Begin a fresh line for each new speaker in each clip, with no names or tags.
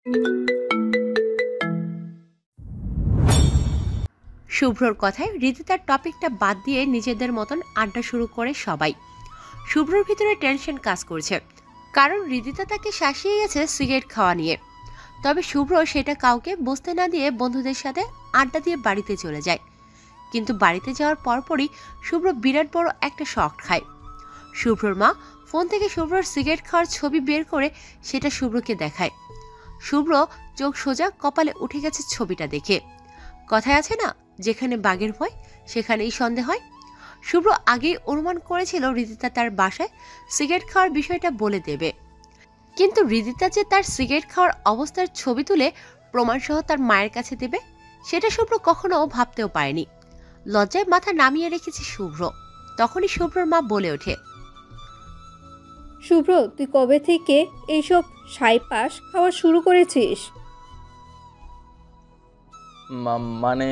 শুভ্রর কথায় রিদিতার টপিকটা বাদ দিয়ে নিজেদের মতন আড্ডা শুরু করে সবাই। শুভ্রর ভিতরে টেনশন কাজ করছে, কারণ রিদিতা তাকে শাসিয়ে গেছে সিগারেট খাওয়া নিয়ে। তবে শুভ্র সেটা কাউকে বুঝতে না দিয়ে বন্ধুদের সাথে আড্ডা দিয়ে বাড়িতে চলে যায়। কিন্তু বাড়িতে যাওয়ার পরপরই শুভ্র বিরাট বড় একটা শক খায়। শুভ্রর মা ফোন থেকে শুভ্রর সিগারেট খাওয়ার ছবি বের করে সেটা শুভ্রকে দেখায়। শুভ্র চোখ সোজা কপালে উঠে গেছে ছবিটা দেখে। কথায় আছে না, যেখানে বাঘের ভয় সেখানেই সন্দেহ হয়। শুভ্র আগেই অনুমান করেছিল রিদিতা তার বাসায় সিগারেট খাওয়ার বিষয়টা বলে দেবে, কিন্তু রিদিতা যে তার সিগারেট খাওয়ার অবস্থার ছবি তুলে প্রমাণসহ তার মায়ের কাছে দেবে, সেটা শুভ্র কখনো ভাবতেও পারেনি। লজ্জায় মাথা নামিয়ে রেখেছে শুভ্র। তখনই শুভ্রর মা বলে ওঠে,
শুভ্র, তুই কবে থেকে এইসব সাইপাস খাওয়া শুরু করেছিস?
মানে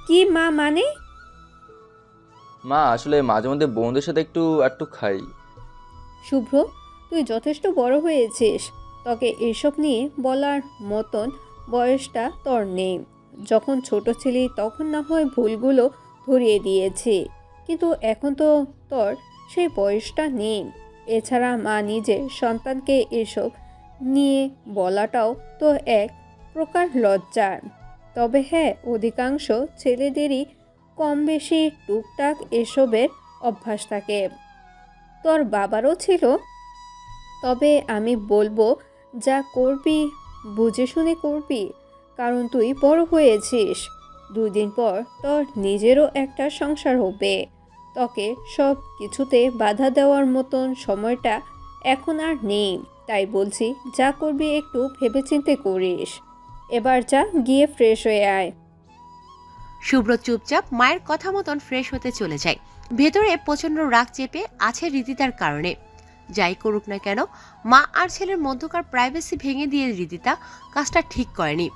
কি মা মানে?
মা আসলে মাঝে মধ্যে বন্ধুদের সাথে একটু একটু খাই।
শুভ্র, তুই যথেষ্ট বড় হয়েছিস, তোকে এসব নিয়ে বলার মতন বয়সটা তোর নেই। যখন ছোট ছিলি তখন না হয় ভুলগুলো ধরিয়ে দিয়েছি, কিন্তু এখন তো তোর সেই বয়সটা নেই। এছাড়া মা নিজে সন্তানকে এসব নিয়ে বলাটাও তো এক প্রকার লজ্জার। তবে হ্যাঁ, অধিকাংশ ছেলেদেরই কম বেশি টুকটাক এসবের অভ্যাস থাকে। তোর বাবারও ছিল। তবে আমি বলবো, যা করবি বুঝে শুনে করবি, কারণ তুই বড় হয়েছিস। 2 দিন পর তোর নিজেরও একটা সংসার হবে। তোকে সব কিছুতে বাধা দেওয়ার মতন সময়টা এখন আর নেই। তাই বলছি, যা করবি একটু ভেবেচিন্তে করিস। এবার যা, গিয়ে ফ্রেশ হয়ে আয়।
শুভ্র চুপচাপ মায়ের কথা মতন ফ্রেশ হতে চলে যায়। ভেতরে প্রচন্ড রাগ চেপে আছে রিদিতার কারণে। যাই করুক না কেন, মা আর ছেলের মধ্যকার প্রাইভেসি ভেঙে দিয়ে রিদিতা কাজটা ঠিক করেনি।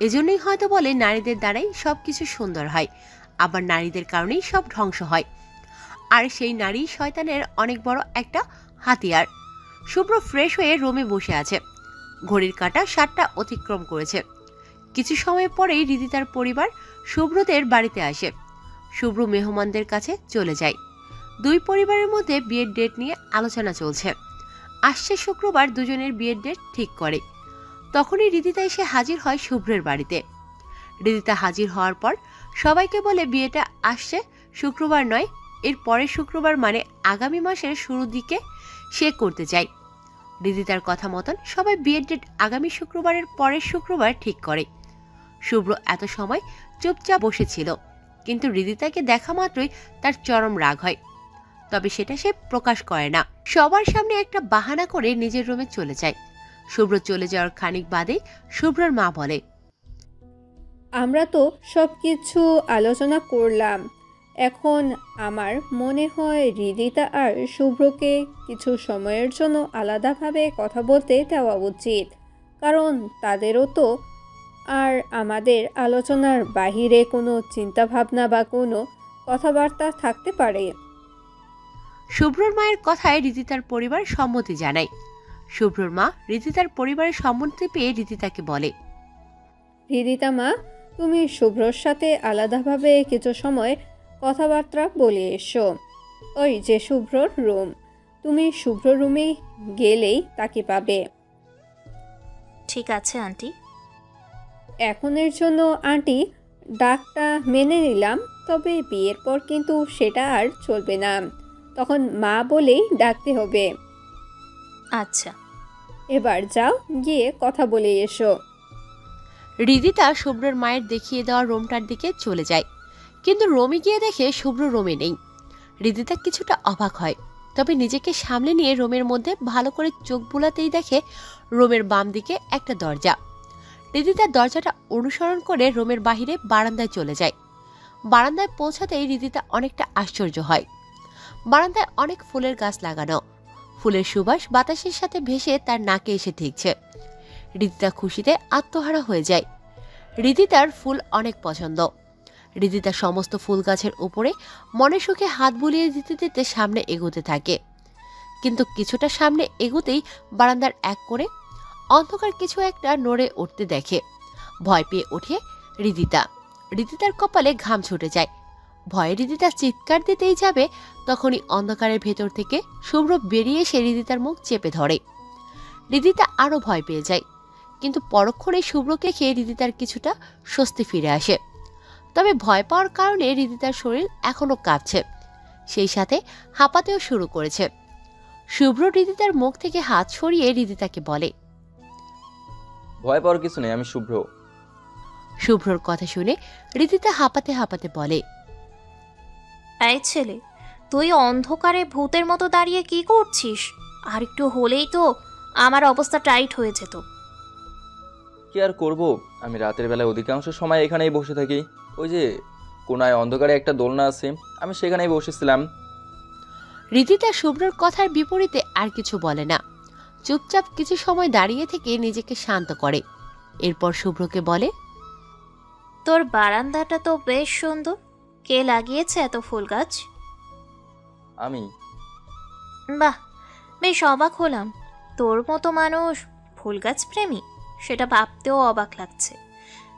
এজন্যই হয়তো বলে নারীদের দ্বারাই সবকিছু সুন্দর হয়, আবার নারীদের কারণেই সব ধ্বংস হয়। আর সেই নারী শয়তানের অনেক বড় একটা হাতিয়ার। শুভ্র ফ্রেশ হয়ে রুমে বসে আছে। ঘড়ির কাঁটা 7টা অতিক্রম করেছে। কিছু সময় পরেই রিদিতার পরিবার শুভ্রদের বাড়িতে আসে। শুভ্র মেহমানদের কাছে চলে যায়। 2 পরিবারের মধ্যে বিয়ের ডেট নিয়ে আলোচনা চলছে। আসছে শুক্রবার দুজনের বিয়ের ডেট ঠিক করে। তখনই রিদিতা এসে হাজির হয় শুভ্রের বাড়িতে। রিদিতা হাজির হওয়ার পর সবাইকে বলে বিয়েটা আসছে শুক্রবার নয়, এর পরের শুক্রবার, মানে আগামী মাসের শুরুর দিকে সে করতে চায়। রিদিতার কথা মতন সবাই বিয়ের ডেট আগামী শুক্রবারের পরের শুক্রবার ঠিক করে। শুভ্র এত সময় চুপচাপ বসেছিল, কিন্তু রিদিতাকে দেখা মাত্রই তার চরম রাগ হয়। তবে সেটা সে প্রকাশ করে না। সবার সামনে একটা বাহানা করে নিজের রুমে চলে যায়। শুভ্র চলে যাওয়ার খানিক বাদেই শুভ্রর মা বলে,
আমরা তো সব কিছু আলোচনা করলাম। এখন আমার মনে হয় রিদিতা আর শুভ্রকে কিছু সময়ের জন্য আলাদাভাবে কথা বলতে দেওয়া উচিত, কারণ তাদেরও তো আর আমাদের আলোচনার বাহিরে কোনো চিন্তাভাবনা বা কোনো কথাবার্তা থাকতে পারে।
শুভ্রর মায়ের কথায় রিদিতার পরিবার সম্মতি জানায়। শুভ্রর মা রিদিতার পরিবারের সম্মতি পেয়ে রিদিতাকে বলে,
রিদিতা মা, তুমি শুভ্রর সাথে আলাদাভাবে কিছু সময় কথাবার্তা বলে এসো। ওই যে শুভ্রর রুম, তুমি শুভ্র রুমে গেলেই তাকে পাবে।
ঠিক আছে আন্টি।
এখনের জন্য আন্টি ডাকটা মেনে নিলাম, তবে বিয়ের পর কিন্তু সেটা আর চলবে না। তখন মা বলেই ডাকতে হবে।
আচ্ছা।
এবার যাও, গিয়ে কথা বলে এসো।
রিদিতা শুভ্রর মায়ের দেখিয়ে দেওয়া রুমটার দিকে চলে যায়, কিন্তু রুমে গিয়ে দেখে শুভ্র রুমে নেই। রিদিতা কিছুটা অবাক হয়, তবে নিজেকে সামলে নিয়ে রুমের মধ্যে ভালো করে চোখ বুলাতেই দেখে রুমের বাম দিকে একটা দরজা। রিদিতা দরজাটা অনুসরণ করে রুমের বাহিরে বারান্দায় চলে যায়। বারান্দায় পৌঁছাতেই রিদিতা অনেকটা আশ্চর্য হয়। বারান্দায় অনেক ফুলের গাছ লাগানো। ফুলের সুবাস বাতাসের সাথে ভেসে তার নাকে এসে ঠেকছে। রিদিতা খুশিতে আত্মহারা হয়ে যায়। রিদিতার ফুল অনেক পছন্দ। রিদিতা সমস্ত ফুল গাছের উপরে মনে সুখে হাত বুলিয়ে দিতে দিতে সামনে এগোতে থাকে। কিন্তু কিছুটা সামনে এগোতেই বারান্দার এক কোণে অন্ধকার কিছু একটা নড়ে উঠতে দেখে। ভয় পেয়ে ওঠে রিদিতা। রিদিতার কপালে ঘাম ছুটে যায়। ভয়ে রিদিতা চিৎকার দিতেই যাবে, তখনই অন্ধকারের ভেতর থেকে শুভ্র বেরিয়ে এসে রিদিতার মুখ চেপে ধরে। রিদিতা আরো ভয় পেয়ে যায়, কিন্তু পরক্ষণে শুভ্রকে খেয়ে রিদিতার কিছুটা স্বস্তি ফিরে আসে। তবে ভয় পাওয়ার কারণে রিদিতার শরীর এখনো কাঁপছে, সেই সাথে হাঁপাতেও শুরু করেছে। শুভ্র রিদিতার মুখ থেকে হাত সরিয়ে রিদিতাকে বলে,
ভয় পাওয়ার কিছু নেই, আমি শুভ্র।
শুভ্রর কথা শুনে রিদিতা হাঁপাতে হাঁপাতে বলে,
এই ছেলে, তুই অন্ধকারে ভূতের মতো দাঁড়িয়ে কি করছিস? আর একটু হলেই তো আমার অবস্থা টাইট হয়ে যেত।
কি আর করব, আমি রাতের বেলায় অধিকাংশ সময় এখানেই বসে থাকি। ওই যে কোনায় অন্ধকারে একটা দোলনা আছে, আমি সেখানেই বসেছিলাম।
রিদিতা শুভ্রর কথার বিপরীতে আর কিছু বলে না, চুপচাপ কিছু সময় দাঁড়িয়ে থেকে নিজেকে শান্ত করে। এরপর শুভ্রকে বলে,
তোর বারান্দাটা তো বেশ সুন্দর। কে লাগিয়েছে এত ফুল গাছ?
আমি।
বাহ, বেশ অবাক হলাম। তোর মতো মানুষ ফুল গাছ প্রেমী, সেটা ভাবতেও অবাক লাগছে।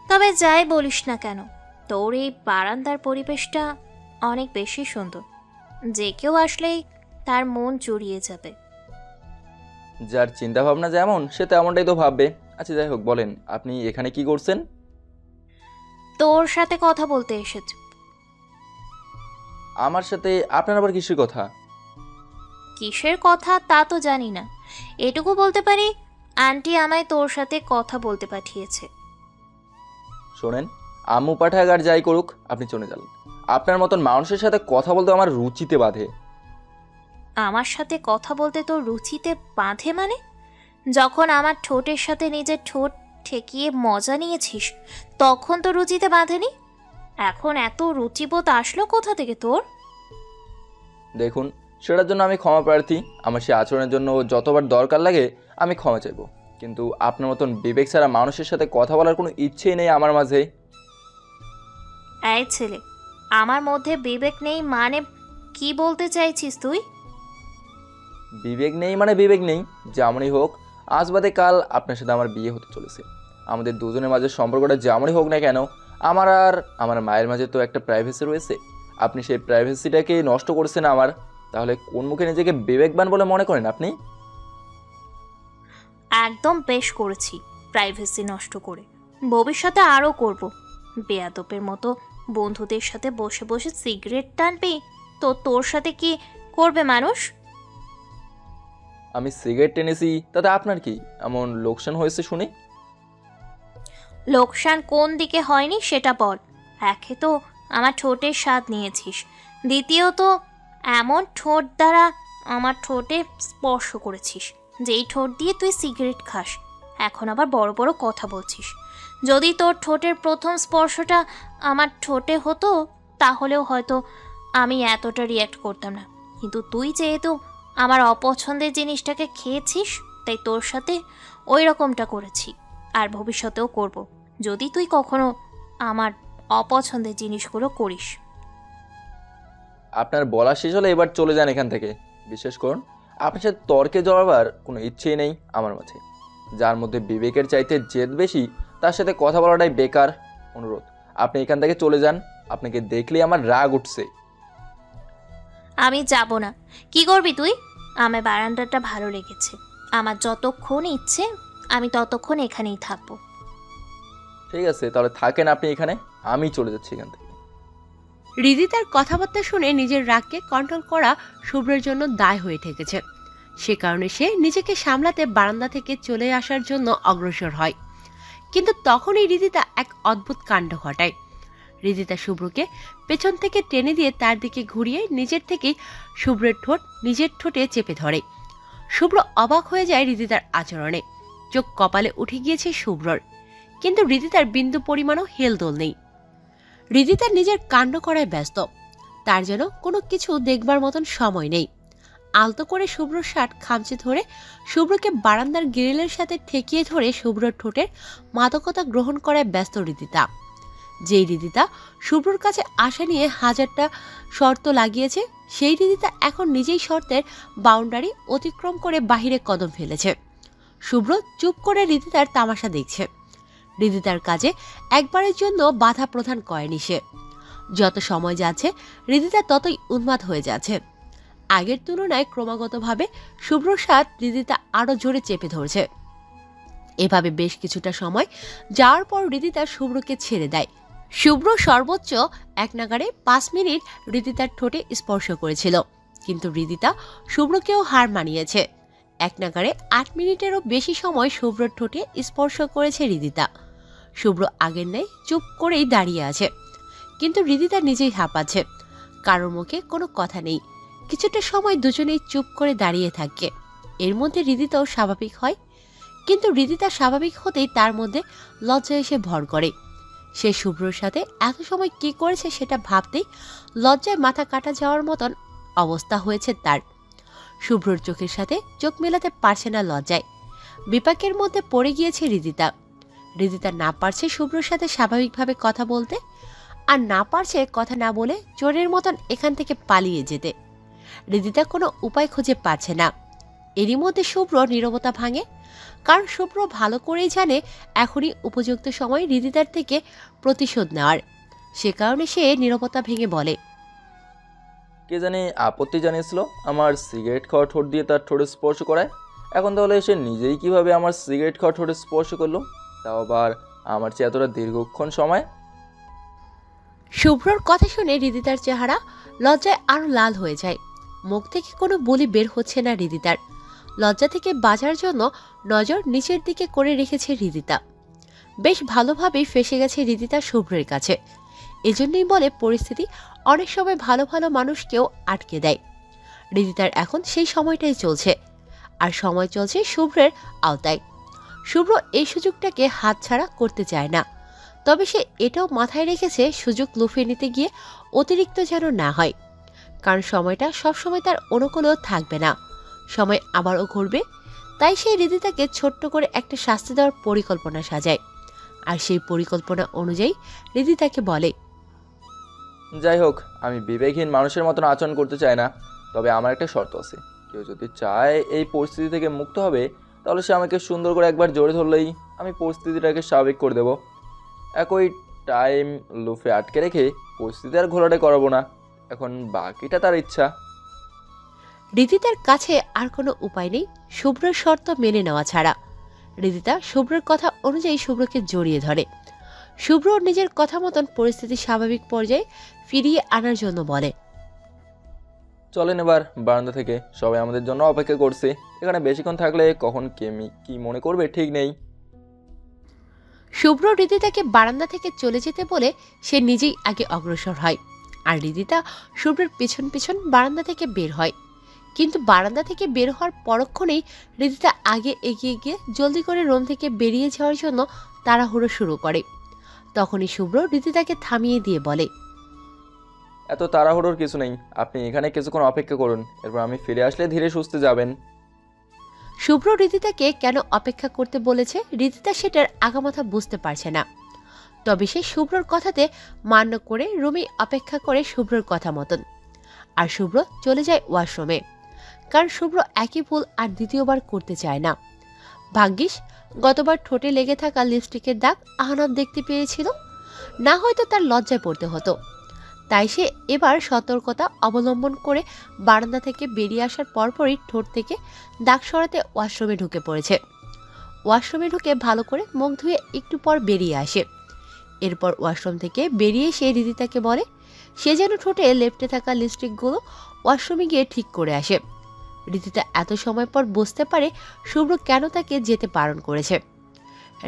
তবে যাই বলিস না কেন, তোর এই বারান্দার পরিবেশটা অনেক বেশি সুন্দর। যে কেউ আসলেই তার মন জুড়িয়ে যাবে।
যার চিন্তা ভাবনা যেমন সে তেমনটাই তো ভাববে। আচ্ছা যাই হোক, বলেন আপনি এখানে কি করছেন?
তোর সাথে কথা বলতে এসেছি।
আমার সাথে আপনার আবার কিসের কথা?
কিসের কথা তা তো জানি না, এটুকু বলতে পারি আন্টি আমায় তোর সাথে কথা বলতে পাঠিয়েছে।
শোনেন, আম্মু পাঠাক আর যাই করুক, আপনি চলে যান। আপনার মতন মানুষের সাথে কথা বলতে আমার রুচিতে বাধে।
আমার সাথে কথা বলতে তোর রুচিতে বাঁধে মানে? যখন আমার ঠোঁটের সাথে নিজের ঠোঁট ঠেকিয়ে মজা নিয়েছিস তখন তো রুচিতে বাঁধেনি। এখন এত রুচিবোধ আসলো কোথা থেকে তোর?
দেখুন, সেটার জন্য আমি ক্ষমা প্রার্থী। আমার সে আচরণের জন্য যতবার দরকার লাগে আমি ক্ষমা চাইব, কিন্তু আপনার মতন বিবেক ছাড়া মানুষের সাথে কথা বলার কোনো ইচ্ছেই নেই আমার মাঝে।
এই ছেলে, আমার মধ্যে বিবেক নেই মানে কি বলতে চাইছিস তুই?
বিবেক নেই মানে বিবেক নেই, যেমনই হোক আজ বাদে কাল আপনার সাথে আমার বিয়ে হতে চলেছে। আমাদের দুজনের মাঝে সম্পর্কটা যেমনই হোক না কেন, আমার আর আমার মায়ের মাঝে তো একটা প্রাইভেসি রয়েছে। আপনি সেই প্রাইভেসিটাকে নষ্ট করছেন আমার। তাহলে কোন মুখে নিজেকে বিবেকবান বলে মনে করেন আপনি?
একদম বেশ করেছি প্রাইভেসি নষ্ট করে, ভবিষ্যতে আরও করব। বেয়াদপের মতো বন্ধুদের সাথে বসে বসে সিগারেট টানবি তো তোর সাথে কি করবে মানুষ?
আমি সিগারেট টেনেছি তাতে আপনার কি এমন লোকসান হয়েছে শুনি?
লোকসান কোন দিকে হয়নি সেটা বল। একে তো আমার ঠোঁটের স্বাদ নিয়েছিস, দ্বিতীয়ত এমন ঠোঁট দ্বারা আমার ঠোঁটে স্পর্শ করেছিস যেই ঠোঁট দিয়ে তুই সিগারেট খাস। এখন আবার বড় বড় কথা বলছিস। যদি তোর ঠোঁটের প্রথম স্পর্শটা আমার ঠোঁটে হতো তাহলেও হয়তো আমি এতটা রিয়্যাক্ট করতাম না, কিন্তু তুই যেহেতু আমার অপছন্দের জিনিসটাকে খেয়েছিস তাই তোর সাথে ওই রকমটা করেছি, আর ভবিষ্যতেও করব যদি তুই কখনো আমার অপছন্দের জিনিসগুলো করিস।
আপনার বলা শেষ হলে এবার চলে যান এখান থেকে। বিশ্বাস করুন, আপনার সাথে তর্কে জড়াবার কোনো ইচ্ছেই নেই আমার মাঝে। যার মধ্যে বিবেকের চাইতে জেদ বেশি তার সাথে কথা বলাটাই বেকার। অনুরোধ, আপনি এখান থেকে চলে যান। আপনাকে দেখলেই আমার রাগ উঠছে।
আমি যাব না। কি করবি তুই? আমার বারান্দাটা ভালো লেগেছে, আমার যতক্ষণ ইচ্ছে আমি ততক্ষণ এখানেই থাকবো।
ঠিক আছে, তাহলে থাকেন আপনি এখানে, আমি চলে যাচ্ছি এখান থেকে।
রিদিতার কথাবার্তা শুনে নিজের রাগকে কন্ট্রোল করা শুভ্রের জন্য দায় হয়ে ঠেকেছে। সে কারণে সে নিজেকে সামলাতে বারান্দা থেকে চলে আসার জন্য অগ্রসর হয়, কিন্তু তখনই রিদিতা এক অদ্ভুত কাণ্ড ঘটায়। রিদিতা শুভ্রকে পেছন থেকে টেনে দিয়ে তার দিকে ঘুরিয়ে নিজের থেকেই শুভ্রের ঠোঁট নিজের ঠোঁটে চেপে ধরে। শুভ্র অবাক হয়ে যায় রিদিতার আচরণে। চোখ কপালে উঠে গিয়েছে শুভ্রর, কিন্তু রিদিতার বিন্দু পরিমাণও হেলদোল নেই। রিদিতা নিজের কাণ্ড করায় ব্যস্ত, তার যেন কোনো কিছু দেখবার মতন সময় নেই। আলতো করে শুভ্রর শার্ট খামচে ধরে শুভ্রকে বারান্দার গ্রিলের সাথে ঠেকিয়ে ধরে শুভ্রর ঠোঁটের মাদকতা গ্রহণ করায় ব্যস্ত রিদিতা। যেই রিদিতা শুভ্রর কাছে আসা নিয়ে হাজারটা শর্ত লাগিয়েছে, সেই রিদিতা এখন নিজেই শর্তের বাউন্ডারি অতিক্রম করে বাহিরে কদম ফেলেছে। শুভ্র চুপ করে রিদিতার তামাশা দেখছে। রিদিতার কাজে একবারের জন্য বাধা প্রদান করেনি সে। যত সময় যাচ্ছে রিদিতা ততই উন্মাদ হয়ে যাচ্ছে। আগের তুলনায় ক্রমাগতভাবে শুভ্রর সাথ রিদিতা আরো জোরে চেপে ধরছে। এভাবে বেশ কিছুটা সময় যাওয়ার পর রিদিতা শুভ্রকে ছেড়ে দেয়। শুভ্র সর্বোচ্চ এক নাগাড়ে 5 মিনিট রিদিতার ঠোঁটে স্পর্শ করেছিল, কিন্তু রিদিতা শুভ্রকেও হার মানিয়েছে। এক নাগাড়ে 8 মিনিটেরও বেশি সময় শুভ্রর ঠোঁটে স্পর্শ করেছে রিদিতা। শুভ্র আগের ন্যায় চুপ করেই দাঁড়িয়ে আছে, কিন্তু রিদিতা নিজেই হাঁপাচ্ছে। কারোর মুখে কোনো কথা নেই। কিছুটা সময় দুজনেই চুপ করে দাঁড়িয়ে থাকে। এর মধ্যে রিদিতাও স্বাভাবিক হয়, কিন্তু রিদিতা স্বাভাবিক হতেই তার মধ্যে লজ্জা এসে ভর করে। সে শুভ্রর সাথে এত সময় কি করেছে সেটা ভাবতেই লজ্জায় মাথা কাটা যাওয়ার মতন অবস্থা হয়েছে তার। শুভ্রর চোখের সাথে চোখ মেলাতে পারছে না লজ্জায়। বিপাকের মধ্যে পড়ে গিয়েছে রিদিতা। রিদিতা না পারছে শুভ্রর সাথে স্বাভাবিকভাবে কথা বলতে, আর না পারছে কথা না বলে চোরের মতন এখান থেকে পালিয়ে যেতে। রিদিতা কোনো উপায় খুঁজে পাচ্ছে না। এরই মধ্যে শুভ্র নীরবতা ভাঙে, কারণ শুভ্র ভালো করেই জানে এখনই উপযুক্ত সময় রিদিতার থেকে প্রতিশোধ নেওয়ার। সে কারণে সে নীরবতা ভেঙে বলে,
কে জানি আপত্তি জানিয়েছিল আমার সিগারেট খাওয়া ঠোঁট দিয়ে তার ঠোঁটে স্পর্শ করায়। এখন তাহলে সে নিজেই কিভাবে আমার সিগারেট খাওয়া ঠোঁটে স্পর্শ করলো, তাও আবার আমার চেয়ে এতটা দীর্ঘক্ষণ সময়।
শুভ্রর কথা শুনে রিদিতার চেহারা লজ্জায় আরো লাল হয়ে যায়। মুখ থেকে কোনো বলি বের হচ্ছে না রিদিতার। লজ্জা থেকে বাঁচার জন্য নজর নিচের দিকে করে রেখেছে রিদিতা। বেশ ভালোভাবেই ফেসে গেছে রিদিতা শুভ্রের কাছে। এজন্যই বলে পরিস্থিতি অনেক সময় ভালো ভালো মানুষকেও আটকে দেয়। রিদিতার এখন সেই সময়টাই চলছে, আর সময় চলছে শুভ্রের আওতায়। শুভ্র এই সুযোগটাকে হাতছাড়া করতে চায় না, তবে সে এটাও মাথায় রেখেছে সুযোগ লুফে নিতে গিয়ে অতিরিক্ত যেন না হয়, কারণ সময়টা সবসময় তার অনুকূলেও থাকবে না, সময় আবারও ঘুরবে। তাই সেই রিদিতাকে ছোট্ট করে একটা শাস্তি দেওয়ার পরিকল্পনা সাজায়, আর সেই পরিকল্পনা অনুযায়ী রিদিতাকে বলে,
যাই হোক, আমি বিবেকহীন মানুষের মতন আচরণ করতে চাই না, তবে আমার একটা শর্ত আছে। কেউ যদি চায় এই পরিস্থিতি থেকে মুক্ত হবে, তাহলে সে আমাকে সুন্দর করে একবার জোরে ধরলেই আমি পরিস্থিতিটাকে স্বাভাবিক করে দেব। একই টাইম লুফে আটকে রেখে পরিস্থিতি আর ঘোলাটে করাবো না। এখন বাকিটা তার ইচ্ছা।
রিদিতার কাছে আর কোনো উপায় নেই শুভ্রের শর্ত মেনে নেওয়া ছাড়া। রিদিতা শুভ্রের কথা অনুযায়ী শুভ্রকে জড়িয়ে ধরে। শুভ্র নিজের কথা মতন পরিস্থিতি স্বাভাবিক পর্যায়ে ফিরিয়ে আনার জন্য বলে,
চলেন এবার বারান্দা থেকে, সবাই আমাদের জন্য অপেক্ষা করছে। এখানে বেশিক্ষণ থাকলে কখন কে কি মনে করবে ঠিক নেই।
শুভ্র রিদিতাকে বারান্দা থেকে চলে যেতে বলে সে নিজেই আগে অগ্রসর হয়, আর রিদিতা শুভ্রের পেছন পেছন বারান্দা থেকে বের হয়। কিন্তু বারান্দা থেকে বের হওয়ার পরক্ষণেই রিদিতা আগে এগিয়ে গিয়ে জলদি করে রুম থেকে বেরিয়ে যাওয়ার জন্য তাড়াহুড়ো শুরু করে। তখনই শুভ্র রিদিতাকে থামিয়ে দিয়ে বলে,
এত তাড়াহুড়োর কিছু নেই, আপনি এখানে কিছুক্ষণ অপেক্ষা করুন, এরপর আমি ফিরে আসলে ধীরে সুস্থে যাবেন।
শুভ্র রিদিতাকে কেন অপেক্ষা করতে বলেছে রিদিতা সেটার আগামাথা বুঝতে পারছে না। তবে সে শুভ্রর কথাতে মান্য করে রুমে অপেক্ষা করে শুভ্রর কথা মতন। আর শুভ্র চলে যায় ওয়াশরুমে, কারণ শুভ্র একই ভুল আর দ্বিতীয়বার করতে চায় না। ভাগ্যিস গতবার ঠোঁটে লেগে থাকা লিপস্টিকের দাগ আহনাব দেখতে পেয়েছিল, না হয়তো তার লজ্জায় পড়তে হতো। তাই সে এবার সতর্কতা অবলম্বন করে বারান্দা থেকে বেরিয়ে আসার পরপরই ঠোঁট থেকে দাগ সরাতে ওয়াশরুমে ঢুকে পড়েছে। ওয়াশরুমে ঢুকে ভালো করে মুখ ধুয়ে একটু পর বেরিয়ে আসে। এরপর ওয়াশরুম থেকে বেরিয়ে এসে রিদিতাকে বলে সে যেন ঠোঁটে লেপ্টে থাকা লিপস্টিকগুলো ওয়াশরুমে গিয়ে ঠিক করে আসে। রিদিতা এত সময় পর বুঝতে পারে শুভ্র কেন তাকে যেতে বারণ করেছে।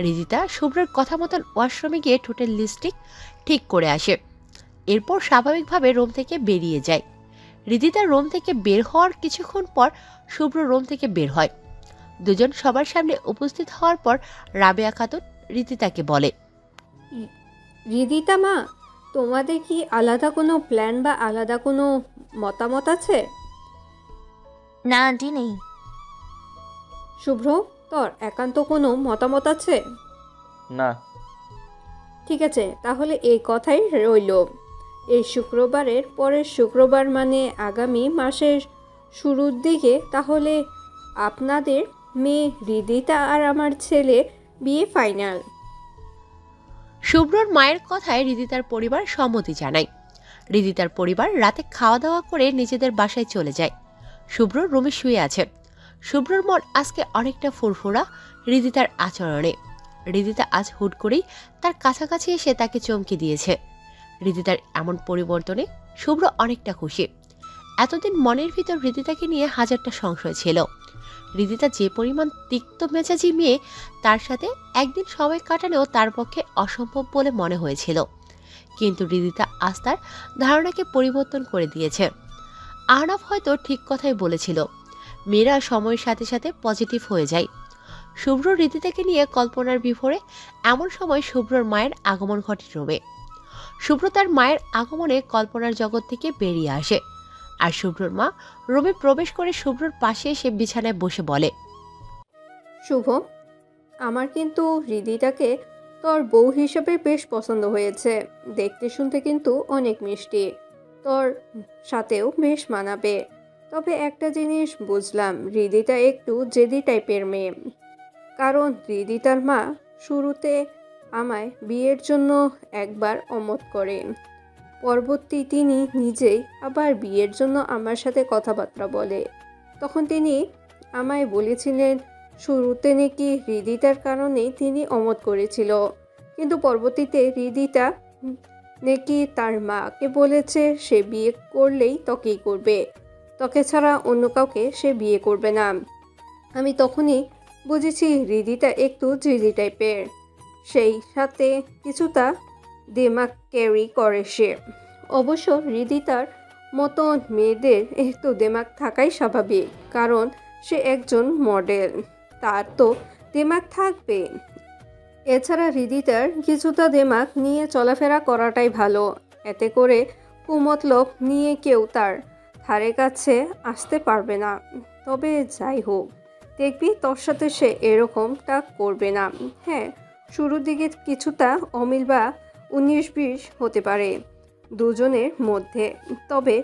রিদিতা শুভ্রের কথা মতন ওয়াশরুমে গিয়ে ঠোঁটের লিপস্টিক ঠিক করে আসে। এরপর স্বাভাবিকভাবে রুম থেকে বেরিয়ে যায়। রিদিতা রুম থেকে বের হওয়ার কিছুক্ষণ পর শুভ্র রুম থেকে বের হয়। দুজন সবার সামনে উপস্থিত হওয়ার পর রাবেয়া খাতুন রিদিতাকে বলে,
রিদিতা মা, তোমাদের কি আলাদা কোনো প্ল্যান বা আলাদা কোনো মতামত আছে?
না আন্টি, নেই।
শুভ্র, তোর একান্ত কোনো মতামত আছে?
না।
ঠিক আছে, তাহলে এই কথাই রইল। এই শুক্রবারের পরের শুক্রবার মানে আগামী মাসের শুরুর দিকে তাহলে আপনাদের মেয়ে হৃদিতা আর আমার ছেলে বিয়ে ফাইনাল।
শুভ্রর মায়ের কথায় হৃদিতার পরিবার সম্মতি জানায়। হৃদিতার পরিবার রাতে খাওয়া দাওয়া করে নিজেদের বাসায় চলে যায়। শুভ্র রুমে শুয়ে আছে। শুভ্রর মন আজকে অনেকটা ফুরফুরা হৃদিতার আচরণে। হৃদিতা আজ হুট করেই তার কাছাকাছি এসে তাকে চমকে দিয়েছে। হৃদিতার এমন পরিবর্তনে শুভ্র অনেকটা খুশি। এতদিন মনের ভিতর হৃদিতাকে নিয়ে হাজারটা সংশয় ছিল। হৃদিতা যে পরিমাণ তিক্ত মেজাজি মেয়ে, তার সাথে একদিন সময় কাটানোও তার পক্ষে অসম্ভব বলে মনে হয়েছিল। কিন্তু হৃদিতা আজ তার ধারণাকে পরিবর্তন করে দিয়েছে। আহনাফ হয়তো ঠিক কথাই বলেছিল, মেয়েরা সময়ের সাথে সাথে পজিটিভ হয়ে যায়। শুভ্র হৃদিতাকে নিয়ে কল্পনার বিভোরে এমন সময় শুভ্রর মায়ের আগমন ঘটে রুমে। শুভ্র তার মায়ের আগমনে কল্পনার জগৎ থেকে বেরিয়ে আসে। আর শুভ্রর মা রুমে প্রবেশ করে শুভ্রর পাশে এসে বিছানায় বসে বলে,
শুভ, আমার কিন্তু হৃদিতাকে তোর বউ হিসেবে বেশ পছন্দ হয়েছে। দেখতে শুনতে কিন্তু অনেক মিষ্টি, তোর সাথেও বেশ মানাবে। তবে একটা জিনিস বুঝলাম, হৃদিতা একটু জেদি টাইপের মেয়ে। কারণ হৃদিতার মা শুরুতে আমায় বিয়ের জন্য একবার অমত করে, পরবর্তী তিনি নিজেই আবার বিয়ের জন্য আমার সাথে কথাবার্তা বলে। তখন তিনি আমায় বলেছিলেন শুরুতে নাকি হৃদিতার কারণেই তিনি অমত করেছিল, কিন্তু পরবর্তীতে হৃদিতা নাকি তার মাকে বলেছে সে বিয়ে করলেই তোকেই করবে, তোকে ছাড়া অন্য কাউকে সে বিয়ে করবে না। আমি তখনই বুঝেছি হৃদিতা একটু জিদি টাইপের, সেই সাথে কিছুটা দিমাগ ক্যারি করে সে। অবশ্য হৃদিতার মতন মেয়েদের একটু দিমাগ থাকাই স্বাভাবিক, কারণ সে একজন মডেল, তার তো দিমাগ থাকবে। এছাড়া হৃদিতার কিছুটা দিমাগ নিয়ে চলাফেরা করাটাই ভালো, এতে করে কুমতলব নিয়ে কেউ তার ধারে কাছে আসতে পারবে না। তবে যাই হোক, দেখবি তোর সাথে সে এরকমটা করবে না। হ্যাঁ, শুরুর দিকে কিছুটা অমিল বা 19-20 হতে পারে দুজনের মধ্যে, তবে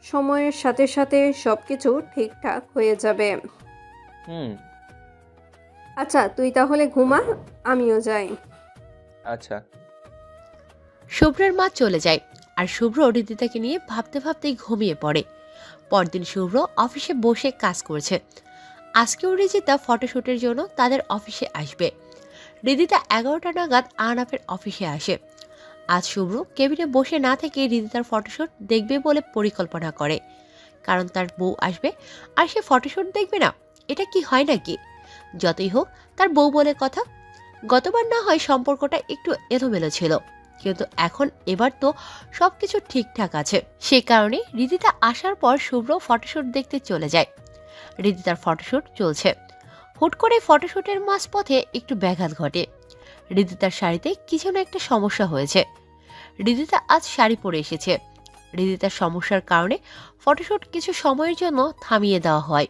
সময়ের সাথে সাথে সব কিছু ঠিকঠাক হয়ে যাবে। আচ্ছা, তুই তাহলে ঘুমা, আমিও যাই।
আচ্ছা।
শুভ্রের মা চলে যায় আর শুভ্র হৃদিতাকে নিয়ে ভাবতে ভাবতেই ঘুমিয়ে পড়ে। পরদিন শুভ্র অফিসে বসে কাজ করছে। আজকেও রিজিতা ফটোশ্যুটের জন্য তাদের অফিসে আসবে। হৃদিতা 11টা নাগাদ আহনাফের অফিসে আসে। আজ শুভ্র কেবিনে বসে না থেকে হৃদিতার ফটোশ্যুট দেখবে বলে পরিকল্পনা করে, কারণ তার বউ আসবে আর সে ফটোশ্যুট দেখবে না, এটা কি হয় নাকি? যতই হোক তার বউ বলে কথা। গতবার না হয় সম্পর্কটা একটু এলোমেলো ছিল, কিন্তু এবার তো সবকিছু ঠিকঠাক আছে। সে কারণে হৃদিতা আসার পর শুভ্র ফটোশ্যুট দেখতে চলে যায়। হৃদিতার ফটোশ্যুট চলছে। হুট করে ফটোশ্যুটের মাঝপথে একটু ব্যাঘাত ঘটে। হৃদিতার শাড়িতে কিছু না একটা সমস্যা হয়েছে। হৃদিতা আজ শাড়ি পরে এসেছে। হৃদিতার সমস্যার কারণে ফটোশ্যুট কিছু সময়ের জন্য থামিয়ে দেওয়া হয়।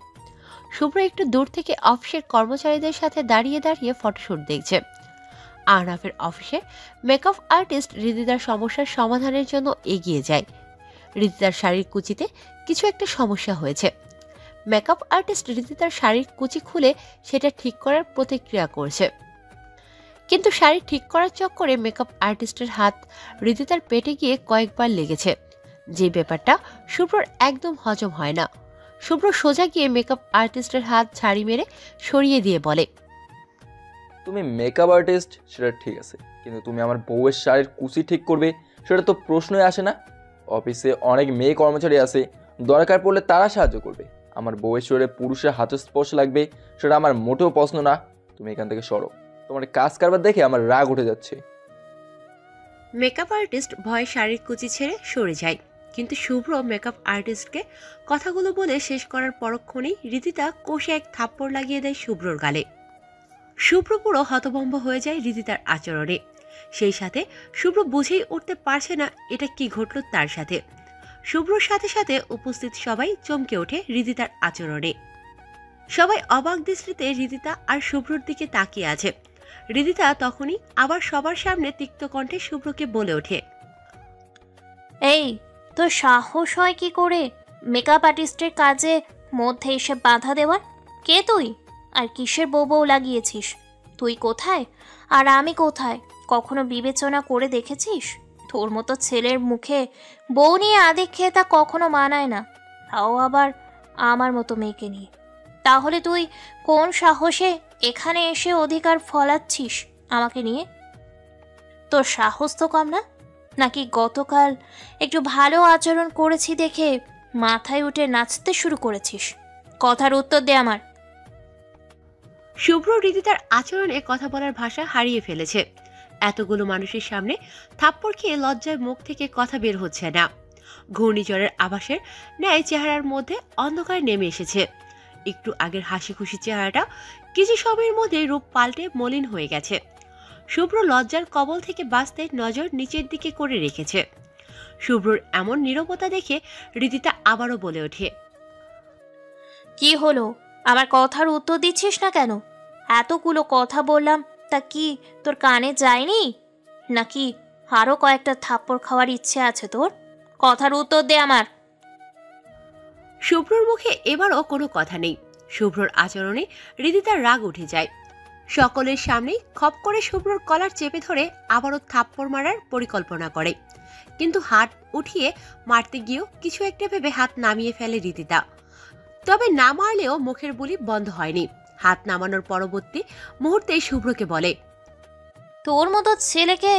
শুভ্র একটু দূর থেকে অফিসের কর্মচারীদের সাথে দাঁড়িয়ে দাঁড়িয়ে ফটোশ্যুট দেখছে। আহনাফের অফিসে মেকআপ আর্টিস্ট হৃদিতার সমস্যার সমাধানের জন্য এগিয়ে যায়। হৃদিতার শাড়ির কুচিতে কিছু একটা সমস্যা হয়েছে। মেকআপ আর্টিস্ট হৃদিতার শাড়ির কুচি খুলে সেটা ঠিক করার প্রতিক্রিয়া করছে, কিন্তু শাড়ি ঠিক করার চক্করে মেকআপ আর্টিস্টের হাত হৃদিতার পেটে গিয়ে কয়েকবার লেগেছে, যে ব্যাপারটা শুভ্রর একদম হজম হয় না। শুভ্র সোজা গিয়ে মেকআপ আর্টিস্টের হাত ঝাড়ি মেরে সরিয়ে দিয়ে বলে,
তুমি মেকআপ আর্টিস্ট সেটা ঠিক আছে, কিন্তু তুমি আমার বউয়ের শাড়ির কুচি ঠিক করবে সেটা তো প্রশ্নই আসে না। অফিসে অনেক মেয়ে কর্মচারী আছে, দরকার পড়লে তারা সাহায্য করবে। আমার বউয়ের শরীরে পুরুষের হাত স্পর্শ লাগবে সেটা আমার মোটেও পছন্দ না। তুমি এখান থেকে সরো, তোমার কাজ কারবার দেখে আমার রাগ উঠে যাচ্ছে।
মেকআপ আর্টিস্ট ভয়ে শাড়ির কুচি ছেড়ে সরে যায়, কিন্তু শুভ্র মেকআপ আর্টিস্টকে কথাগুলো বলে শেষ করার পরক্ষণেই হৃদিতা কষে এক থাপ্পড় লাগিয়ে দেয় শুভ্রর গালে। শুভ্র পুরো হতভম্ব হয়ে যায় হৃদিতার আচরণে। সেই সাথে শুভ্র বুঝেই উঠতে পারছে না এটা কি ঘটল তার সাথে। শুভ্রর সাথে সাথে উপস্থিত সবাই চমকে ওঠে হৃদিতার আচরণে। সবাই অবাক দৃষ্টিতে হৃদিতা আর শুভ্রর দিকে তাকিয়ে আছে। হৃদিতা তখনই আবার সবার সামনে তিক্ত কণ্ঠে শুভ্রকে বলে ওঠে,
এই, তোর সাহস হয় কি করে মেকআপ আর্টিস্টের কাজে মধ্যে এসে বাধা দেওয়ার? কে তুই? আর কিসের বউ বউ লাগিয়েছিস? তুই কোথায় আর আমি কোথায় কখনো বিবেচনা করে দেখেছিস? তোর মতো ছেলের মুখে বউ নিয়ে আদিক্ষেতা কখনো মানায় না, তাও আবার আমার মতো মেয়েকে নিয়ে। তাহলে তুই কোন সাহসে এখানে এসে অধিকার ফলাচ্ছিস আমাকে নিয়ে? তোর সাহস তো কম না? নাকি গতকাল একটু ভালো আচরণ করেছি দেখে মাথায় উঠে নাচতে শুরু করেছিস? কথার উত্তর দে আমার।
শুভ্র রিদিতার আচরণে কথা বলার ভাষা হারিয়ে ফেলেছে। এতগুলো মানুষের সামনে থাপ্পড় খেয়ে লজ্জায় মুখ থেকে কথা বের হচ্ছে না। ঘূর্ণিঝড়ের আভাসের ন্যায় চেহারার মধ্যে অন্ধকার নেমে এসেছে। একটু আগের হাসি খুশি চেহারাটা কিছু সময়ের মধ্যে রূপ পাল্টে মলিন হয়ে গেছে। শুভ্র লজ্জার কবল থেকে বাঁচতে নজর নিচের দিকে করে রেখেছে। শুভ্রর এমন নীরবতা দেখে রিদিতা আবারও বলে ওঠে,
কি হলো? আমার কথার উত্তর দিচ্ছিস না কেন? এতগুলো কথা বললাম, তা কি তোর কানে যায়নি? নাকি আরো কয়েকটা থাপ্পড় খাওয়ার ইচ্ছে আছে তোর? কথার উত্তর দে আমার।
শুভ্রর মুখে এবারও কোনো কথা নেই। শুভ্রর আচরণে রিদিতার রাগ উঠে যায়। সকলের সামনেই খপ করে শুভ্রর কলার চেপে ধরে আবারও থাপ্পড় মারার পরিকল্পনা করে, কিন্তু হাত উঠিয়ে মারতে গিয়েও কিছু একটা ভেবে হাত নামিয়ে ফেলে রিদিতা। তবে না মারলেও মুখের বুলি বন্ধ হয়নি। হাত নামানোর পরবর্তী মুহূর্তেই শুভ্রকে বলে,
তোর মতো ছেলেকে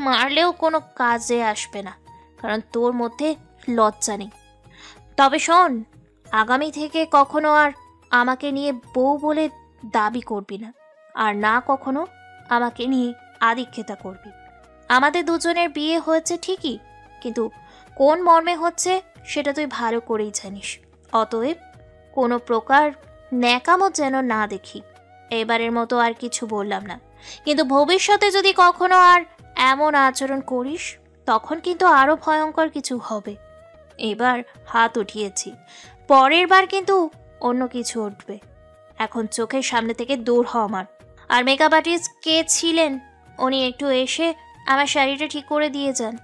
মারলেও কোনো কাজে আসবে না, কারণ তোর মধ্যে লজ্জা নেই। তবে শোন, আগামী থেকে কখনো আর আমাকে নিয়ে বউ বলে দাবি করবি না, আর না কখনো আমাকে নিয়ে আদিক্ষেতা করবি। আমাদের দুজনের বিয়ে হয়েছে ঠিকই, কিন্তু কোন মর্মে হচ্ছে সেটা তুই ভালো করেই জানিস। অতএব কোনো প্রকার ন্যাকামো যেন না দেখি। এবারের মতো আর কিছু বললাম না, কিন্তু ভবিষ্যতে যদি কখনো আর এমন আচরণ করিস তখন কিন্তু আরো ভয়ঙ্কর কিছু হবে। এবার হাত উঠিয়েছি, পরের বার কিন্তু অন্য কিছু উঠবে। এখন চোখের সামনে থেকে দূর হ আমার। আর মেকআপ আর্টিস্ট কে ছিলেন, উনি একটু এসে আমার শাড়িটা ঠিক করে দিয়ে যান।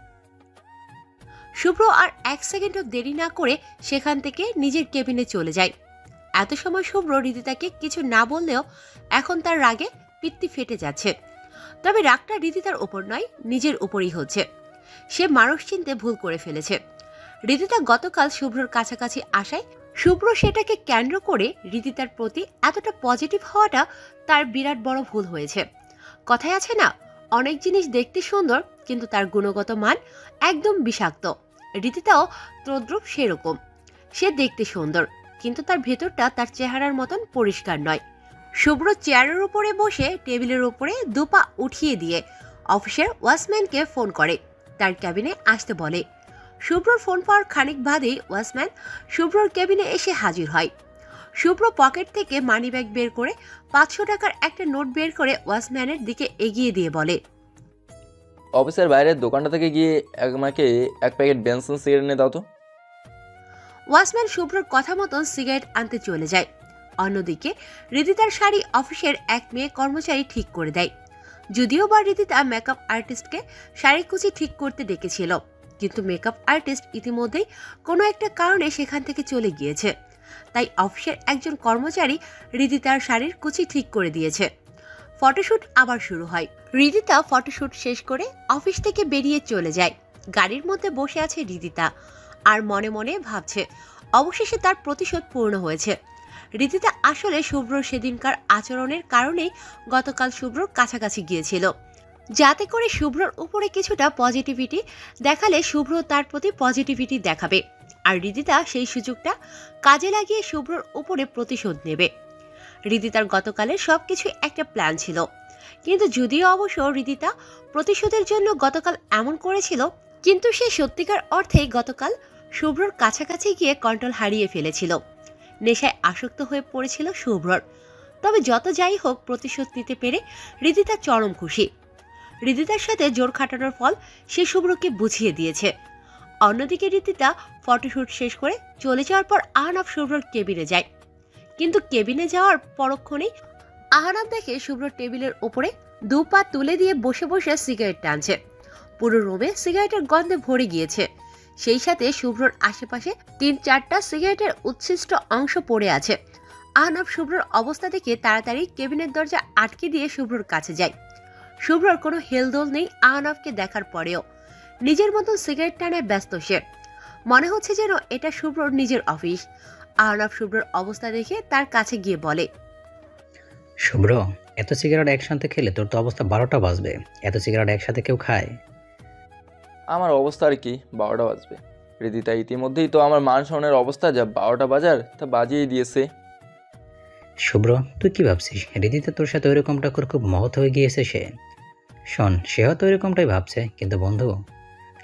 শুভ্র আর এক সেকেন্ডও দেরি না করে সেখান থেকে নিজের কেবিনে চলে যায়। এত সময় শুভ্র রিদিতাকে কিছু না বললেও এখন তার রাগে পিত্তি ফেটে যাচ্ছে। তবে রাগটা রিদিতার ওপর নয়, নিজের উপরই হচ্ছে। সে মানুষ চিনতে ভুল করে ফেলেছে। রিদিতা গতকাল শুভ্রর কাছাকাছি আসায় শুভ্র সেটাকে কেন্দ্র করে রিদিতার প্রতি এতটা পজিটিভ হওয়াটা তার বিরাট বড় ভুল হয়েছে। কথায় আছে না, অনেক জিনিস দেখতে সুন্দর কিন্তু তার গুণগত মান একদম বিষাক্ত। রিদিতাও তদ্রূপ সেরকম। সে দেখতে সুন্দর কিন্তু তার ভেতরটা তার চেহারার মতন পরিষ্কার নয়। শুভ্র চেয়ারের উপরে বসে টেবিলের উপরে দুপা উঠিয়ে দিয়ে অফিসের ওয়াচম্যানকে ফোন করে তার ক্যাবিনে আসতে বলে। শুভ্রর ফোন পাওয়ার খানিক বাদেই ওয়াচম্যান শুভ্রর ক্যাবিনে এসে হাজির হয়। শুভ্র পকেট থেকে মানিব্যাগ বের করে 500 টাকার একটা নোট বের করে ওয়াচম্যানের দিকে এগিয়ে দিয়ে বলে,
অফিসের বাইরের দোকানটা থেকে গিয়ে আমাকে এক প্যাকেট বেনসন সিগারেট এনে দাও তো।
ওয়াচম্যান শুভ্রর কথা মতন সিগারেট আনতে চলে যায়। অন্যদিকে রিদিতার শাড়ি অফিসের এক মেয়ে কর্মচারী ঠিক করে দেয়। যদিও বা রিদিতা মেকআপ আর্টিস্টকে শাড়ি কুচি ঠিক করতে ডেকেছিল, কিন্তু মেকআপ আর্টিস্ট ইতিমধ্যেই কোনো একটা কারণে সেখান থেকে চলে গিয়েছে। তাই অফিসের একজন কর্মচারী রিদিতার শাড়ির কুচি ঠিক করে দিয়েছে। ফটোশুট আবার শুরু হয়। রিদিতা ফটোশুট শেষ করে অফিস থেকে বেরিয়ে চলে যায়। গাড়ির মধ্যে বসে আছে রিদিতা আর মনে মনে ভাবছে অবশেষে তার প্রতিশোধ পূর্ণ হয়েছে। রিদিতা আসলে শুভ্রর সেদিনকার আচরণের কারণেই গতকাল শুভ্রর কাছাকাছি গিয়েছিল, যাতে করে শুভ্রর উপরে কিছুটা পজিটিভিটি দেখালে শুভ্র তার প্রতি পজিটিভিটি দেখাবে, আর রিদিতা সেই সুযোগটা কাজে লাগিয়ে শুভ্রর উপরে প্রতিশোধ নেবে। রিদিতার গতকালের সবকিছু একটা প্ল্যান ছিল, কিন্তু যদিও অবশ্য রিদিতা প্রতিশোধের জন্য গতকাল এমন করেছিল, কিন্তু সে সত্যিকার অর্থেই গতকাল শুভ্রর কাছাকাছি গিয়ে কন্ট্রোল হারিয়ে ফেলেছিল। নেশায় আসক্ত হয়ে পড়েছিল শুভ্রর। তবে যত যাই হোক, প্রতিশোধ নিতে পেরে রিদিতা চরম খুশি। রিদিতার সাথে জোর খাটানোর ফল সে শুভ্রকে বুঝিয়ে দিয়েছে। অন্যদিকে রিদিতা ফটোশুট শেষ করে চলে যাওয়ার পর আহনাফ শুভ্রর কেবিনে যায়, কিন্তু কেবিনে যাওয়ার পরক্ষণেই আহনাফ দেখে শুভ্র টেবিলের ওপরে 2 পা তুলে দিয়ে বসে বসে সিগারেট টানছে। পুরো রুমে সিগারেটের গন্ধে ভরে গিয়েছে। সেই সাথে শুভ্রর আশেপাশে 3-4টা সিগারেটের উচ্ছিষ্ট অংশ পড়ে আছে, আহনাফ শুভ্রর অবস্থা দেখে তাড়াতাড়ি কেবিনের দরজা আটকে দিয়ে শুভ্রর কাছে যায়। শুভ্রর কোনো হেলদোল নেই আহনাফকে দেখার পরেও। নিজের মতন সিগারেট টানায় ব্যস্ত সে। মনে হচ্ছে যেন এটা শুভ্রর নিজের অফিস। আহনাফ শুভ্রর অবস্থা দেখে তার কাছে গিয়ে বলে,
শুভ্র, এত সিগারেট একসাথে খেলে তোর তো অবস্থা 12টা বাজবে। এত সিগারেট একসাথে কেউ খায়?
আমার অবস্থা আর কি, 12টা বাজবে। হৃদিতা ইতিমধ্যেই তো আমার মান সম্মানের অবস্থা যা 12টা বাজার তা বাজিয়ে দিয়েছে।
শুভ্র, তুই কি ভাবছিস রীতিতে তোর সাথে ওইরকমটা করে খুব মহৎ হয়ে গিয়েছে সে? শোন, সে হয়তো ওইরকমটাই ভাবছে, কিন্তু বন্ধু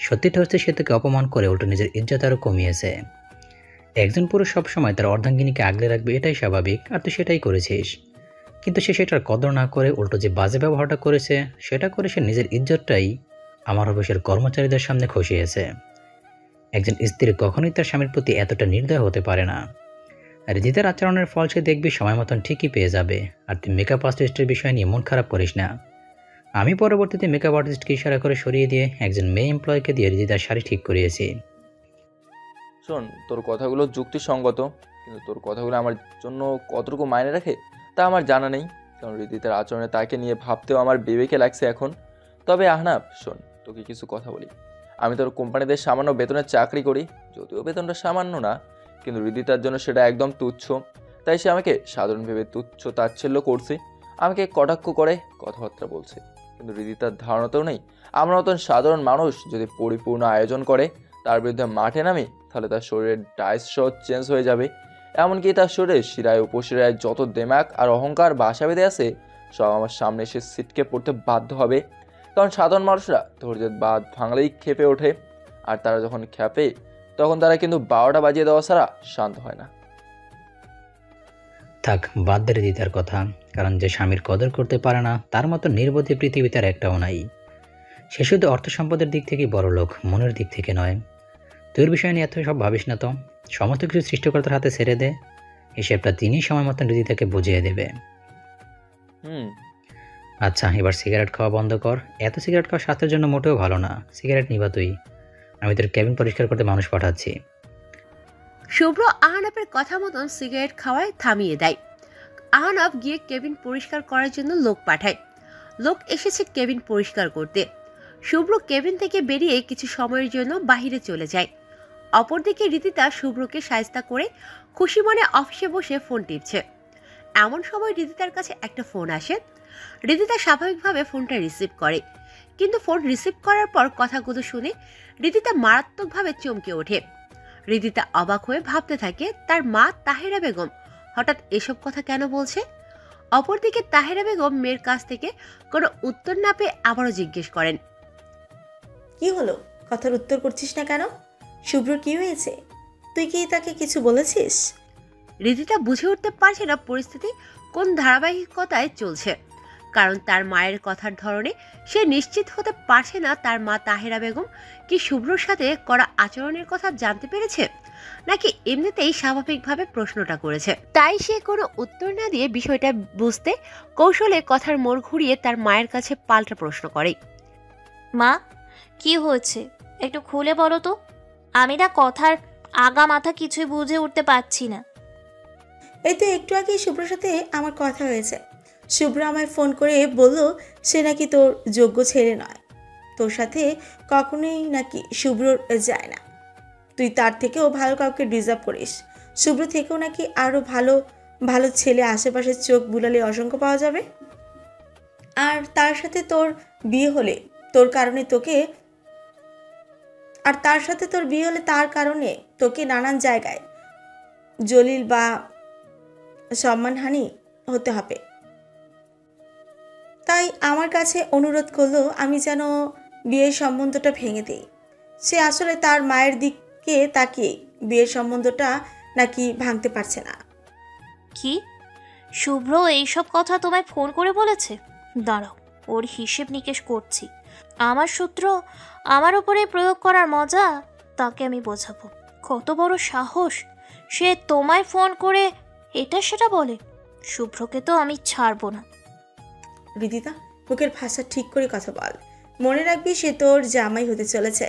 সত্যিটা হচ্ছে সে তোকে অপমান করে উল্টো নিজের ইজ্জত আরও কমিয়েছে। একজন পুরুষ সবসময় তার অর্ধাঙ্গিনীকে আগলে রাখবে, এটাই স্বাভাবিক, আর তুই সেটাই করেছিস। কিন্তু সে সেটার কদর না করে উল্টো যে বাজে ব্যবহারটা করেছে সেটা করে সে নিজের ইজ্জতটাই আমার অফিসের কর্মচারীদের সামনে খসিয়েছে। একজন স্ত্রী কখনোই তার স্বামীর প্রতি এতটা নির্দয় হতে পারে না। রীতিতার আচরণের ফল সে দেখবি সময় মতন ঠিকই পেয়ে যাবে। আর তুই মেকআপ আর্টিস্টের বিষয় নিয়ে মন খারাপ করিস না। আমি পরবর্তীতে মেকআপ আর্টিস্টকে ইশারা করে সরিয়ে দিয়ে একজন মেয়ে এমপ্লয়কে দিয়ে রীতিতার শাড়ি ঠিক করিয়েছি।
শোন, তোর কথাগুলো যুক্তিসঙ্গত, কিন্তু তোর কথাগুলো আমার জন্য কতটুকু মাইনে রাখে তা আমার জানা নেই। কারণ হৃদিতার আচরণে তাকে নিয়ে ভাবতেও আমার বিবেকে লাগছে এখন। তবে আহনাফ শোন, তোকে কিছু কথা বলি। আমি তোর কোম্পানিতে সামান্য বেতনের চাকরি করি, যদিও বেতনটা সামান্য না, কিন্তু হৃদিতার জন্য সেটা একদম তুচ্ছ। তাই সে আমাকে সাধারণ ভেবে তুচ্ছ তাচ্ছিল্য করছে, আমাকে কটাক্ষ করে কথাবার্তা বলছে। কিন্তু হৃদিতার ধারণাতেও নেই আমার মতন সাধারণ মানুষ যদি পরিপূর্ণ আয়োজন করে তার বিরুদ্ধে মাঠে নামে তাহলে তার শরীরের ডাইসও চেঞ্জ হয়ে যাবে। এমনকি তার শরীরে শিরায় উপশিরায় যত দেমাক আর অহংকার বাসা বেঁধে আছে সব আমার সামনে এসে ছিটকে পড়তে বাধ্য হবে। কারণ সাধারণ মানুষরা ধৈর্যের বাঁধ ভাঙলেই ক্ষেপে ওঠে, আর তারা যখন ক্ষেপে তখন তারা কিন্তু 12টা বাজিয়ে দেওয়া ছাড়া শান্ত হয় না।
থাক, বাদ দে রীতিতার কথা। কারণ যে স্বামীর কদর করতে পারে না তার মতো নির্বোধী পৃথিবীতে আর একটাও নাই। সে শুধু অর্থ সম্পদের দিক থেকেই বড় লোক, মনের দিক থেকে নয়। তোর বিষয় নিয়ে এত সব ভাবিস না তো। সমস্ত কিছু সৃষ্টিকর্তার হাতে ছেড়ে দে। হিসেবটা তিনিই সময় মতন রীতিতাকে বুঝিয়ে দেবে। আচ্ছা, এবার সিগারেট খাওয়া বন্ধ কর। এত সিগারেট খাওয়া স্বাস্থ্যের জন্য মোটেও ভালো না। সিগারেট নিবা তুই। আমি তোর কেবিন পরিষ্কার করতে মানুষ পাঠাচ্ছি।
শুভ্র আহনাফের কথা মতন সিগারেট খাওয়ায় থামিয়ে দেয়। আহনাফ গিয়ে কেবিন পরিষ্কার করার জন্য লোক পাঠায়। লোক এসেছে কেবিন পরিষ্কার করতে। শুভ্র কেবিন থেকে বেরিয়ে কিছু সময়ের জন্য বাহিরে চলে যায়। অপরদিকে রীতিতা শুভ্রকে সায়স্তা করে খুশি মনে অফিসে বসে ফোন টিপছে। এমন সময় রীতিতার কাছে একটা ফোন আসে। রীতিতা স্বাভাবিকভাবে ফোনটা রিসিভ করে, কিন্তু ফোন রিসিভ করার পর কথাগুলো শুনে রীতিতা মারাত্মকভাবে চমকে ওঠে। রীতিতা অবাক হয়ে ভাবতে থাকে তার মা তাহেরা বেগম হঠাৎ এসব কথা কেন বলছে। অপরদিকে তাহেরা বেগম মেয়ের কাছ থেকে কোনো উত্তর না পেয়ে আবারও জিজ্ঞেস করেন,
কি হলো? কথার উত্তর করছিস না কেন? শুভ্র কি হয়েছে? তুই কি তাকে কিছু বলেছিস?
রীতিতা বুঝে উঠতে পারছে না পরিস্থিতি কোন ধারাবাহিকতায় চলছে। কারণ তার মায়ের কথার ধরনে সে নিশ্চিত হতে পারছে না তার মা তাহেরা বেগম কি শুভ্রর সাথে করা আচরণের কথা জানতে পেরেছে, নাকি এমনিতেই স্বাভাবিকভাবে প্রশ্নটা করেছে। তাই সে কোনো উত্তর না দিয়ে বিষয়টা বুঝতে কৌশলে কথার মোড় ঘুরিয়ে তার মায়ের কাছে পাল্টা প্রশ্ন করে,
মা, কি হয়েছে একটু খুলে বলো তো। আমি না কথার আগা মাথা কিছুই বুঝে উঠতে পারছি না।
এই তো একটু আগেই শুভ্রর সাথে আমার কথা হয়েছে। শুভ্র আমায় ফোন করে বলল সে নাকি তোর যোগ্য ছেলে নয়, তোর সাথে কখনোই নাকি শুভ্রর যায় না। তুই তার থেকেও ভালো কাউকে ডিজার্ভ করিস। শুভ্র থেকেও নাকি আরও ভালো ভালো ছেলে আশেপাশে চোখ বুলালে অসংখ্য পাওয়া যাবে। আর তার সাথে তোর বিয়ে হলে তোর কারণে তোকে তার কারণে তোকে নানান জায়গায় জলিল বা সম্মানহানি হতে হবে। তাই আমার কাছে অনুরোধ করলো আমি যেন বিয়ের সম্বন্ধটা ভেঙে দিই। সে আসলে তার মায়ের দিকে তাকিয়ে বিয়ের সম্বন্ধটা নাকি ভাঙতে পারছে না।
কি, শুভ্র এইসব কথা তোমায় ফোন করে বলেছে? দাঁড়াও, ওর হিসেব নিকেশ করছি। আমার সূত্র আমার উপরে প্রয়োগ করার মজা তাকে আমি বোঝাবো। কত বড় সাহস সে তোমায় ফোন করে এটা সেটা বলে। শুভ্রকে তো আমি ছাড়বো না।
রীতিতা, বুকের ভাষা ঠিক করে কথা বল। মনে রাখবি সে তোর জামাই হতে চলেছে।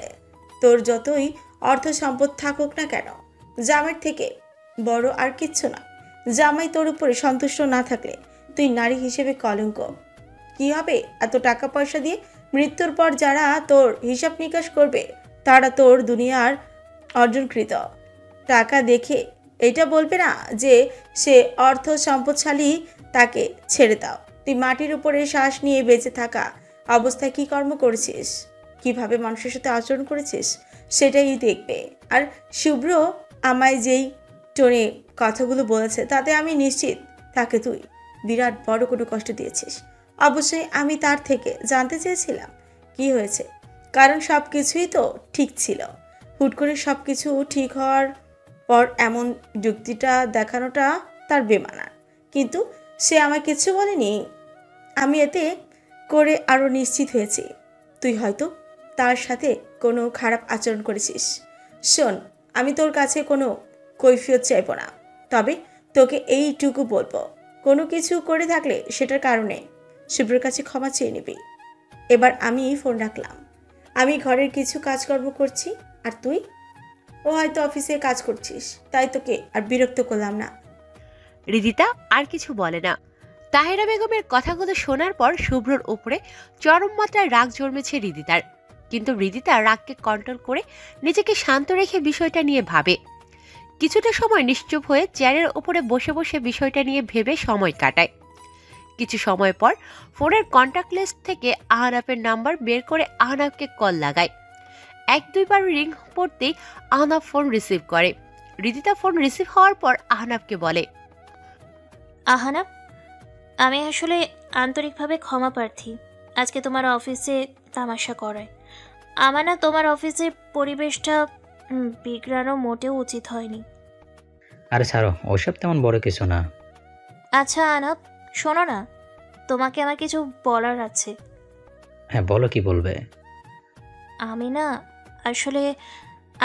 তোর যতই অর্থ সম্পদ থাকুক না কেন, জামাইয়ের থেকে বড় আর কিচ্ছু না। জামাই তোর উপরে সন্তুষ্ট না থাকলে তুই নারী হিসেবে কলঙ্ক। কি হবে এত টাকা পয়সা দিয়ে? মৃত্যুর পর যারা তোর হিসাব নিকাশ করবে তারা তোর দুনিয়ার অর্জনকৃত টাকা দেখে এটা বলবে না যে সে অর্থ সম্পদশালী, তাকে ছেড়ে দাও। তুই মাটির উপরে শ্বাস নিয়ে বেঁচে থাকা অবস্থায় কী কর্ম করেছিস, কিভাবে মানুষের সাথে আচরণ করেছিস সেটাই দেখবে। আর শুভ্র আমায় যেই টোনে কথাগুলো বলেছে তাতে আমি নিশ্চিত তাকে তুই বিরাট বড় কোনো কষ্ট দিয়েছিস। অবশ্যই আমি তার থেকে জানতে চেয়েছিলাম কি হয়েছে, কারণ সব কিছুই তো ঠিক ছিল। হুট করে সব কিছু ঠিক হওয়ার পর এমন যুক্তিটা দেখানোটা তার বেমানান। কিন্তু সে আমায় কিছু বলেনি। আমি এতে করে আরও নিশ্চিত হয়েছি তুই হয়তো তার সাথে কোনো খারাপ আচরণ করেছিস। শোন, আমি তোর কাছে কোনো কৈফিয়ত চাইব না, তবে তোকে এইটুকু বলবো, কোনো কিছু করে থাকলে সেটার কারণে শুভ্রের কাছে ক্ষমা চেয়ে নিবি। এবার আমি ফোন রাখলাম। আমি ঘরের কিছু কাজকর্ম করছি, আর তুই? ও হয়তো অফিসে কাজ করছিস, তাই তোকে আর বিরক্ত করলাম না।
রিদিতা আর কিছু বলে না। তাহেরা বেগমের কথাগুলো শোনার পর শুভ্রর উপরে চরম মাত্রায় রাগ জন্মেছে রিদিতার। কিন্তু রিদিতা রাগকে কন্ট্রোল করে নিজেকে শান্ত রেখে বিষয়টা নিয়ে ভাবে। কিছুটা সময় নিশ্চুপ হয়ে চেয়ারের উপরে বসে বসে বিষয়টা নিয়ে ভেবে সময় কাটায়। কিছু সময় পর ফোনের কন্ট্যাক্ট লিস্ট থেকে আহনাফের নাম্বার বের করে আহনাফকে কল লাগায়। 1-2 বার রিং পড়তেই আহনাফ ফোন রিসিভ করে। রিদিতা ফোন রিসিভ হওয়ার পর আহনাফকে বলে,
আহনাফ, আমি আসলে আন্তরিকভাবে ক্ষমা প্রার্থী আজকে তোমার অফিসে তামাশা করায়। আমার না তোমার অফিসের পরিবেশটা বিগড়ানো মোটেও উচিত হয়নি।
আরে ছাড়ো, ওসব তেমন বড় কিছু না।
আচ্ছা আহনাফ, শোনো না, তোমাকে আমার কিছু বলার আছে।
হ্যাঁ বলো, কি বলবে?
আমি না আসলে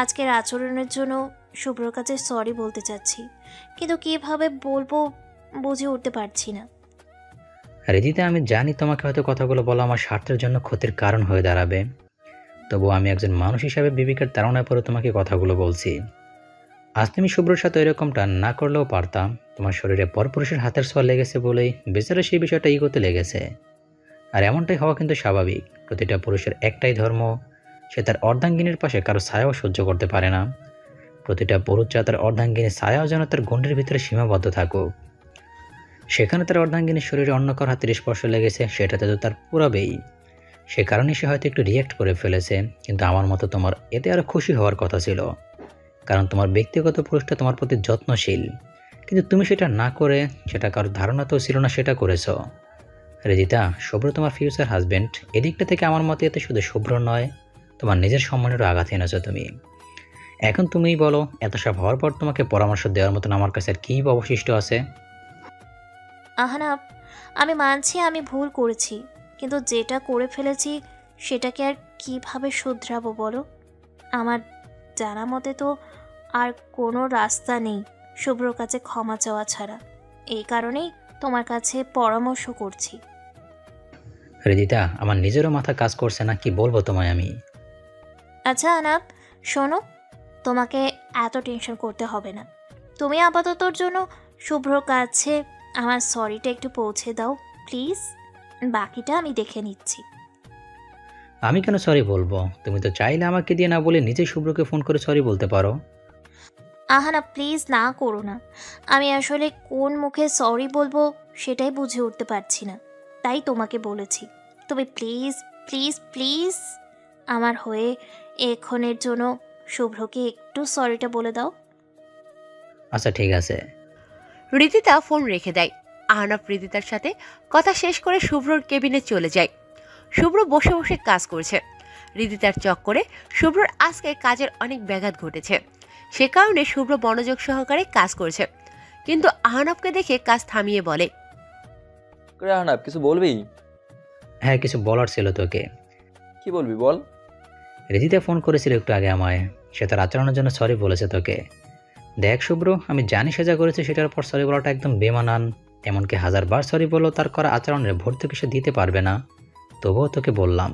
আজকের আচরণের জন্য শুভ্রর কাছে সরি বলতে চাচ্ছি, কিন্তু কিভাবে বলবো বুঝে উঠতে পারছি না।
রিদিতা, আমি জানি তোমাকে হয়তো কথাগুলো বলা আমার স্বার্থের জন্য ক্ষতির কারণ হয়ে দাঁড়াবে, তবু আমি একজন মানুষ হিসাবে বিবেকের তাড়নায় পরে তোমাকে কথাগুলো বলছি। আজ তুমি শুভ্রর সাথে এরকমটা না করলেও পারতাম। তোমার শরীরে পরপুরুষের হাতের ছোঁয়া লেগেছে বলেই বেচারা সেই বিষয়টা ইগোতে লেগেছে। আর এমনটাই হওয়া কিন্তু স্বাভাবিক। প্রতিটা পুরুষের একটাই ধর্ম, সে তার অর্ধাঙ্গিনীর পাশে কারো ছায়াও সহ্য করতে পারে না। প্রতিটা পুরুষ চায় তার অর্ধাঙ্গিনীর ছায়াও যেন তার গণ্ডের ভিতরে সীমাবদ্ধ থাকুক। সেখানে তার অর্ধাঙ্গিনীর শরীরে অন্য কারো হাতের স্পর্শ লেগেছে, সেটাতে তো তার পুরাবেই। সে কারণে সে হয়তো একটু রিয়্যাক্ট করে ফেলেছে, কিন্তু আমার মতো তোমার এতে আরও খুশি হওয়ার কথা ছিল, কারণ তোমার ব্যক্তিগত পুরুষটা তোমার প্রতি যত্নশীল। কিন্তু তুমি সেটা না করে, সেটা কারোর ধারণাতেও ছিল না সেটা করেছো। রিদিতা, শুভ্র তোমার ফিউচার হাজবেন্ড। এদিকটা থেকে আমার মতে এতে শুধু শুভ্র নয়, তোমার নিজের সম্মানেরও আঘাত এনেছো তুমি। এখন তুমিই বলো, এত সব হওয়ার পর তোমাকে পরামর্শ দেওয়ার মতন আমার কাছে আর কী অবশিষ্ট আছে?
আহনাফ, আমি মানছি আমি ভুল করেছি, কিন্তু যেটা করে ফেলেছি সেটাকে আর কিভাবে শুধরাবো বলো? আমার জানা মতে তো আর কোনো রাস্তা নেই শুভ্রর কাছে ক্ষমা চাওয়া ছাড়া। এই কারণেই তোমার কাছে পরামর্শ করছি।
রিদিতা, আমার নিজেরও মাথা কাজ করছে না, কি বলবো তোমায় আমি।
আচ্ছা আহনাফ, শোনো, তোমাকে এত টেনশন করতে হবে না। তুমি আপাততর জন্য শুভ্রর কাছে আমার সরিটা একটু পৌঁছে দাও প্লিজ, বাকিটা আমি দেখে নিচ্ছি।
আমি কেন সরি বলবো? তুমি তো চাইলে আমাকে দিয়ে না বলে নিজেই শুভ্রকে ফোন করে সরি বলতে পারো।
আহানা প্লিজ না করো না, আমি আসলে কোন মুখে সরি বলবো সেটাই বুঝে উঠতে পারছি না, তাই তোমাকে বলেছি। তুমি প্লিজ প্লিজ প্লিজ আমার হয়ে এক্ষণের জন্য শুভ্রকে একটু সরিটা বলে দাও।
আচ্ছা ঠিক আছে।
রিদিতা ফোন রেখে দেয়। আহনাফ রিদিতার সাথে কথা শেষ করে শুভ্রর কেবিনে চলে যায়। শুভ্র বসে বসে কাজ করছে। রিদিতার চক্করে শুভ্রর আজকে কাজের অনেক ব্যাঘাত ঘটেছে। সে কারণে শুভ্র মনোযোগ সহকারে কাজ করছে, কিন্তু আহনাফকে দেখে কাজ থামিয়ে বলে,
আহনাফ, কিছু বলবি?
হ্যাঁ, কিছু বলার ছিল তোকে।
কি বলবি বল।
রিদিতা ফোন করেছিল একটু আগে আমায়, সে তার আচরণের জন্য সরি বলেছে তোকে। দেখ শুভ্র, আমি জানি সে যা করেছে সেটার পর সরি বলাটা একদম বেমানান। এমনকি 1000 বার সরি বললেও তার করা আচরণের ভর্তুকি সে দিতে পারবে না, তবুও তোকে বললাম।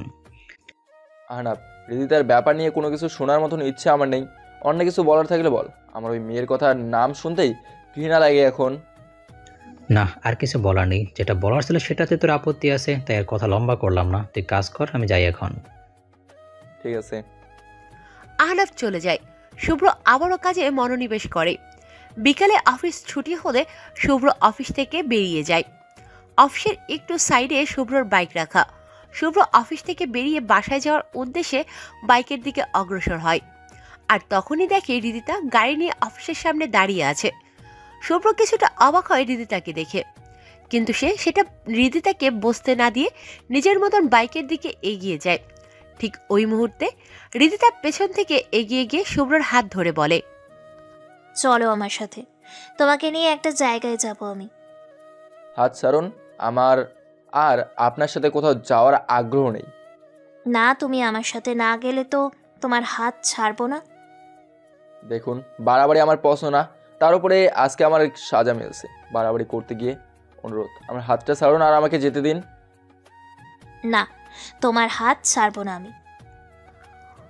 আহনাফ, রিদিতার ব্যাপার নিয়ে কোনো কিছু শোনার মতন ইচ্ছে আমার নেই। অন্য কিছু বলার থাকলে বল। আমার ওই মেয়ের কথা নাম শুনতেই ঘৃণা লাগে এখন।
না, আর কিছু বলার নেই। যেটা বলার ছিল সেটাতে তোর আপত্তি আছে, তাই আর কথা লম্বা করলাম না। তুই কাজ কর, আমি যাই এখন।
ঠিক আছে।
আহনাফ চলে যায়। শুভ্র আবারও কাজে মনোনিবেশ করে। বিকালে অফিস ছুটি হলে শুভ্র অফিস থেকে বেরিয়ে যায়। অফিসের একটু সাইডে শুভ্রর বাইক রাখা। শুভ্র অফিস থেকে বেরিয়ে বাসায় যাওয়ার উদ্দেশ্যে বাইকের দিকে অগ্রসর হয়। আর তখনই দেখে রিদিতা গাড়ি নিয়ে অফিসের সামনে দাঁড়িয়ে আছে। শুভ্র কিছুটা অবাক হয় রিদিতাকে দেখে, কিন্তু সেটা রিদিতাকে বসতে না দিয়ে নিজের মতন বাইকের দিকে এগিয়ে যায়। ঠিক ওই মুহূর্তে রিদিতা পেছন থেকে এগিয়ে গিয়ে শুভ্রর হাত ধরে বলে,
চলো আমার সাথে, তোমাকে নিয়ে একটা জায়গায় যাব আমি।
হাত ছাড়ুন, আমার আর আপনার সাথে কোথাও যাওয়ার আগ্রহ নেই।
না, তুমি আমার সাথে না গেলে তো তোমার হাত ছাড়বো না।
দেখুন, বাড়াবাড়ি আমার পছন্দ না। তার উপরে আজকে আমার সাজা মিলছে বাড়াবাড়ি করতে গিয়ে। অনুরোধ, আমার হাতটা ছাড়ুন আর আমাকে যেতে দিন।
না, তোমার হাত ছাড়বো না আমি।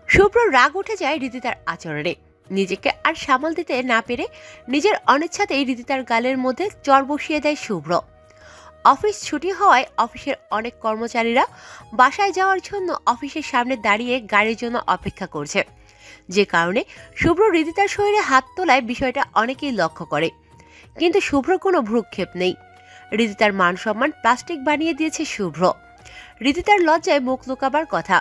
শুভ্র রাগ উঠে যায় রিদিতার আচরণে। নিজেকে আর সামাল দিতে না পেরে নিজের অনিচ্ছাতেই রিদিতার গালের মধ্যে চর বসিয়ে দেয় শুভ্র। অফিস ছুটি হওয়ায় অফিসের অনেক কর্মচারীরা বাসায় যাওয়ার জন্য অফিসের সামনে দাঁড়িয়ে গাড়ির জন্য অপেক্ষা করছে, যে কারণে শুভ্র রিদিতার শরীরে হাত তোলায় বিষয়টা অনেকেই লক্ষ্য করে। কিন্তু শুভ্র কোনো ভ্রুক্ষেপ নেই। রিদিতার মান সম্মান প্লাস্টিক বানিয়ে দিয়েছে শুভ্র। রিদিতার লজ্জায় মুখ লুকাবার কথা,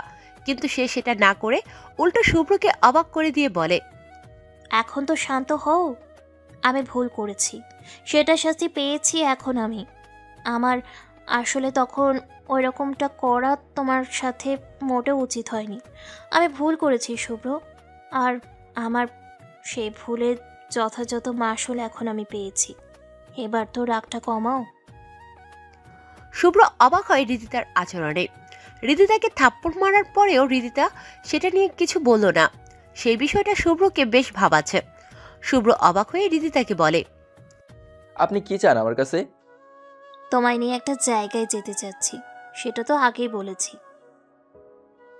কিন্তু সে সেটা না করে উল্টো শুভ্রকে অবাক করে দিয়ে বলে,
এখন তো শান্ত হও, আমি ভুল করেছি, সেটা শাস্তি পেয়েছি এখন আমি। আমার আসলে তখন ওই রকমটা করা তোমার সাথে মোটেও উচিত হয়নি। আমি ভুল করেছি শুভ্র, আর আমার সেই ভুলের যথাযথ মাসুল এখন আমি পেয়েছি। এবার তো রাগটা কমাও।
শুভ্র অবাক হয় রিদিতার আচরণে। রিদিতাকে থাপ্পড় মারার পরেও রিদিতা সেটা নিয়ে কিছু বলল না। সেই বিষয়টা শুভ্রকে বেশ ভাবাচ্ছে। শুভ্র অবাক হয়ে রিদিতাকে বলে,
আপনি কি চান আমার কাছে?
তোমায় নিয়ে একটা জায়গায় যেতে চাচ্ছি, সেটা তো আগেই বলেছি।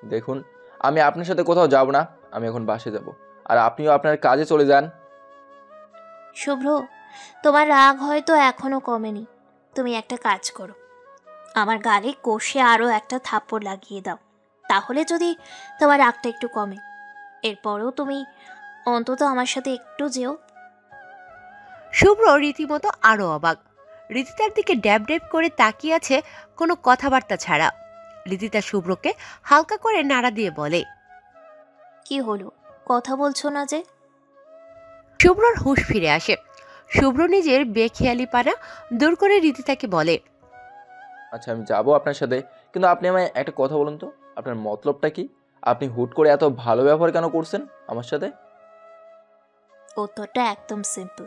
দেখুন, আমি আপনার সাথে কোথাও যাব না। আমি এখন বাসে যাব, আর আপনিও আপনার কাজে চলে যান।
শুভ্র, তোমার রাগ হয়তো এখনো কমেনি। তুমি একটা কাজ করো, আমার গালে কষে আরও একটা থাপ্পড় লাগিয়ে দাও, তাহলে যদি তোমার রাগটা একটু কমে। এরপরেও তুমি অন্তত আমার সাথে একটু যেও।
শুভ্র রীতিমতো আরো অবাক। রিদিতার দিকে ড্যাব ড্যাব করে তাকিয়ে আছে কোনো কথাবার্তা ছাড়া। রিদিতা শুভ্রকে হালকা করে নাড়া দিয়ে বলে,
কি হলো, কথা বলছো না যে?
শুভ্রর হুঁশ ফিরে আসে। শুভ্র নিজের বেখেয়ালিপানা দূর করে রিদিতাকে বলে,
আচ্ছা, আমি যাব আপনার সাথে, কিন্তু আপনি আমায় একটা কথা বলুন তো, আপনার মতলবটা কি? আপনি হুট করে এত ভালো ব্যবহার কেন করছেন আমার সাথে?
উত্তরটা একদম সিম্পল।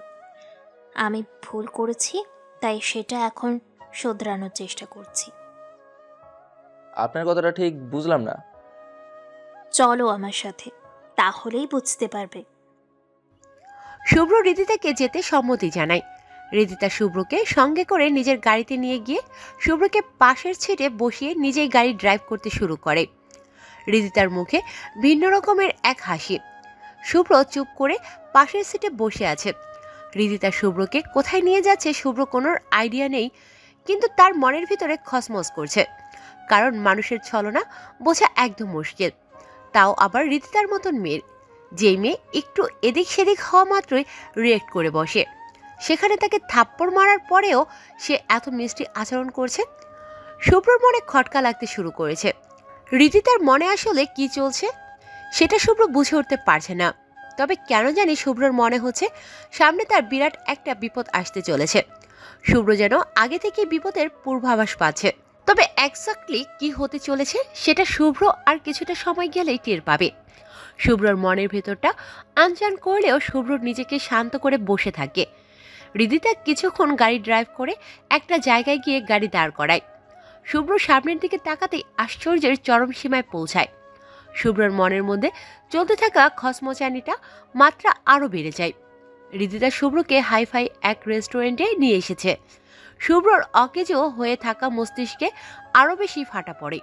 আমি ভুল করেছি, তাই সেটা এখন শোধরানোর চেষ্টা করছি।
আপনার কথাটা ঠিক বুঝলাম না।
চলো আমার সাথে, তাহলেই বুঝতে পারবে।
শুভ্র রিদিতাকে যেতে সম্মতি জানায়। রিদিতা শুভ্রকে সঙ্গে করে নিজের গাড়িতে নিয়ে গিয়ে শুভ্রকে পাশের সিটে বসিয়ে নিজেই গাড়ি ড্রাইভ করতে শুরু করে। রিদিতার মুখে ভিন্ন রকমের এক হাসি। শুভ্র চুপ করে পাশের সিটে বসে আছে। রিদিতা শুভ্রকে কোথায় নিয়ে যাচ্ছে শুভ্র কোনো আইডিয়া নেই, কিন্তু তার মনের ভিতরে খসমস করছে, কারণ মানুষের ছলনা বোঝা একদম মুশকিল, তাও আবার রিদিতার মতন মেয়ের। যেই মেয়ে একটু এদিক সেদিক হওয়া মাত্রই রিয়েক্ট করে বসে, সেখানে তাকে থাপ্পড় মারার পরেও সে এত মিষ্টি আচরণ করছে। শুভ্রর মনে খটকা লাগতে শুরু করেছে। রিদিতার মনে আসলে কি চলছে সেটা শুভ্র বুঝে উঠতে পারছে না। তবে কেন জানি শুভ্রর মনে হচ্ছে সামনে তার বিরাট একটা বিপদ আসতে চলেছে। শুভ্র যেন আগে থেকে বিপদের পূর্বাভাস পাচ্ছে, তবে এক্স্যাক্টলি কি হতে চলেছে সেটা শুভ্র আর কিছুটা সময় গেলেই টের পাবে। শুভ্রর মনের ভেতরটা আনচান করলেও শুভ্র নিজেকে শান্ত করে বসে থাকে। রিদিতা কিছুক্ষণ গাড়ি ড্রাইভ করে একটা জায়গায় গিয়ে গাড়ি দাঁড় করায়। শুভ্র সামনের দিকে তাকাতেই আশ্চর্যের চরম সীমায় পৌঁছায়। শুভ্রর মনের মধ্যে চলতে থাকা খসমচানিটা মাত্রা আরও বেড়ে যায়। রিদিতা শুভ্রকে হাইফাই এক রেস্টুরেন্টে নিয়ে এসেছে। শুভ্রর অকেজো হয়ে থাকা মস্তিষ্কে আরও বেশি ফাটা পড়ে।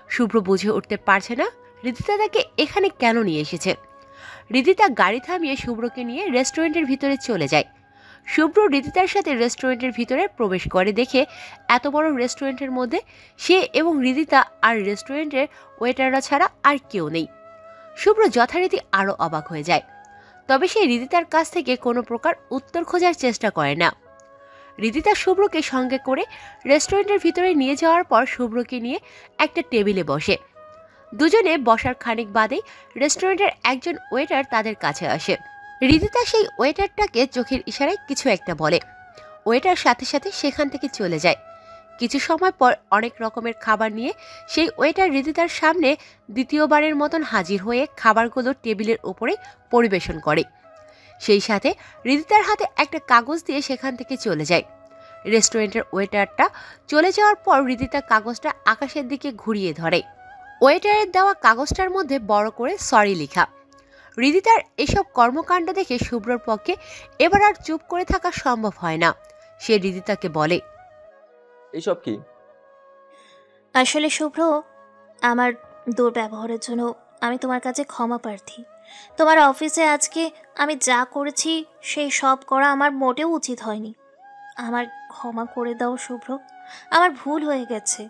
শুভ্র বুঝে উঠতে পারছে না রিদিতা তাকে এখানে কেন নিয়ে এসেছে। রিদিতা গাড়ি থামিয়ে শুভ্রকে নিয়ে রেস্টুরেন্টের ভিতরে চলে যায়। শুভ্র রিদিতার সাথে রেস্টুরেন্টের ভিতরে প্রবেশ করে দেখে এত বড় রেস্টুরেন্টের মধ্যে সে এবং রিদিতা আর রেস্টুরেন্টের ওয়েটাররা ছাড়া আর কেউ নেই। শুভ্র যথারীতি আরও অবাক হয়ে যায়, তবে সে রিদিতার কাছ থেকে কোনো প্রকার উত্তর খোঁজার চেষ্টা করে না। রিদিতা শুভ্রকে সঙ্গে করে রেস্টুরেন্টের ভিতরে নিয়ে যাওয়ার পর শুভ্রকে নিয়ে একটা টেবিলে বসে। দুজনে বসার খানিক বাদেই রেস্টুরেন্টের একজন ওয়েটার তাদের কাছে আসে। রিদিতা সেই ওয়েটারটাকে চোখের ইশারায় কিছু একটা বলে। ওয়েটার সাথে সাথে সেখান থেকে চলে যায়। কিছু সময় পর অনেক রকমের খাবার নিয়ে সেই ওয়েটার রিদিতার সামনে দ্বিতীয়বারের মতন হাজির হয়ে খাবারগুলো টেবিলের ওপরে পরিবেশন করে। সেই সাথে রিদিতার হাতে একটা কাগজ দিয়ে সেখান থেকে চলে যায়। রেস্টুরেন্টের ওয়েটারটা চলে যাওয়ার পর রিদিতা কাগজটা আকাশের দিকে ঘুরিয়ে ধরে। ওয়েটারের দেওয়া কাগজটার মধ্যে বড় করে সরি লেখা। রিদিতার এসব কর্মকাণ্ড দেখে শুভ্রর পক্ষে এবার আর চুপ করে থাকা সম্ভব হয় না। সে রিদিতাকে বলে,
এইসব কি?
আসলে শুভ্র, আমার দুর্ব্যবহারের জন্য আমি তোমার কাছে ক্ষমা প্রার্থী। তোমার অফিসে আজকে আমি যা করেছি সেই সব করা আমার মোটেও উচিত হয়নি। আমার ক্ষমা করে দাও শুভ্র, আমার ভুল হয়ে গেছে।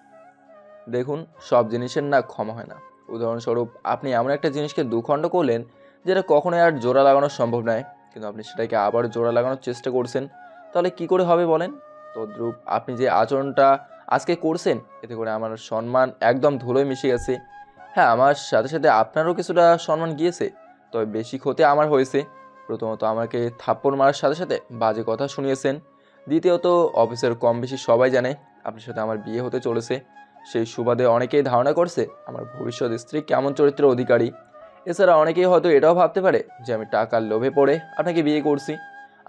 দেখুন, সব জিনিসের না ক্ষমা হয় না। উদাহরণস্বরূপ, আপনি এমন একটা জিনিসকে দুখণ্ড করলেন যেটা কখনোই আর জোড়া লাগানো সম্ভব নয়, কিন্তু আপনি সেটাকে আবার জোড়া লাগানোর চেষ্টা করছেন, তাহলে কি করে হবে বলেন? তদ্রূপ আপনি যে আচরণটা আজকে করছেন, এতে করে আমার সম্মান একদম ধুলোয় মিশে গেছে। হ্যাঁ, আমার সাথে সাথে আপনারও কিছুটা সম্মান গিয়েছে, তবে বেশি ক্ষতি আমার হয়েছে। প্রথমত, আমাকে থাপ্পড় মারার সাথে সাথে বাজে কথা শুনিয়েছেন। দ্বিতীয়ত, অফিসের কম বেশি সবাই জানে আপনার সাথে আমার বিয়ে হতে চলেছে। সেই সুবাদে অনেকেই ধারণা করছে আমার ভবিষ্যৎ স্ত্রী কেমন চরিত্রের অধিকারী। এছাড়া অনেকেই হয়তো এটাও ভাবতে পারে যে আমি টাকার লোভে পড়ে আপনাকে বিয়ে করছি।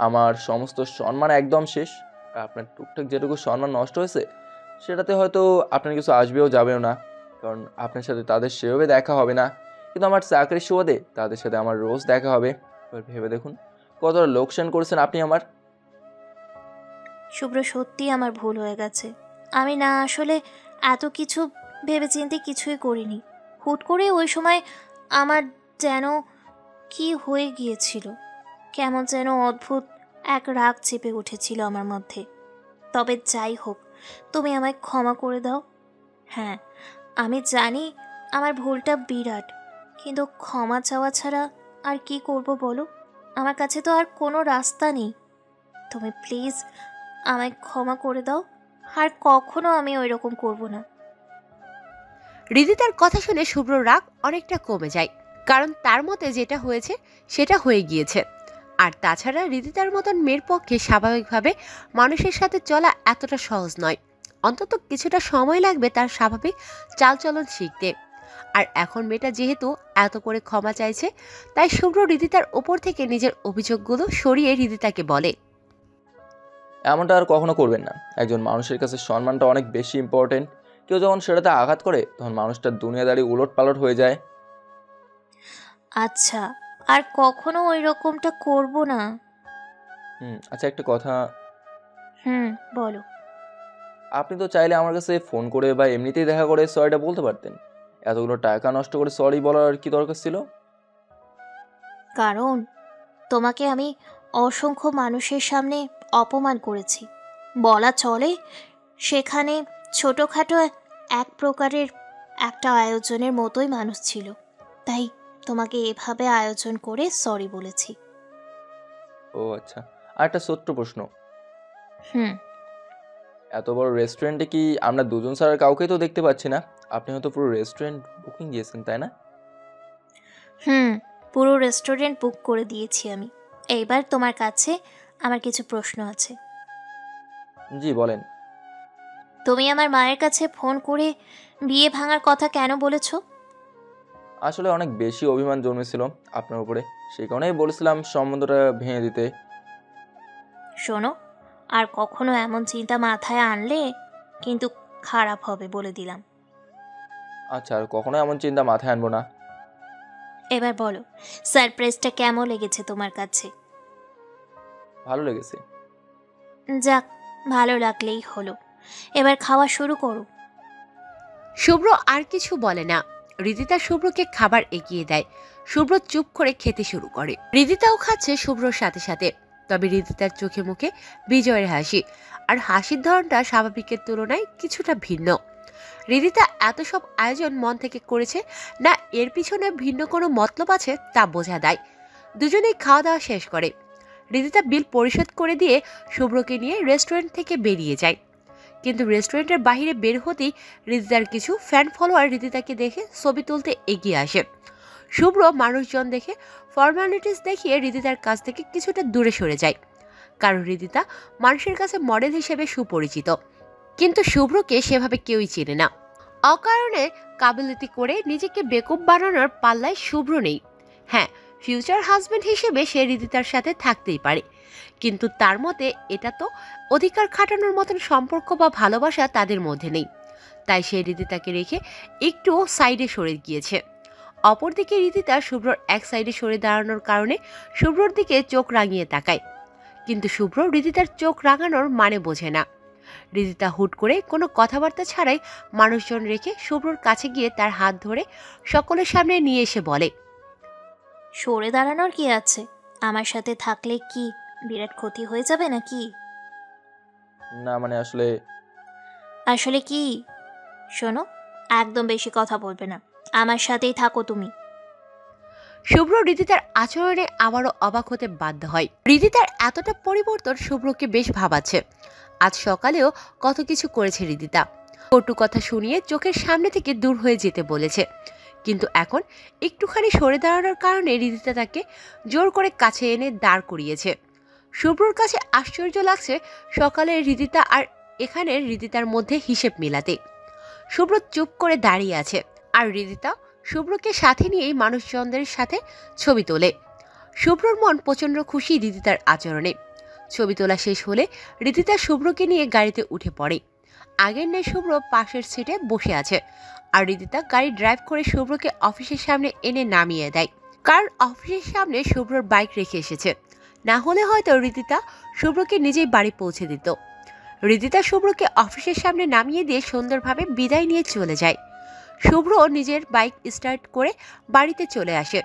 আমার সমস্ত সম্মান একদম শেষ। আপনার টুকটাক যেটুকু সম্মান নষ্ট হয়েছে সেটাতে হয়তো আপনার কিছু আসবেও যাবেও না, কারণ আপনার সাথে তাদের সেভাবে দেখা হবে না, কিন্তু আমার চাকরির সুবাদে তাদের সাথে আমার রোজ দেখা হবে। এবার ভেবে দেখুন কতটা লোকসান করেছেন আপনি আমার।
শুভ্র, সত্যি আমার ভুল হয়ে গেছে। আমি না আসলে এত কিছু ভেবেচিন্তে কিছুই করিনি। হুট করে ওই সময় আমার যেন কি হয়ে গিয়েছিল, কেমন যেন অদ্ভুত এক রাগ চেপে উঠেছিল আমার মধ্যে। তবে যাই হোক, তুমি আমায় ক্ষমা করে দাও। হ্যাঁ, আমি জানি আমার ভুলটা বিরাট, কিন্তু ক্ষমা চাওয়া ছাড়া আর কি করব বলো? আমার কাছে তো আর কোনো রাস্তা নেই। তুমি প্লিজ আমায় ক্ষমা করে দাও, আর কখনো আমি ওই রকম করবো না।
রিদিতার কথা শুনে শুভ্রর রাগ অনেকটা কমে যায়, কারণ তার মতে যেটা হয়েছে সেটা হয়ে গিয়েছে। আর তাছাড়া রিদিতার মতন মেয়ের পক্ষে স্বাভাবিকভাবে মানুষের সাথে চলা এতটা সহজ নয়। অন্তত কিছুটা সময় লাগবে তার স্বাভাবিক চালচলন শিখতে। আর এখন মেয়েটা যেহেতু এত করে ক্ষমা চাইছে, তাই শুভ্র রিদিতার ওপর থেকে নিজের অভিযোগগুলো সরিয়ে রিদিতাকে বলে,
এমনটা আর কখনো করবেন না। একজন মানুষের কাছে সম্মানটা অনেক বেশি ইম্পর্টেন্ট। কেউ যখন সেটাতে আঘাত করে তখন মানুষটার দুনিয়াদারি উলট পালট হয়ে যায়।
আচ্ছা, আর কখনো ওই রকমটা করব না।
আচ্ছা, একটা কথা।
বলো।
আপনি তো চাইলে আমার কাছে ফোন করে বা এমনিতেই দেখা করে সরিটা বলতে পারতেন। এতগুলো টাকা নষ্ট করে সরি বলার কি দরকার ছিল?
কারণ তোমাকে আমি অসংখ্য মানুষের সামনে অপমান করেছি, বলা চলে সেখানে ছোটোখাটো এক প্রকারের একটা আয়োজনের মতোই মানুষ ছিল, তাই তোমাকে এভাবে আয়োজন করে সরি বলেছি।
ও আচ্ছা, আর একটা ছোট্ট প্রশ্ন। এত বড় রেস্টুরেন্টে কি আমরা দুজন ছাড়া কাউকেই তো দেখতে পাচ্ছি না? আপনি হয়তো পুরো রেস্টুরেন্ট বুকিং দিয়েছেন, তাই না?
পুরো রেস্টুরেন্ট বুক করে দিয়েছি আমি। এইবার তোমার কাছে আমার কিছু প্রশ্ন আছে।
জি, বলেন।
তুমি আমার মায়ের কাছে ফোন করে বিয়ে ভাঙার কথা কেন বলেছো?
আসলে অনেক বেশি অভিমান জন্মেছিল আপনার উপরে, সেই কারণেই বলেছিলাম সম্বন্ধটা ভেঙে দিতে।
শোনো, আর কখনো এমন চিন্তা মাথায় আনলে কিন্তু খারাপ হবে বলে দিলাম।
আচ্ছা, আর কখনো এমন চিন্তা মাথায় আনবো না।
এবার বলো, সারপ্রাইজটা কেমন লেগেছে তোমার কাছে?
ভালো লেগেছে।
যাক, ভালো লাগলেই হলো। এবার খাওয়া শুরু করো।
শুভ্র আর কিছু বলে না। রিদিতা শুভ্রকে খাবার এগিয়ে দেয়। শুভ্র চুপ করে খেতে শুরু করে। রিদিতাও খাচ্ছে শুভ্রর সাথে সাথে। তবে রিদিতার চোখে মুখে বিজয়ের হাসি, আর হাসির ধরনটা স্বাভাবিকের তুলনায় কিছুটা ভিন্ন। রিদিতা এত সব আয়োজন মন থেকে করেছে না এর পিছনে ভিন্ন কোনো মতলব আছে তা বোঝা দেয়। দুজনেই খাওয়া দাওয়া শেষ করে রিদিতা বিল পরিশোধ করে দিয়ে শুভ্রকে নিয়ে রেস্টুরেন্ট থেকে বেরিয়ে যায়। কিন্তু রেস্টুরেন্টের বাইরে বের হতেই রিদিতার কিছু ফ্যান ফলোয়ার রিদিতাকে দেখে ছবি তুলতে এগিয়ে আসে। শুভ্র মানুষজন দেখে ফর্মালিটিস দেখিয়ে রিদিতার কাছ থেকে কিছুটা দূরে সরে যায়, কারণ রিদিতা মানুষের কাছে মডেল হিসেবে সুপরিচিত, কিন্তু শুভ্রকে সেভাবে কেউই চেনে না। অকারণে কাবিলিতি করে নিজেকে বেকুব বানানোর পাল্লায় শুভ্র নেই। হ্যাঁ, ফিউচার হাজবেন্ড হিসেবে সে রিদিতার সাথে থাকতেই পারে, কিন্তু তার মতে এটা তো অধিকার খাটানোর মতন সম্পর্ক বা ভালোবাসা তাদের মধ্যে নেই। তাই সে রিদিতাকে রেখে একটু সাইডে সরে গিয়েছে। অপরদিকে রিদিতা শুভ্রর এক সাইডে সরে দাঁড়ানোর কারণে শুভ্রর দিকে চোখ রাঙিয়ে তাকায়, কিন্তু শুভ্র রিদিতার চোখ রাঙানোর মানে বোঝে না। রিদিতা হুট করে কোনো কথাবার্তা ছাড়াই মানুষজন রেখে শুভ্রর কাছে গিয়ে তার হাত ধরে সকলের সামনে নিয়ে এসে বলে,
সরে দাঁড়ানোর কি আছে? আমার সাথে থাকলে কি বিরাট ক্ষতি হয়ে যাবে নাকি?
না মানে আসলে
আসলে কি? শোনো, একদম বেশি কথা বলবে না, আমার সাথেই থাকো তুমি।
শুভ্র রিদিতার আচরণে আবারও অবাক হতে বাধ্য হয়। রিদিতার এতটা পরিবর্তন শুভ্রকে বেশ ভাবাচ্ছে। আজ সকালেও কত কিছু করেছে রিদিতা, কটু কথা শুনিয়ে চোখের সামনে থেকে দূর হয়ে যেতে বলেছে, কিন্তু এখন একটুখানি সরে দাঁড়ানোর কারণে রিদিতা তাকে জোর করে কাছে এনে দাঁড় করিয়েছে। শুভ্রর কাছে আশ্চর্য লাগছে সকালে রিদিতা আর এখানে রিদিতার মধ্যে হিসেব মিলাতে। শুভ্র চুপ করে দাঁড়িয়ে আছে, আর রিদিতা শুভ্রকে সাথে নিয়েই মানুষজনদের সাথে ছবি তোলে। শুভ্রর মন প্রচণ্ড খুশি রিদিতার আচরণে। ছবি তোলা শেষ হলে রিদিতা শুভ্রকে নিয়ে গাড়িতে উঠে পড়ে। আগের ন্যায় শুভ্র পাশের সিটে বসে আছে, আর রিদিতা গাড়ি ড্রাইভ করে শুভ্রকে অফিসের সামনে এনে নামিয়ে দেয়, কারণ অফিসের সামনে শুভ্রর বাইক রেখে এসেছে। না হলে হয়তো রিদিতা শুভ্রকে নিজেই বাড়ি পৌঁছে দিত। রিদিতা শুভ্রকে অফিসের সামনে নামিয়ে দিয়ে সুন্দরভাবে বিদায় নিয়ে চলে যায়। শুভ্র নিজের বাইক স্টার্ট করে বাড়িতে চলে আসে।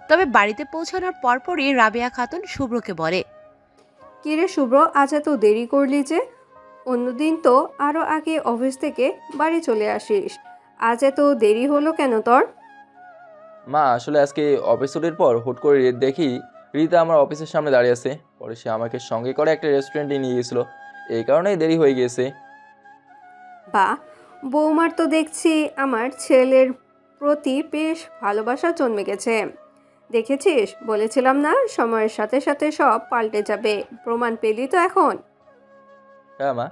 তবে বাড়িতে পৌঁছানোর পরপরই রাবেয়া খাতুন শুভ্রকে বলে,
কিরে শুভ্র, আজ এত দেরি করলি যে? অন্যদিন তো আরও আগে অফিস থেকে বাড়ি চলে আসিস, আজ এত দেরি হলো কেন তোর?
মা আসলে আজকে অফিস ছুটির পর হুট করে দেখি রিতা আমার অফিসের সামনে দাঁড়িয়ে আছে। পরে সে আমাকে সঙ্গে করে একটা রেস্টুরেন্টে নিয়ে গেছিলো, এই কারণেই দেরি হয়ে গিয়েছে।
বা, বৌমার তো দেখছি আমার ছেলের প্রতি বেশ ভালোবাসা জন্মে গেছে। দেখেছিস, বলেছিলাম না সময়ের সাথে সাথে সব পাল্টে যাবে, প্রমাণ পেলি তো এখন।
হ্যাঁ মা।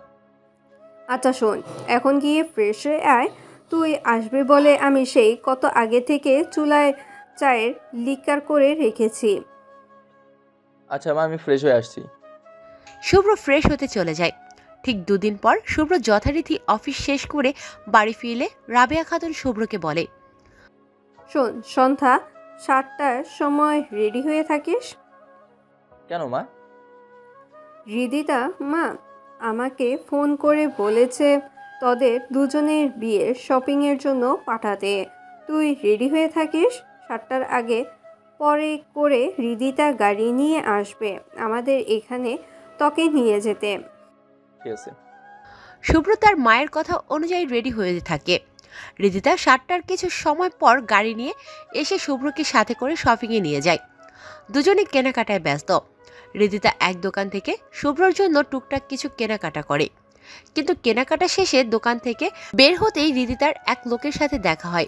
আচ্ছা শোন, এখন গিয়ে ফ্রেশ হয়ে আয়। তুই আসবে বলে আমি সেই কত আগে থেকে চুলায় চায়ের লিকার করে রেখেছি।
আচ্ছা মা, আমি ফ্রেশ হয়ে আসছি।
শুভ্র ফ্রেশ হতে চলে যায়। ঠিক দুদিন পর শুভ্র যথারীতি অফিস শেষ করে বাড়ি ফিরলে রাবেয়া খাতুন শুভ্রকে বলে,
শোন, সন্ধ্যা 7টার সময় রেডি হয়ে থাকিস।
কেন মা?
রিদিতা মা আমাকে ফোন করে বলেছে তোদের দুজনের বিয়ের শপিংয়ের জন্য পাঠাতে। তুই রেডি হয়ে থাকিস 7টার আগে। পরে করে রিদিতা গাড়ি নিয়ে আসবে আমাদের এখানে তোকে নিয়ে যেতে।
ঠিক আছে।
শুভ্র তার মায়ের কথা অনুযায়ী রেডি হয়ে থাকে। রিদিতা 7টার কিছু সময় পর গাড়ি নিয়ে এসে শুভ্রকে সাথে করে শপিংয়ে নিয়ে যায়। দুজনে কেনাকাটায় ব্যস্ত। রিদিতা এক দোকান থেকে শুভ্রর জন্য টুকটাক কিছু কেনাকাটা করে, কিন্তু কেনাকাটা শেষে দোকান থেকে বের হতেই রিদিতার এক লোকের সাথে দেখা হয়।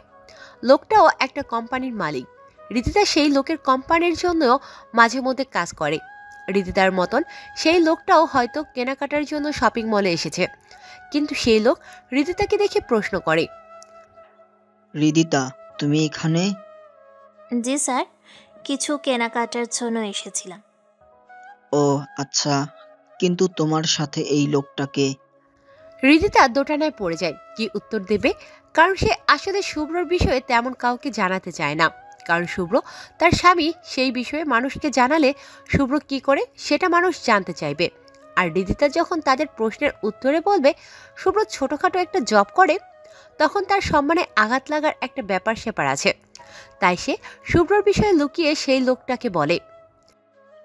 লোকটাও একটা কোম্পানির মালিক। রিদিতা সেই লোকের কোম্পানির জন্য মাঝে মধ্যে কাজ করে। রিদিতার মতন সেই লোকটাও হয়তো কেনাকাটার জন্য শপিং মলে এসেছে, কিন্তু সেই লোক রিদিতাকে দেখে প্রশ্ন করে,
রিদিতা, তুমি এখানে?
জি স্যার, কিছু কেনাকাটার জন্য এসেছিলাম।
ও আচ্ছা, কিন্তু তোমার সাথে এই লোকটাকে?
রিদিতা দোটানায় পড়ে যায় কি উত্তর দেবে, কারণ সে আসলে শুভ্রর বিষয়ে তেমন কাউকে জানাতে চায় না। কারণ শুভ্র তার স্বামী, সেই বিষয়ে মানুষকে জানালে শুভ্র কি করে সেটা মানুষ জানতে চাইবে। আর রিদিতা যখন তাদের প্রশ্নের উত্তরে বলবে শুভ্র ছোটোখাটো একটা জব করে, তখন তার সম্মানে আঘাত লাগার একটা ব্যাপার স্যাপার আছে। তাই সে শুভ্রর বিষয়ে লুকিয়ে সেই লোকটাকে বলে,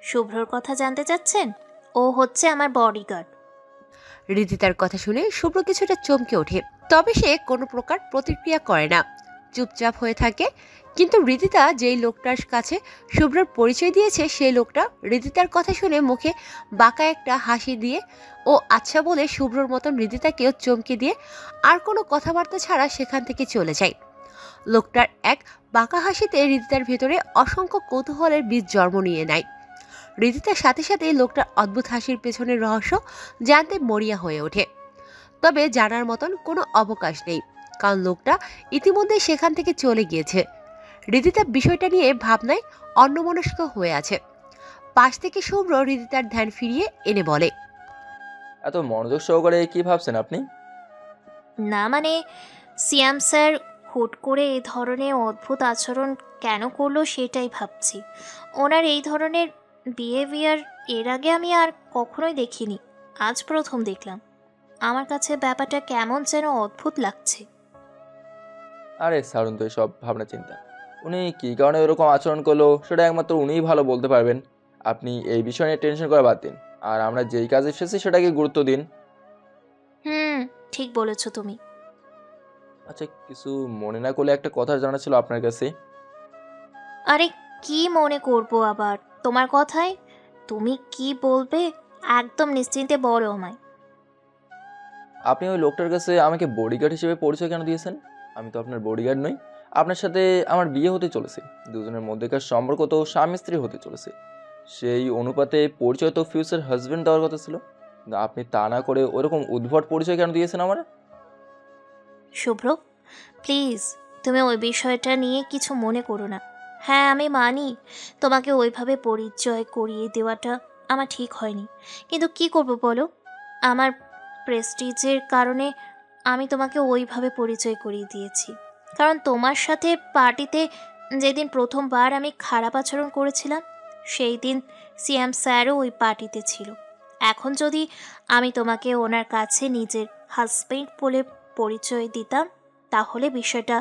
শুভ্রর কথা জানতে চাচ্ছেন? ও হচ্ছে আমার বডিগার্ড।
রিদিতার কথা শুনে শুভ্র কিছুটা চমকে ওঠে, তবে সে কোনো প্রকার প্রতিক্রিয়া করে না, চুপচাপ হয়ে থাকে। কিন্তু রিদিতা যেই লোকটার কাছে শুভ্রর পরিচয় দিয়েছে, সেই লোকটা রিদিতার কথা শুনে মুখে বাঁকা একটা হাসি দিয়ে ও আচ্ছা বলে শুভ্রর মতন রিদিতাকেও চমকে দিয়ে আর কোনো কথাবার্তা ছাড়া সেখান থেকে চলে যায়। লোকটার এক বাঁকা হাসিতে রিদিতার ভেতরে অসংখ্য কৌতূহলের বীজ জন্ম নিয়ে নেয়। রিদিতার সাথে সাথে লোকটার অদ্ভুত হাসির পেছনের রহস্য জানতে মরিয়া হয়ে ওঠে। তবে জানার মতন কোনো অবকাশ নেই, কারণ লোকটা ইতিমধ্যে সেখান থেকে চলে গিয়েছে। রিদিতা বিষয়টা নিয়ে ভাবনায় অন্যমনস্ক হয়ে আছে। পাশ থেকে শুভ্র রিদিতার ধ্যান ফিরিয়ে এনে বলে,
এত মনোযোগ সহকারে কি ভাবছেন আপনি?
না মানে, সিয়াম স্যার হুট করে এই ধরনের অদ্ভুত আচরণ কেন করলো সেটাই ভাবছি। ওনার এই ধরনের বিহেভিয়ার এর আগে আমি আর কখনোই দেখিনি, আজ প্রথম দেখলাম। আমার কাছে ব্যাপারটা কেমন যেন অদ্ভুত লাগছে।
আরে ছাড়ুন তো সব ভাবনা চিন্তা। উনি কী কারণে এরকম আচরণ করলো সেটা একমাত্র উনিই ভালো বলতে পারবেন। আপনি এই বিষয় নিয়ে টেনশন করা বাদ দিন, আর আমরা যেই কাজে এসেছি সেটাকে গুরুত্ব দিন।
ঠিক বলেছো তুমি।
আচ্ছা, কিছু মনে না করলে একটা কথা জানা ছিল আপনার কাছে।
আরে কি মনে করবো আবার তোমার কথায়? তুমি কি বলবে একদম নিশ্চিন্তে বলো আমায়।
আপনি ওই লোকটার কাছে আমাকে বডিগার্ড হিসেবে পরিচয় কেন দিয়েছেন? আমি তো আপনার বডিগার্ড নই। আপনার সাথে আমার বিয়ে হতে চলেছে, দুজনের মধ্যেকার সম্পর্ক তো স্বামী স্ত্রী হতে চলেছে। সেই অনুপাতে পরিচয় তো ফিউচার হাজব্যান্ড দেওয়ার কথা ছিল, কিন্তু আপনি তা না করে ওরকম উদ্ভট পরিচয় কেন দিয়েছেন আমার?
শুভ্র, প্লিজ তুমি ওই বিষয়টা নিয়ে কিছু মনে করো না। হ্যাঁ, আমি মানি তোমাকে ওইভাবে পরিচয় করিয়ে দেওয়াটা আমার ঠিক হয়নি, কিন্তু কি করব বলো? আমার প্রেস্টিজের কারণে আমি তোমাকে ওইভাবে পরিচয় করিয়ে দিয়েছি। কারণ তোমার সাথে পার্টিতে যেদিন প্রথমবার আমি খারাপ আচরণ করেছিলাম, সেই দিন সিএম স্যারও ওই পার্টিতে ছিল। এখন যদি আমি তোমাকে ওনার কাছে নিজের হাজবেন্ড বলে পরিচয় দিতাম, তাহলে বিষয়টা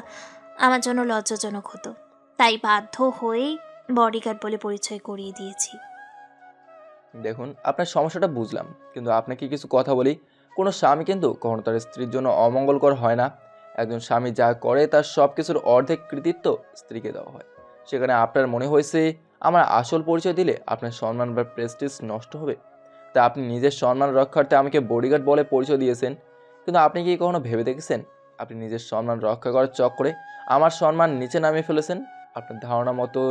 আমার জন্য লজ্জাজনক হতো। তাই বাধ্য হয়েই বডিগার্ড বলে পরিচয় করিয়ে দিয়েছি।
দেখুন, আপনার সমস্যাটা বুঝলাম, কিন্তু আপনাকে কিছু কথা বলি। কোনো স্বামী কিন্তু কখনো তার স্ত্রীর জন্য অমঙ্গলকর হয় না। একজন স্বামী যা করে তার সব কিছুর অর্ধেক কৃতিত্ব স্ত্রীকে দেওয়া হয়। সেখানে আপনার মনে হয়েছে আমার আসল পরিচয় দিলে আপনার সম্মান বা প্রেস্টিজ নষ্ট হবে, তা আপনি নিজের সম্মান রক্ষার্থে আমাকে বডিগার্ড বলে পরিচয় দিয়েছেন। কিন্তু আপনি কি কখনো ভেবে দেখেছেন আপনি নিজের সম্মান রক্ষা করার চক্করে আমার সম্মান নিচে নামিয়ে ফেলেছেন? আপনার ধারণা মতো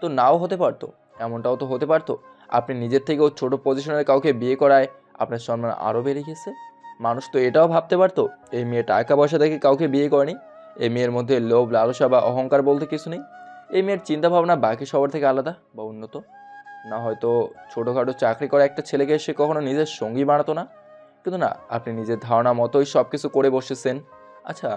তো নাও হতে পারতো, এমনটাও তো হতে পারতো আপনি নিজের থেকেও ছোট পজিশনের কাউকে বিয়ে করায় আপনার সম্মান আরও বেড়ে গেছে। মানুষ তো এটাও ভাবতে পারতো এই মেয়ে টাকা পয়সা দেখে কাউকে বিয়ে করেনি, এই মেয়ের মধ্যে লোভ লালসা বা অহংকার বলতে কিছু নেই, এই মেয়ের চিন্তাভাবনা বাকি সবার থেকে আলাদা বা উন্নত। না হয়তো ছোটোখাটো চাকরি করা একটা ছেলেকে সে কখনো নিজের সঙ্গী বানাতো না। কিন্তু না, আপনি নিজের ধারণা মতোই সব কিছু করে বসেছেন। আচ্ছা,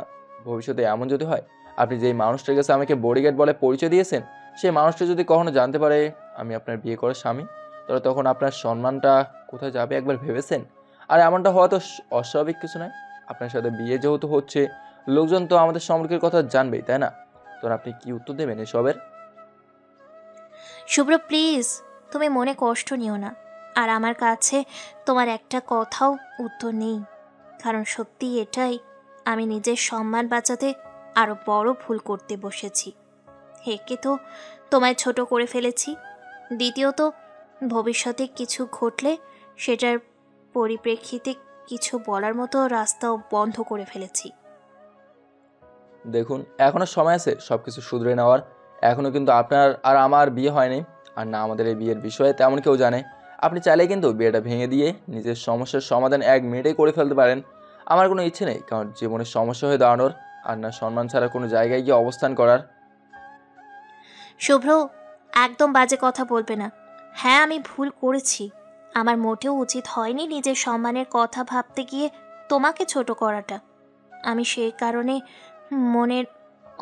ভবিষ্যতে এমন যদি হয় আপনি যেই মানুষটার কাছে আমাকে বডিগার্ড বলে পরিচয় দিয়েছেন, সেই মানুষটা যদি কখনো জানতে পারে আমি আপনার বিয়ে করার স্বামী, তাহলে তখন আপনার সম্মানটা কোথায় যাবে একবার ভেবেছেন? আর এমনটা হওয়া তো অস্বাভাবিক কিছু নয়। আপনার সাথে বিয়ে যেহেতু হচ্ছে, লোকজন তো আমাদের সম্পর্কের কথা জানবেই, তাই না? তখন আপনি কি উত্তর দেবেন এসবের?
শুভ্র, প্লিজ তুমি মনে কষ্ট নিও না। আর আমার কাছে তোমার একটা কথাও উত্তর নেই, কারণ সত্যি এটাই, আমি নিজের সম্মান বাঁচাতে আরও বড় ভুল করতে বসেছি। একে তো তোমায় ছোট করে ফেলেছি, দ্বিতীয়ত ভবিষ্যতে কিছু ঘটলে সেটার পরিপ্রেক্ষিতে কিছু বলার মতো রাস্তাও বন্ধ করে ফেলেছি।
দেখুন, এখনও সময় আছে সব কিছু শুধরে নেওয়ার। এখনও কিন্তু আপনার আর আমার বিয়ে হয়নি, আর না আমাদের এই বিয়ের বিষয়ে তেমন কেউ জানে। আপনি চাইলেই কিন্তু বিয়েটা ভেঙে দিয়ে নিজের সমস্যার সমাধান 1 মিনিটেই করে ফেলতে পারেন। আমার কোনো ইচ্ছে নেই কারণ জীবনের সমস্যা হয়ে দাঁড়ানোর, আর না সম্মান ছাড়া কোনো জায়গায় গিয়ে অবস্থান করার।
শুভ্র, একদম বাজে কথা বলবে না। হ্যাঁ, আমি ভুল করেছি। আমার মোটেও উচিত হয়নি নিজের সম্মানের কথা ভাবতে গিয়ে তোমাকে ছোট করাটা। আমি সেই কারণে মনের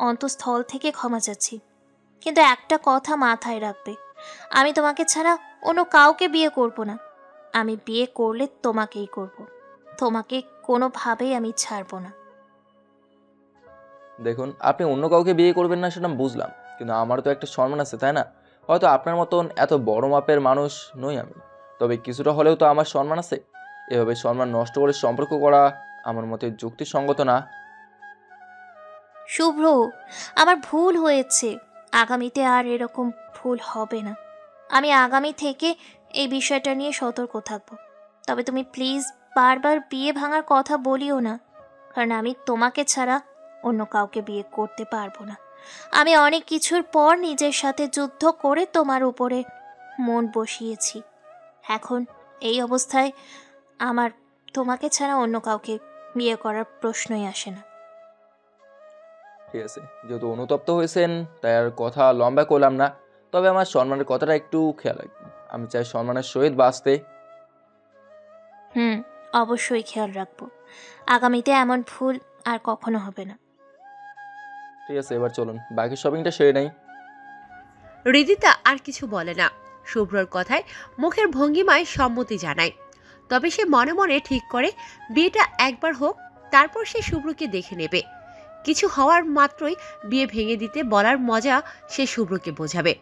অন্তঃস্থল থেকে ক্ষমা চাচ্ছি। কিন্তু একটা কথা মাথায় রাখবে, আমি তোমাকে ছাড়া অন্য কাউকে বিয়ে করব না। আমি বিয়ে করলে তোমাকেই করব, তোমাকে কোনোভাবেই আমি ছাড়ব না।
দেখুন, আপনি অন্য কাউকে বিয়ে করবেন না সেটা বুঝলাম, কিন্তু আমারও তো একটা সম্মান আছে, তাই না? হয়তো আপনার মতন এত বড় মাপের মানুষ নই আমি, তবে কিছুটা হলেও তো আমার সম্মান আছে। এভাবে সম্মান নষ্ট করে সম্পর্ক করা আমার মতে যুক্তিসঙ্গত না।
শুভ্র, আমার ভুল হয়েছে, আগামীতে আর এরকম ভুল হবে না। আমি আগামী থেকে এই বিষয়টা নিয়ে সতর্ক থাকব। তবে তুমি প্লিজ বারবার বিয়ে ভাঙার কথা বলিও না, কারণ আমি তোমাকে ছাড়া অন্য কাউকে বিয়ে করতে পারবো না। আমি অনেক কিছুর পর নিজের সাথে যুদ্ধ করে তোমার উপরে মন বসিয়েছি। এখন এই অবস্থায় আমার তোমাকে ছাড়া অন্য কাউকে বিয়ে করার প্রশ্নই আসে না।
ঠিক আছে, যেহেতু অনুতপ্ত হয়েছেন তাই আর কথা লম্বা করলাম না। তবে আমার সম্মানের কথাটা একটু খেয়াল রাখবেন। আমি চাই সম্মানের সহিত বাঁচতে।
অবশ্যই খেয়াল রাখবো। আগামীতে এমন ভুল আর কখনো হবে না।
ঠিক আছে, এবার চলুন বাকি শপিংটা সেরে নেই।
হৃদিতা আর কিছু বলে না। শুভ্রর কথায় মুখের ভঙ্গিমায় সম্মতি জানায়। তবে সে মনে মনে ঠিক করে বিয়েটা একবার হোক, তারপর সে শুভ্রকে দেখে নেবে। কিছু হওয়ার মাত্রই বিয়ে ভেঙে দিতে বলার মজা সে শুভ্রকে বোঝাবে।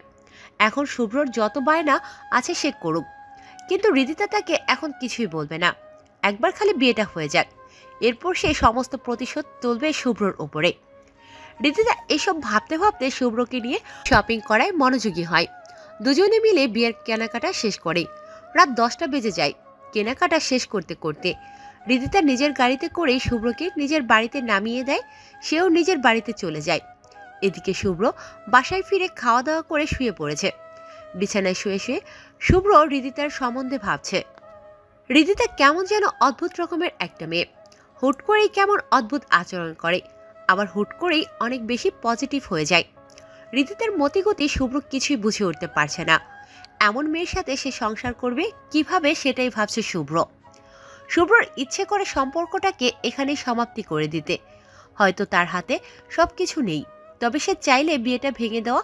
এখন শুভ্রর যত বায়না আছে সে করুক, কিন্তু হৃদিতা তাকে এখন কিছুই বলবে না। একবার খালি বিয়েটা হয়ে যাক, এরপর সে সমস্ত প্রতিশোধ তুলবে শুভ্রর ওপরে। হৃদিতা এসব ভাবতে ভাবতে শুভ্রকে নিয়ে শপিং করায় মনোযোগী হয়। দুজনে মিলে বিয়ের কেনাকাটা শেষ করে রাত 10টা বেজে যায়। কেনাকাটা শেষ করতে করতে হৃদিতা নিজের গাড়িতে করেই শুভ্রকে নিজের বাড়িতে নামিয়ে দেয়। সেও নিজের বাড়িতে চলে যায়। এদিকে শুভ্র বাসায় ফিরে খাওয়া দাওয়া করে শুয়ে পড়েছে। বিছানায় শুয়ে শুয়ে শুভ্র হৃদিতার সম্বন্ধে ভাবছে। হৃদিতা কেমন যেন অদ্ভুত রকমের একটা মেয়ে। হুট করেই কেমন অদ্ভুত আচরণ করে, আবার হুট করেই অনেক বেশি পজিটিভ হয়ে যায়। হৃদিতার মতিগতি শুভ্র কিছুই বুঝে উঠতে পারছে না। এমন মেয়ের সাথে সে সংসার করবে কিভাবে সেটাই ভাবছে শুভ্র। শুভ্রর ইচ্ছে করে সম্পর্কটাকে এখানেই সমাপ্তি করে দিতে। হয়তো তার হাতে সবকিছু নেই, তবে সে চাইলে বিয়েটা ভেঙে দেওয়া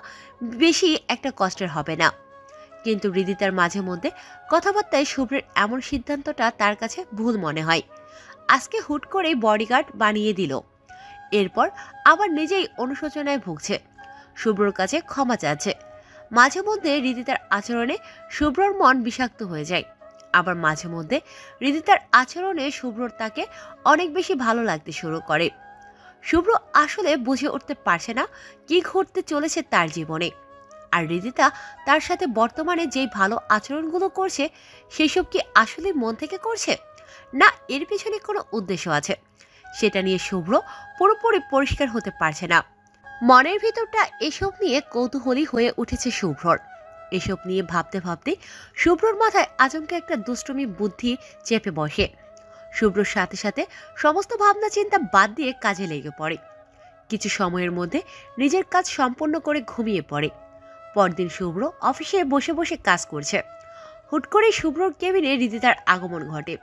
বেশি একটা কষ্টের হবে না। কিন্তু হৃদিতার মাঝে মধ্যে কথাবার্তায় শুভ্রের এমন সিদ্ধান্তটা তার কাছে ভুল মনে হয়। আজকে হুট করেই বডিগার্ড বানিয়ে দিল, এরপর আবার নিজেই অনুশোচনায় ভুগছে। শুভ্রর কাছে ক্ষমা চাচ্ছে। মাঝে মধ্যে হৃদিতার আচরণে শুভ্রর মন বিষাক্ত হয়ে যায়, আবার মাঝে মধ্যে হৃদিতার আচরণে শুভ্রর তাকে অনেক বেশি ভালো লাগতে শুরু করে। শুভ্র আসলে বুঝে উঠতে পারছে না কি ঘটতে চলেছে তার জীবনে। আর হৃদিতা তার সাথে বর্তমানে যেই ভালো আচরণগুলো করছে সেসব কি আসলে মন থেকে করছে, না এর পিছনে কোনো উদ্দেশ্য আছে, সেটা নিয়ে শুভ্র পুরোপুরি পরিষ্কার হতে পারছে না। মনের ভিতরটা এসব নিয়ে কৌতূহলী হয়ে উঠেছে শুভ্রর। এসব নিয়ে ভাবতে ভাবতে শুভ্রর মাথায় আচমকা একটা দুষ্টুমি বুদ্ধি চেপে বসে। শুভ্রর সাথে সাথে সমস্ত ভাবনা চিন্তা বাদ দিয়ে কাজে লেগে পড়ে। কিছু সময়ের মধ্যে নিজের কাজ সম্পন্ন করে ঘুমিয়ে পড়ে। পরদিন শুভ্র অফিসে বসে বসে কাজ করছে। হুট করে শুভ্রর কেবিনে হৃদিতার আগমন ঘটে।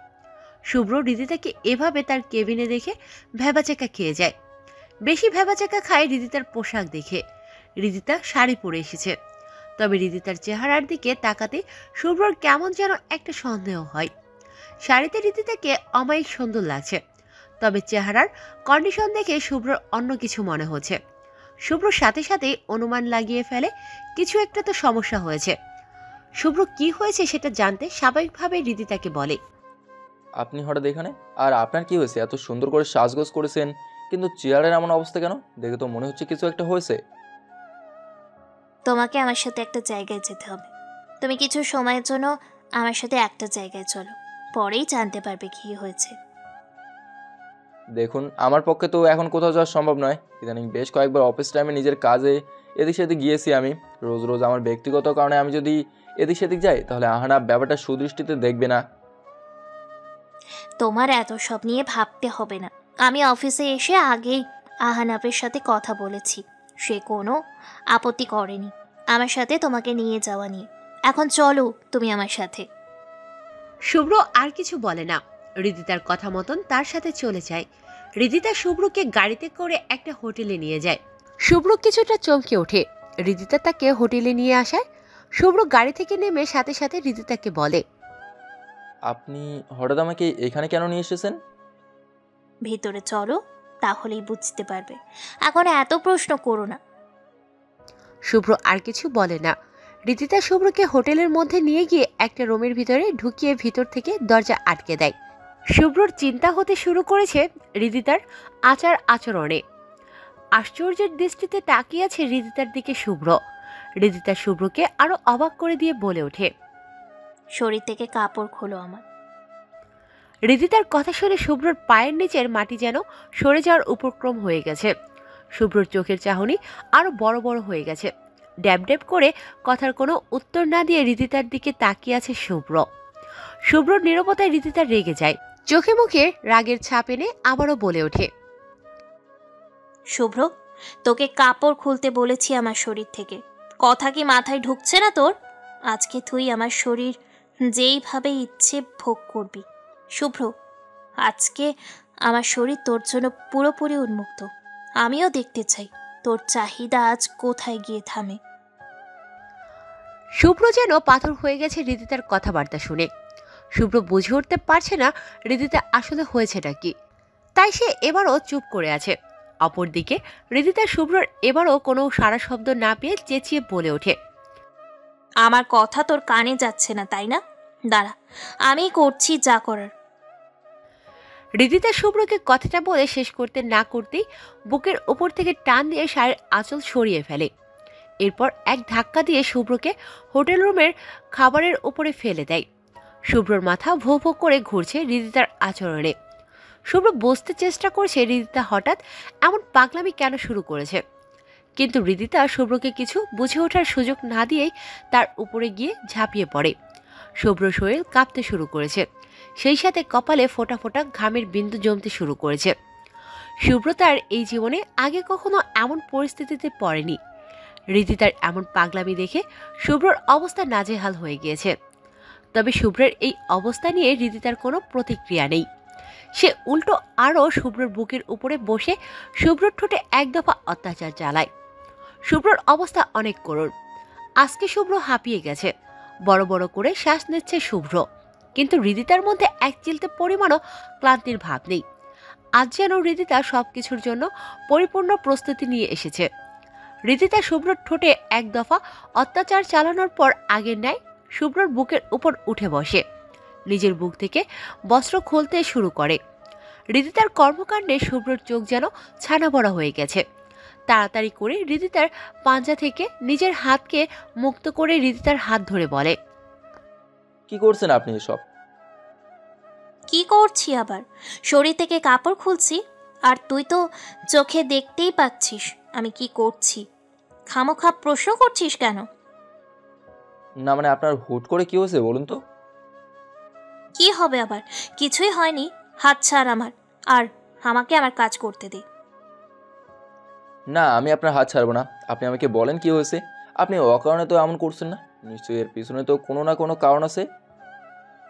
শুভ্র হৃদিতাকে এভাবে তার কেবিনে দেখে ভ্যাবাচেকা খেয়ে যায়। বেশি ভ্যাবাচেকা খায় হৃদিতার পোশাক দেখে। হৃদিতা শাড়ি পরে এসেছে, তবে হৃদিতার চেহারার দিকে তাকাতে শুভ্রর কেমন যেন একটা সন্দেহ হয়। শাড়িতে হৃদিতাকে অমায়িক সুন্দর লাগছে, তবে চেহারার কন্ডিশন দেখে শুভ্রর অন্য কিছু মনে হচ্ছে। শুভ্র সাথে সাথেই অনুমান লাগিয়ে ফেলে কিছু একটা তো সমস্যা হয়েছে। শুভ্র কি হয়েছে সেটা জানতে স্বাভাবিকভাবে হৃদিতাকে বলে,
আপনি হঠাৎ এখানে? আর আপনার কি হয়েছে? এত সুন্দর করে সাজগোজ করেছেন, কিন্তু চেয়ারের এমন অবস্থা কেন? দেখে তো মনে হচ্ছে কিছু একটা হয়েছে।
তোমাকে আমার সাথে একটা জায়গায় যেতে হবে। তুমি কিছু সময়ের জন্য আমার সাথে একটা জায়গায় চলো, পরেই জানতে পারবে কি হয়েছে।
দেখুন, আমার পক্ষে তো এখন কোথাও যাওয়া সম্ভব নয়। ইদানিং বেশ কয়েকবার অফিস টাইমে নিজের কাজে এদিক সেদিক গিয়েছি আমি। রোজ রোজ আমার ব্যক্তিগত কারণে আমি যদি এদিক সেদিক যাই তাহলে আহানা ব্যাপারটা সুদৃষ্টিতে দেখবে না।
তোমার এত সব নিয়ে ভাবতে হবে না। আমি অফিসে এসে আগেই আহানাপের সাথে কথা বলেছি, সে কোনো আপত্তি করেনি আমার সাথে তোমাকে নিয়ে যাওয়া নিয়ে। এখন চলো তুমি আমার সাথে।
শুভ্র আর কিছু বলে না। হৃদিতার কথা মতন তার সাথে চলে যায়। হৃদিতা শুভ্রকে গাড়িতে করে একটা হোটেলে নিয়ে যায়। শুভ্র কিছুটা চমকে ওঠে হৃদিতা তাকে হোটেলে নিয়ে আসায়। শুভ্র গাড়ি থেকে নেমে সাথে সাথে হৃদিতাকে বলে,
আপনি হঠাৎ আমাকে এখানে কেন নিয়ে এসেছেন?
ভিতরে চলো, তাহলেই বুঝতে পারবে। এখন এত প্রশ্ন করো না।
শুভ্র আর কিছু বলে না। রিদিতা শুভ্রকে হোটেলের মধ্যে নিয়ে গিয়ে একটা রুমের ভিতরে ঢুকিয়ে ভিতর থেকে দরজা আটকে দেয়। শুভ্রর চিন্তা হতে শুরু করেছে রিদিতার আচার আচরণে। আশ্চর্যের দৃষ্টিতে তাকিয়ে আছে রিদিতার দিকে শুভ্র। রিদিতা শুভ্রকে আরো অবাক করে দিয়ে বলে ওঠে,
শরীর থেকে কাপড় খোলো আমার।
রিদিতার কথা শুনে শুভ্রর পায়ের নিচের মাটি যেন সরে যাওয়ার উপক্রম হয়ে গেছে। শুভ্রর চোখের চাহনি আরো বড় বড় হয়ে গেছে। ড্যাব ড্যাব করে কথার কোনো উত্তর না দিয়ে রিদিতার দিকে তাকিয়ে আছে শুভ্র। শুভ্রর নীরবতায় রিদিতা রেগে যায়। চোখে মুখে রাগের ছাপ এনে আবারও বলে ওঠে,
শুভ্র, তোকে কাপড় খুলতে বলেছি আমার শরীর থেকে। কথা কি মাথায় ঢুকছে না তোর? আজকে তুই আমার শরীর যেইভাবে ইচ্ছে ভোগ করবি। শুভ্র, আজকে আমার শরীর তোর জন্য পুরোপুরি উন্মুক্ত। আমিও দেখতে চাই তোর চাহিদা আজ কোথায় গিয়ে থামে।
শুভ্র যেন পাথর হয়ে গেছে রিদিতার কথাবার্তা শুনে। শুভ্র বুঝে উঠতে পারছে না রিদিতা আসলে হয়েছেটা কি, তাই সে এবারও চুপ করে আছে। অপরদিকে রিদিতা শুভ্রর এবারও কোনো সারা শব্দ না পেয়ে চেঁচিয়ে বলে ওঠে,
আমার কথা তোর কানে যাচ্ছে না তাই না? দাঁড়া, আমি করছি যা করার।
রিদিতা শুভ্রকে কথাটা বলে শেষ করতে না করতেই বুকের উপর থেকে টান দিয়ে শাড়ির আঁচল সরিয়ে ফেলে। এরপর এক ধাক্কা দিয়ে শুভ্রকে হোটেল রুমের খাবারের উপরে ফেলে দেয়। শুভ্রর মাথা ভো ভো করে ঘুরছে রিদিতার আচরণে। শুভ্র বুঝতে চেষ্টা করছে রিদিতা হঠাৎ এমন পাগলামি কেন শুরু করেছে, কিন্তু রিদিতা শুভ্রকে কিছু বুঝে ওঠার সুযোগ না দিয়েই তার উপরে গিয়ে ঝাঁপিয়ে পড়ে। শুভ্র শরীর কাঁপতে শুরু করেছে, সেই সাথে কপালে ফোঁটা ফোঁটা ঘামের বিন্দু জমতে শুরু করেছে। শুভ্র তার এই জীবনে আগে কখনো এমন পরিস্থিতিতে পড়েনি। রিদিতার এমন পাগলামি দেখে শুভ্রর অবস্থা নাজেহাল হয়ে গিয়েছে। তবে শুভ্রের এই অবস্থা নিয়ে রিদিতার কোনো প্রতিক্রিয়া নেই। সে উল্টো আরও শুভ্রর বুকের উপরে বসে শুভ্রর ঠোঁটে এক দফা অত্যাচার চালায়। শুভ্রর অবস্থা অনেক করুণ। আজকে শুভ্র হাঁপিয়ে গেছে, বড় বড় করে শ্বাস নিচ্ছে শুভ্র, কিন্তু রিদিতার মধ্যে এক চিলতে পরিমাণও ক্লান্তির ভাব নেই। আজ যেন রিদিতা সবকিছুর জন্য পরিপূর্ণ প্রস্তুতি নিয়ে এসেছে। রিদিতা শুভ্রর ঠোঁটে এক দফা অত্যাচার চালানোর পর আগের ন্যায় শুভ্রর বুকের উপর উঠে বসে নিজের বুক থেকে বস্ত্র খুলতে শুরু করে। রিদিতার কর্মকাণ্ডে শুভ্রর চোখ যেন ছানা বড়া হয়ে গেছে। তাড়াতাড়ি করে রিদিতার পাঞ্জা থেকে নিজের হাতকে মুক্ত করে রিদিতার হাত ধরে বলে,
কি করছেন আপনি এসব?
কি করছি আবার? শরীর থেকে কাপড় খুলছি, আর তুই তো চোখে দেখতেই পাচ্ছিস আমি কি করছি। খামোখা প্রশ্ন করছিস কেন?
না মানে আপনার হুট করে কি হয়েছে বলুন তো?
কি হবে আবার? কিছুই হয়নি। হাত ছাড় আমার, আর আমাকে আমার কাজ করতে দে।
না, আমি আপনার হাত ছাড়বো না। আপনি আমাকে বলেন কি হয়েছে। আপনি অকারণে তো এমন করছেন না, নিশ্চয়ই এর পিছনে তো কোনো না কোনো কারণ আছে।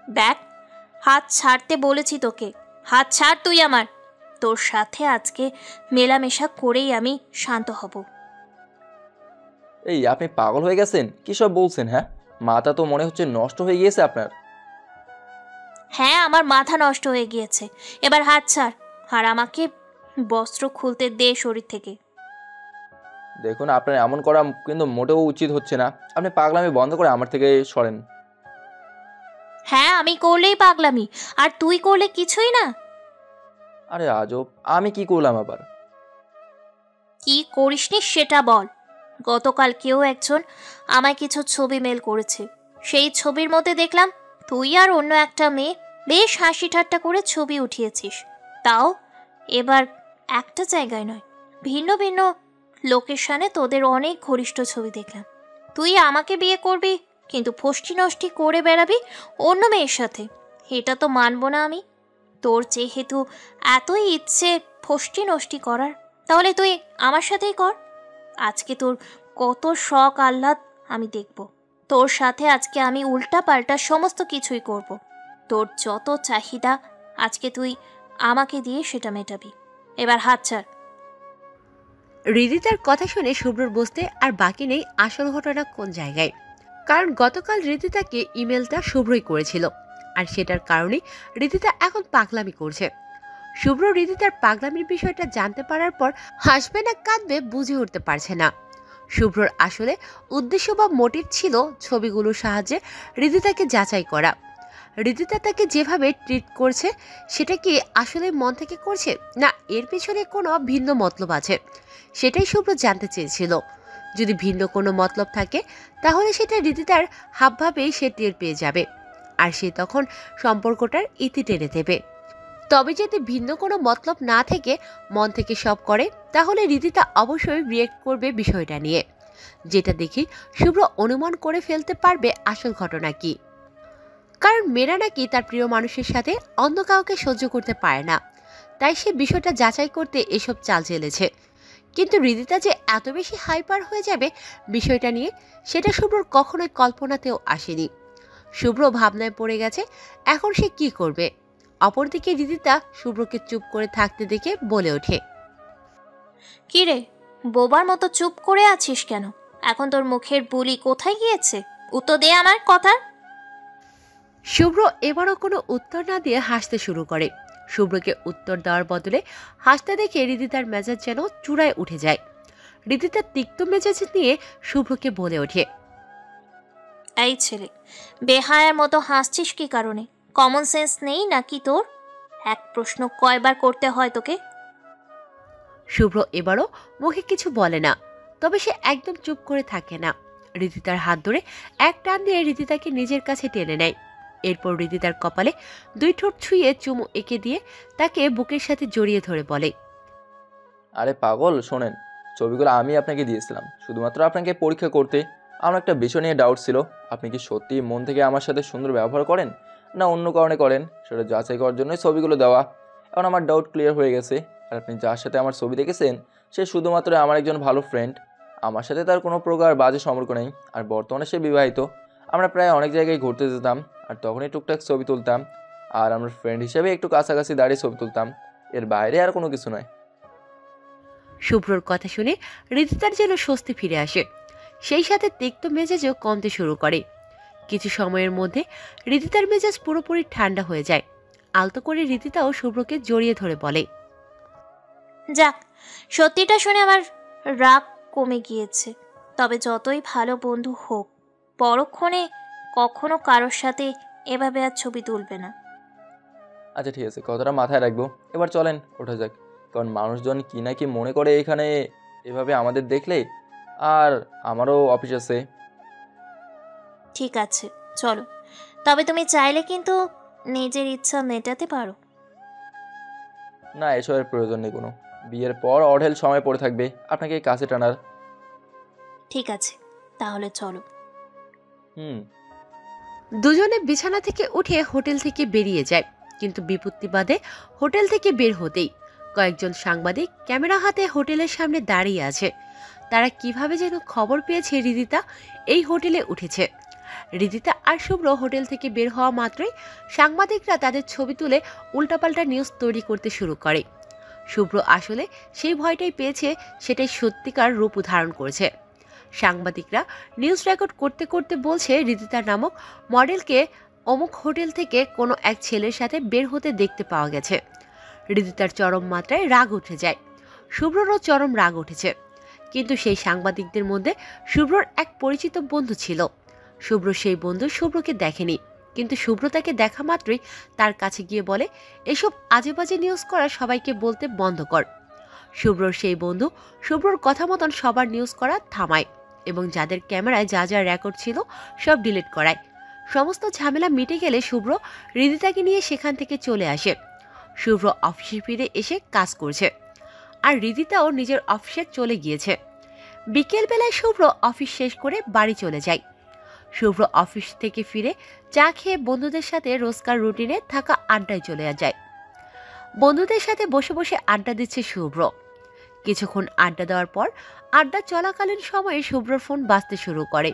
দেখ, হাত ছাড়তে বলেছি তোকে। হাত ছাড় তুই আমার। তোর সাথে আজকে মেলামেশা করেই আমি শান্ত হব।
এই আপনি পাগল হয়ে গেছেন? কী সব বলছেন? হ্যাঁ, মাথা তো মনে হচ্ছে নষ্ট হয়ে গিয়েছে আপনার।
হ্যাঁ, আমার মাথা নষ্ট হয়ে গিয়েছে। এবার হাত ছাড়, আর আমাকে বস্ত্র খুলতে দে শরীর থেকে।
দেখুন, আপনার এমন করা কিন্তু মোটেও উচিত হচ্ছে না। আপনি পাগলামি বন্ধ করে আমার থেকে সরেন।
হ্যাঁ, আমি করলেই পাগলামি, আর তুই করলে কিছুই না।
আরে আজব, আমি কি করলাম আবার?
কি করিসনি সেটা বল। গতকাল কেউ একজন আমায় কিছু ছবি মেল করেছে। সেই ছবির মধ্যে দেখলাম তুই আর অন্য একটা মেয়ে বেশ হাসি ঠাট্টা করে ছবি উঠিয়েছিস। তাও এবার একটা জায়গায় নয়, ভিন্ন ভিন্ন লোকেশনে তোদের অনেক ঘনিষ্ঠ ছবি দেখলাম। তুই আমাকে বিয়ে করবি, কিন্তু ফষ্টি নষ্টি করে বেড়াবি অন্য মেয়ের সাথে। এটা তো মানব না আমি। তোর যেহেতু এতই ইচ্ছে ফষ্টি নষ্টি করার, তাহলে তুই আমার সাথেই কর। আজকে তোর কত শখ আহ্লাদ আমি দেখব। তোর সাথে আজকে আমি উল্টা পাল্টা সমস্ত কিছুই করব। তোর যত চাহিদা আজকে তুই আমাকে দিয়ে সেটা মেটাবি। এবার হাত ছাড়।
রিদিতার কথা শুনে শুভ্রর বুঝতে আর বাকি নেই আসল ঘটনা কোন জায়গায়। কারণ গতকাল রিদিতাকে ইমেলটা শুভ্রই করেছিল, আর সেটার কারণেই রিদিতা এখন পাগলামি করছে। শুভ্র রিদিতার পাগলামির বিষয়টা জানতে পারার পর হাসবে না কাঁদবে বুঝে উঠতে পারছে না। শুভ্রর আসলে উদ্দেশ্য বা মোটিভ ছিল ছবিগুলোর সাহায্যে হৃদিতাকে যাচাই করা। হৃদিতা তাকে যেভাবে ট্রিট করছে সেটা কি আসলে মন থেকে করছে, না এর পেছনে কোনো ভিন্ন মতলব আছে, সেটাই শুভ্র জানতে চেয়েছিল। যদি ভিন্ন কোনো মতলব থাকে তাহলে সেটা হৃদিতার হাবভাবেই সে টের পেয়ে যাবে, আর সে তখন সম্পর্কটার ইতি টেনে দেবে। তবে যদি ভিন্ন কোনো মতলব না থেকে মন থেকে সব করে তাহলে হৃদিতা অবশ্যই রিয়েক্ট করবে বিষয়টা নিয়ে, যেটা দেখি শুভ্র অনুমান করে ফেলতে পারবে আসল ঘটনা কি। কারণ মেয়েরা নাকি তার প্রিয় মানুষের সাথে অন্য কাউকে সহ্য করতে পারে না, তাই সে বিষয়টা যাচাই করতে এসব চাল চেলেছে। কিন্তু হৃদিতা যে এত বেশি হাইপার হয়ে যাবে বিষয়টা নিয়ে, সেটা শুভ্রর কখনোই কল্পনাতেও আসেনি। শুভ্র ভাবনায় পড়ে গেছে এখন সে কি করবে। অপরদিকে হৃদিতা শুভ্রকে চুপ করে থাকতে দেখে বলে ওঠে,
কি রে, বোবার মতো চুপ করে আছিস কেন? এখন তোর মুখের বুলি কোথায় গিয়েছে? উত্তর দে আমার কথা।
শুভ্র এবারও কোনো উত্তর না দিয়ে হাসতে শুরু করে। শুভ্রকে উত্তর দেওয়ার বদলে হাসতে দেখে হৃদিতার মেজাজ যেন চূড়ায় উঠে যায়। হৃদিতার তিক্ত মেজাজ নিয়ে শুভ্রকে বলে ওঠে,
এই ছেলে, বেহায়ার মতো হাসছিস কি কারণে? কমন সেন্স নেই নাকি তোর? এক প্রশ্ন কয়বার করতে হয় তোকে?
শুভ্র এবারও মুখে কিছু বলে না, তবে সে একদম চুপ করে থাকে না। হৃদিতার হাত ধরে এক টান দিয়ে হৃদিতাকে নিজের কাছে টেনে নেয়। এরপর হৃদিতার কপালে 2 ঠোঁট ছুঁয়ে চুমু এঁকে দিয়ে তাকে বুকের সাথে জড়িয়ে ধরে বলে,
আরে পাগল শোনেন, ছবিগুলো আমি আপনাকে দিয়েছিলাম শুধুমাত্র আপনাকে পরীক্ষা করতে। আমার একটা বিষয় নিয়ে ডাউট ছিল, আপনি কি সত্যি মন থেকে আমার সাথে সুন্দর ব্যবহার করেন না অন্য কারণে করেন, সেটা যাচাই করার জন্যই ছবিগুলো দেওয়া। এখন আমার ডাউট ক্লিয়ার হয়ে গেছে। আর আপনি যার সাথে আমার ছবি দেখেছেন সে শুধুমাত্র আমার একজন ভালো ফ্রেন্ড, আমার সাথে তার কোনো প্রকার বাজে সম্পর্ক নেই। আর বর্তমানে সে বিবাহিত। আমরা প্রায় অনেক জায়গায় ঘুরতে যেতাম আর তখনই টুকটাক ছবি তুলতাম, আর আমরা ফ্রেন্ড হিসেবে একটু কাছাকাছি দাঁড়িয়ে ছবি তুলতাম, এর বাইরে আর কোনো কিছু নয়।
শুভ্রর কথা শুনে হৃদিতার যেন স্বস্তি ফিরে আসে, সেই সাথে তিক্ত মেজাজও কমতে শুরু করে। কিছু সময়ের মধ্যে হৃদিতার মেজাজ পুরোপুরি ঠান্ডা হয়ে যায়। আলতো করে হৃদিতাও শুভ্রকে জড়িয়ে ধরে বলে,
যাক, সত্যিটা শুনে আমার রাগ কমে গিয়েছে। তবে যতই ভালো বন্ধু হোক, পরক্ষণে কখনো কারোর সাথে এভাবে আর ছবি তুলবে না।
আচ্ছা ঠিক আছে, কথাটা মাথায় রাখবো। এবার চলেন ওঠা যাক, কারণ মানুষজন কি না কি মনে করে এখানে এভাবে আমাদের দেখলে। আর আমারও অফিস আছে।
ঠিক আছে, চলো। তবে তুমি চাইলে কিন্তু নিজের ইচ্ছা মেটাতে পারো।
না, এসবের প্রয়োজন নেই কোনো। বিয়ের পর অঢেল সময় পড়ে থাকবে আপনাকে কাছে টানার।
ঠিক আছে, তাহলে চলো।
হুম।
দুজনে বিছানা থেকে উঠে হোটেল থেকে বেরিয়ে যায়। কিন্তু বিপত্তি বাদে হোটেল থেকে বের হতেই কয়েকজন সাংবাদিক ক্যামেরা হাতে হোটেলের সামনে দাঁড়িয়ে আছে। তারা কিভাবে যেন খবর পেয়েছে হৃদিতা এই হোটেলে উঠেছে। হৃদিতা আর শুভ্র হোটেল থেকে বের হওয়া মাত্রই সাংবাদিকরা তাদের ছবি তুলে উল্টাপাল্টা নিউজ তৈরি করতে শুরু করে। শুভ্র আসলে সেই ভয়টাই পেয়েছে, সেটাই সত্যিকার রূপ ধারণ করেছে। সাংবাদিকরা নিউজ রেকর্ড করতে করতে বলছে হৃদিতা নামক মডেলকে অমুক হোটেল থেকে কোনো এক ছেলের সাথে বের হতে দেখতে পাওয়া গেছে। হৃদিতার চরম মাত্রায় রাগ উঠে যায়। শুভ্ররও চরম রাগ উঠেছে। কিন্তু সেই সাংবাদিকদের মধ্যে শুভ্রর এক পরিচিত বন্ধু ছিল। শুভ্র সেই বন্ধু শুভ্রকে দেখেনি, কিন্তু শুভ্র তাকে দেখা মাত্রই তার কাছে গিয়ে বলে, এসব আজে বাজে নিউজ করা সবাইকে বলতে বন্ধ কর। শুভ্রর সেই বন্ধু শুভ্রর কথা মতন সবার নিউজ করা থামায় এবং যাদের ক্যামেরায় যা যা রেকর্ড ছিল সব ডিলিট করায়। সমস্ত ঝামেলা মিটে গেলে শুভ্র হৃদিতাকে নিয়ে সেখান থেকে চলে আসে। শুভ্র অফিসে ফিরে এসে কাজ করছে, আর হৃদিতাও নিজের অফিসে চলে গিয়েছে। বিকেলবেলায় শুভ্র অফিস শেষ করে বাড়ি চলে যায়। শুভ্র অফিস থেকে ফিরে চা খেয়ে বন্ধুদের সাথে রোজকার রুটিনে থাকা আড্ডায় চলে যায়। বন্ধুদের সাথে বসে বসে আড্ডা দিচ্ছে শুভ্র। কিছুক্ষণ আড্ডা দেওয়ার পর আড্ডা চলাকালীন সময়ে শুভ্রর ফোন বাজতে শুরু করে।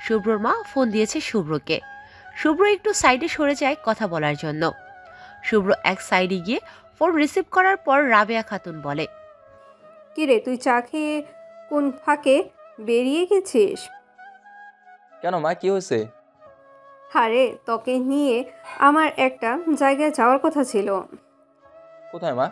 শুভ্রর মা ফোন দিয়েছে শুভ্রকে। শুভ্র একটু সাইডে সরে যায় কথা বলার জন্য। শুভ্র এক সাইডে গিয়ে ফোন রিসিভ করার পর রাবেয়া খাতুন বলে,
কিরে, তুই চা খেয়ে কোন ফাঁকে বেরিয়ে গেছিস?
কেন মা, কি হয়েছে?
আরে, তোকে নিয়ে আমার একটা জায়গায় যাওয়ার কথা ছিল।
কোথায় মা?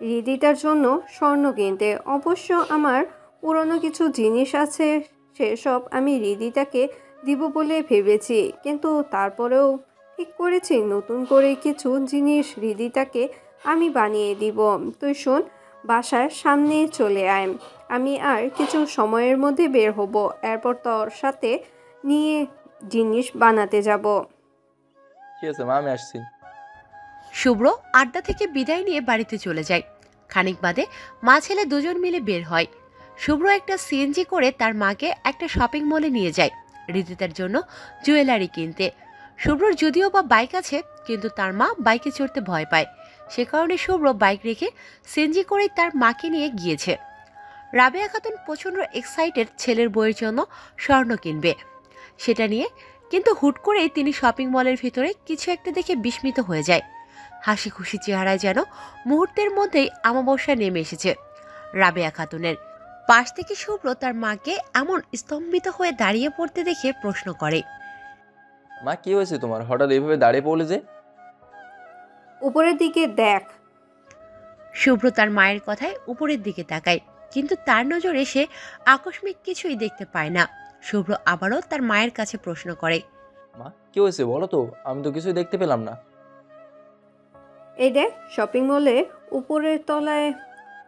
হৃদিতার জন্য স্বর্ণ কিনতে। অবশ্য আমার পুরনো কিছু জিনিস আছে, সেসব আমি হৃদিতাকে দিব বলে ভেবেছি, কিন্তু তারপরেও ঠিক করেছি নতুন করে কিছু জিনিস হৃদিতাকে আমি বানিয়ে দিব। তুই শোন, বাসার সামনে চলে আয়, আমি আর কিছু সময়ের মধ্যে বের হব, এরপর তোর সাথে নিয়ে জিনিস বানাতে যাব।
ঠিক আছে মা, আমি আসছি।
শুভ্র আড্ডা থেকে বিদায় নিয়ে বাড়িতে চলে যায়। খানিক বাদে মা ছেলে দুজন মিলে বের হয়। শুভ্র একটা সিএনজি করে তার মাকে একটা শপিং মলে নিয়ে যায় হৃদিতার জন্য জুয়েলারি কিনতে। শুভ্রর যদিও বা বাইক আছে, কিন্তু তার মা বাইকে চড়তে ভয় পায়। সে কারণে শুভ্র বাইক রেখে সিএনজি করেই তার মাকে নিয়ে গিয়েছে। রাবেয়া খাতুন প্রচণ্ড এক্সাইটেড ছেলের বইয়ের জন্য স্বর্ণ কিনবে সেটা নিয়ে, কিন্তু হুট করেই তিনি শপিং মলের ভিতরে কিছু একটা দেখে বিস্মিত হয়ে যায়। হাসি খুশি চেহারায় যেন মুহূর্তের মধ্যেই অমাবস্যা নেমে এসেছে রাবেয়া খাতুনের। পাশ থেকে শুভ্র তার মাকে এমন স্তম্ভিত হয়ে দাঁড়িয়ে পড়তে দেখে প্রশ্ন করে,
মা কি হয়েছে তোমার, হঠাৎ এইভাবে দাঁড়িয়ে পড়লে যে?
উপরের দিকে দেখ।
শুভ্র তার মায়ের কথায় উপরের দিকে তাকায়, কিন্তু তার নজরে সে আকস্মিক কিছুই দেখতে পায় না। শুভ্র আবারও তার মায়ের কাছে প্রশ্ন করে,
মা কি হয়েছে বলো তো, আমি তো কিছুই দেখতে পেলাম না।
এই দেখ, শপিং মলে উপরের তলায়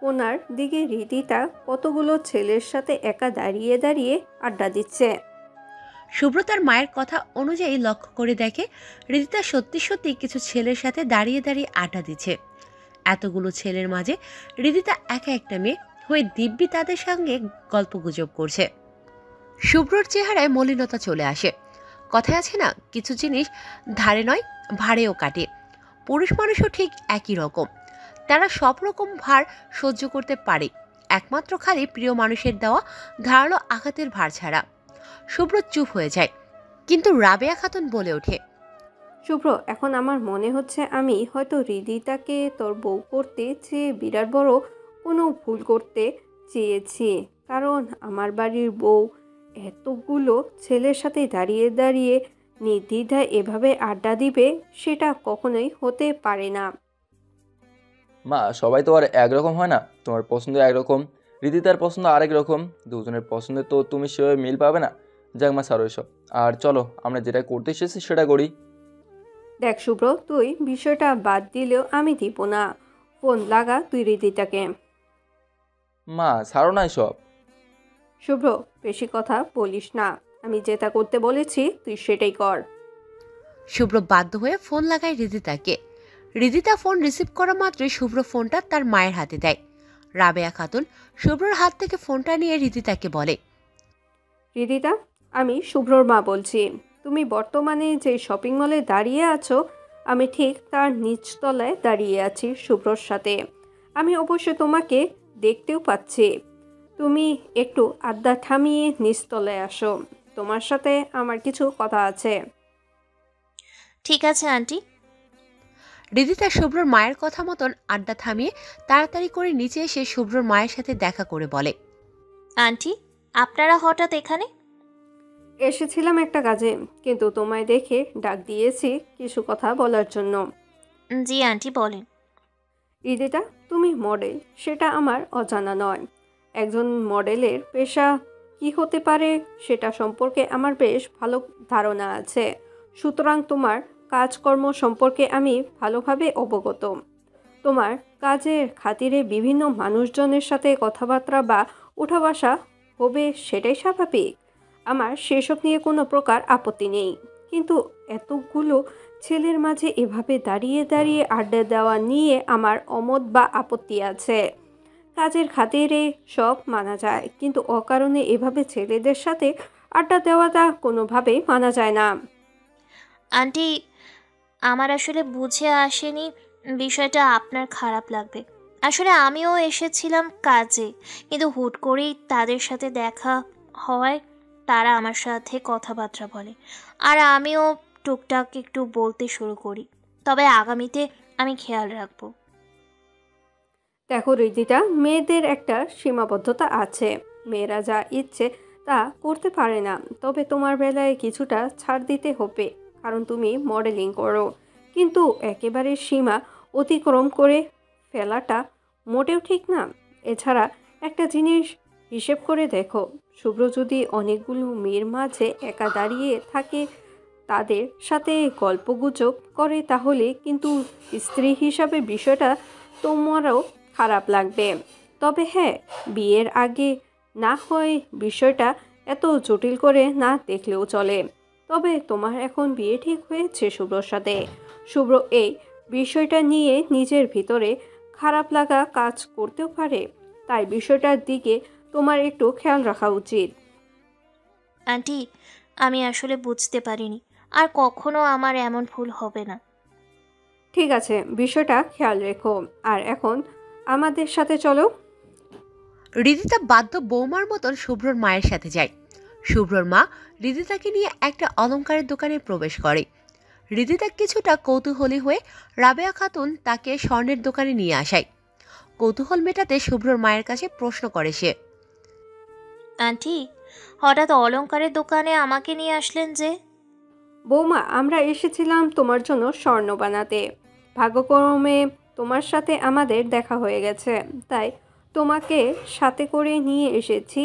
কোনার দিকে রীতিতা কতগুলো ছেলের সাথে একা দাঁড়িয়ে দাঁড়িয়ে আড্ডা দিচ্ছে।
শুভ্র তার মায়ের কথা অনুযায়ী লক্ষ্য করে দেখে রিদিতা সত্যি সত্যি কিছু ছেলের সাথে দাঁড়িয়ে দাঁড়িয়ে আড্ডা দিচ্ছে। এতগুলো ছেলের মাঝে রিদিতা একা একটা মেয়ে হয়ে দিব্যি তাদের সঙ্গে গল্পগুজব করছে। শুভ্রর চেহারায় মলিনতা চলে আসে। কথায় আছে না, কিছু জিনিস ধারে নয় ভাড়েও কাটে। পুরুষ মানুষও ঠিক একই রকম, তারা সব রকম ভার সহ্য করতে পারে, একমাত্র খালি প্রিয় মানুষের দেওয়া ধারালো আঘাতের ভার ছাড়া। শুভ্র চুপ হয়ে যায়, কিন্তু রাবেয়া খাতুন বলে ওঠে,
শুভ্র, এখন আমার মনে হচ্ছে আমি হয়তো হৃদিতাকে তোর বউ করতে চেয়ে বিরাট বড় কোনো ভুল করতে চেয়েছি, কারণ আমার বাড়ির বউ এতগুলো ছেলের সাথে দাঁড়িয়ে দাঁড়িয়ে নির্দ্বিধায় এভাবে আড্ডা দিবে, সেটা কখনোই হতে পারে না।
মা সবাই তো আর একরকম হয় না, তোমার পছন্দ একরকম, রীতিতার পছন্দ আরেক রকম, দুজনের পছন্দে তো তুমি সেভাবে মিল পাবে না। যাক মা, ছাড়ো এসব, আর চলো আমরা যেটা করতে এসেছি সেটা করি।
দেখ শুভ্র, তুই বিষয়টা বাদ দিলেও আমি দিব না। ফোন লাগা তুই হৃদিতাকে।
মা ছাড়ো না এসব।
শুভ্র, বেশি কথা বলিস না, আমি যেটা করতে বলেছি তুই সেটাই কর।
শুভ্র বাধ্য হয়ে ফোন লাগায় রিদিতাকে। রিদিতা ফোন রিসিভ করা মাত্রই শুভ্র ফোনটা তার মায়ের হাতে দেয়। রাবেয়া খাতুন শুভ্রর হাত থেকে ফোনটা নিয়ে রিদিতাকে বলে,
হৃদিতা, আমি শুভ্রর মা বলছি। তুমি বর্তমানে যে শপিং মলে দাঁড়িয়ে আছো, আমি ঠিক তার নিচতলায় দাঁড়িয়ে আছি শুভ্রর সাথে। আমি অবশ্য তোমাকে দেখতেও পাচ্ছি। তুমি একটু আড্ডা থামিয়ে নিচতলায় আসো, তোমার সাথে আমার কিছু কথা আছে।
ঠিক আছে আন্টি।
রিদিতা শুভ্রর মায়ের কথা মতন আড্ডা থামিয়ে তাড়াতাড়ি করে নিচে এসে শুভ্রর মায়ের সাথে দেখা করে বলে,
আন্টি, আপনারা হঠাৎ এখানে?
এসেছিলাম একটা কাজে, কিন্তু তোমায় দেখে ডাক দিয়েছি কিছু কথা বলার জন্য।
জি আন্টি, বলেন।
হৃদিতা, তুমি মডেল, সেটা আমার অজানা নয়। একজন মডেলের পেশা কি হতে পারে সেটা সম্পর্কে আমার বেশ ভালো ধারণা আছে, সুতরাং তোমার কাজকর্ম সম্পর্কে আমি ভালোভাবে অবগত। তোমার কাজের খাতিরে বিভিন্ন মানুষজনের সাথে কথাবার্তা বা উঠা বসা হবে, সেটাই স্বাভাবিক। আমার সেসব নিয়ে কোনো প্রকার আপত্তি নেই, কিন্তু এতগুলো ছেলের মাঝে এভাবে দাঁড়িয়ে দাঁড়িয়ে আড্ডা দেওয়া নিয়ে আমার অমত বা আপত্তি আছে। কাজের খাতিরে সব মানা যায়, কিন্তু অকারণে এভাবে ছেলেদের সাথে আড্ডা দেওয়াটা কোনোভাবেই মানা যায় না।
আন্টি, আমার আসলে বুঝে আসেনি বিষয়টা আপনার খারাপ লাগবে। আসলে আমিও এসেছিলাম কাজে, কিন্তু হুট করেই তাদের সাথে দেখা হওয়ায় তারা আমার সাথে কথাবার্তা বলে, আর আমিও টুকটাক একটু বলতে শুরু করি। তবে আগামীতে আমি খেয়াল রাখবো।
দেখো হৃদিতা, মেয়েদের একটা সীমাবদ্ধতা আছে, মেয়েরা যা ইচ্ছে তা করতে পারে না। তবে তোমার বেলায় কিছুটা ছাড় দিতে হবে, কারণ তুমি মডেলিং করো, কিন্তু একেবারে সীমা অতিক্রম করে ফেলাটা মোটেও ঠিক না। এছাড়া একটা জিনিস হিসেব করে দেখো, শুভ্র যদি অনেকগুলো মেয়ের মাঝে একা দাঁড়িয়ে থাকে, তাদের সাথে গল্পগুজব করে, তাহলে কিন্তু স্ত্রী হিসাবে বিষয়টা তোমারও খারাপ লাগবে। তবে হ্যাঁ, বিয়ের আগে না হয় বিষয়টা এত জটিল করে না দেখলেও চলে। তবে তোমার এখন বিয়ে ঠিক হয়েছে শুভ্রর সাথে। শুভ্র এই বিষয়টা নিয়ে নিজের ভিতরে খারাপ লাগা কাজ করতেও পারে, তাই বিষয়টার দিকে তোমার একটু খেয়াল রাখা উচিত।
আন্টি, আমি আসলে বুঝতে পারিনি, আর কখনো আমার এমন ভুল হবে না।
ঠিক আছে, বিষয়টা খেয়াল রেখো। আর এখন আমাদের সাথে চলো।
রিদিতা বাধ্য বৌমার মতন শুভ্রর মায়ের সাথে যায়। শুভ্রর মা রিদিতাকে নিয়ে একটা অলংকারের দোকানে প্রবেশ করে। রিদিতা কিছুটা কৌতূহলী হয়ে রাবেয়া খাতুন তাকে স্বর্ণের দোকানে নিয়ে আসায়। কৌতূহল মেটাতে শুভ্রর মায়ের কাছে প্রশ্ন করে সে।
আন্টি, হঠাৎ অলংকারের দোকানে আমাকে নিয়ে আসলেন যে?
বৌমা, আমরা এসেছিলাম তোমার জন্য স্বর্ণ বানাতে। ভাগ্যক্রমে তোমার সাথে আমাদের দেখা হয়ে গেছে, তাই তোমাকে সাথে করে নিয়ে এসেছি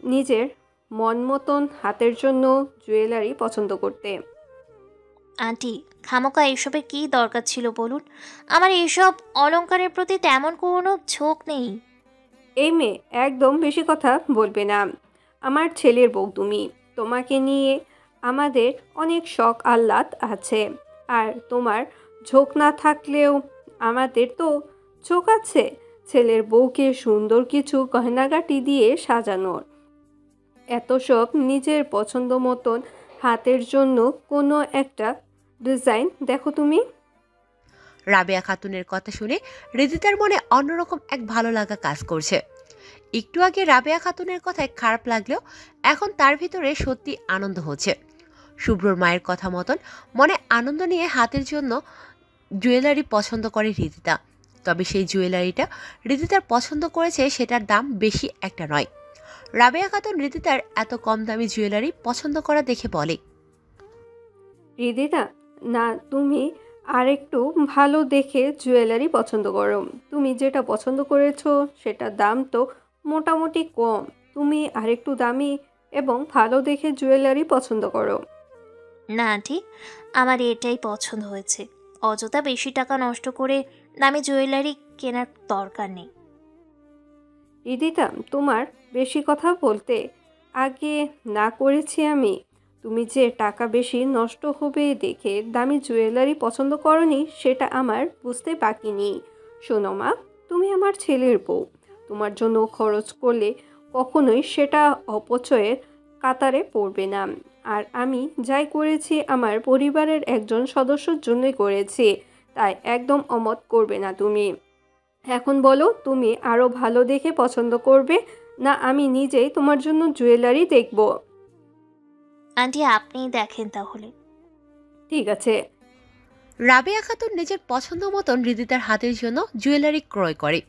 নিজের মন মতন হাতের জন্য জুয়েলারি পছন্দ করতে।
আন্টি, খামোকা এসবের কী দরকার ছিল বলুন? আমার এইসব অলংকারের প্রতি তেমন কোনো ঝোঁক নেই।
এই মেয়ে, একদম বেশি কথা বলবে না। আমার ছেলের বউ তুমি, তোমাকে নিয়ে আমাদের অনেক শখ আহ্লাদ আছে। আর তোমার ঝোঁক না থাকলেও আমাদের তো ঝোঁক আছে ছেলের বউকে সুন্দর কিছু গয়নাগাটি দিয়ে সাজানোর। এত সব নিজের পছন্দ মতন হাতের জন্য কোনো একটা ডিজাইন দেখো তুমি।
রাবেয়া খাতুনের কথা শুনে রিদিতার মনে অন্যরকম এক ভালো লাগা কাজ করছে। একটু আগে রাবেয়া খাতুনের কথায় খারাপ লাগলেও এখন তার ভিতরে সত্যি আনন্দ হচ্ছে। শুভ্রর মায়ের কথা মতন মনে আনন্দ নিয়ে হাতের জন্য জুয়েলারি পছন্দ করে রিদিতা। তবে সেই জুয়েলারিটা রিদিতার পছন্দ করেছে সেটার দাম বেশি একটা নয়। রাবেয়া খাতুন রিদিতার এত কম দামি জুয়েলারি পছন্দ করা দেখে বলে।
রিদিতা, না, তুমি আরেকটু ভালো দেখে জুয়েলারি পছন্দ করো। তুমি যেটা পছন্দ করেছো সেটার দাম তো মোটামুটি কম। তুমি আরেকটু দামি এবং ভালো দেখে জুয়েলারি পছন্দ করো।
না আন্টি, আমার এটাই পছন্দ হয়েছে। অযথা বেশি টাকা নষ্ট করে দামি জুয়েলারি কেনার দরকার নেই।
রিদিতা, তোমার বেশি কথা বলতে আগে না করেছি আমি। তুমি যে টাকা বেশি নষ্ট হবে দেখে দামি জুয়েলারি পছন্দ করনি সেটা আমার বুঝতে বাকি নেই। শোনো মা, তুমি আমার ছেলের বউ। তোমার জন্য খরচ করলে কখনোই সেটা অপচয়ের কাতারে পড়বে না। আর আমি যাই করেছি আমার পরিবারের একজন সদস্যর জন্যই করেছি, তাই একদম অমত করবে না তুমি। এখন বলো, তুমি আরও ভালো দেখে পছন্দ করবে, না আমি নিজেই তোমার জন্য জুয়েলারি দেখব?
আন্টি, আপনিই দেখেন তাহলে।
ঠিক আছে।
রাবেয়া খাতুন নিজের পছন্দ মতন রিদিতার হাতের জন্য জুয়েলারি ক্রয় করে।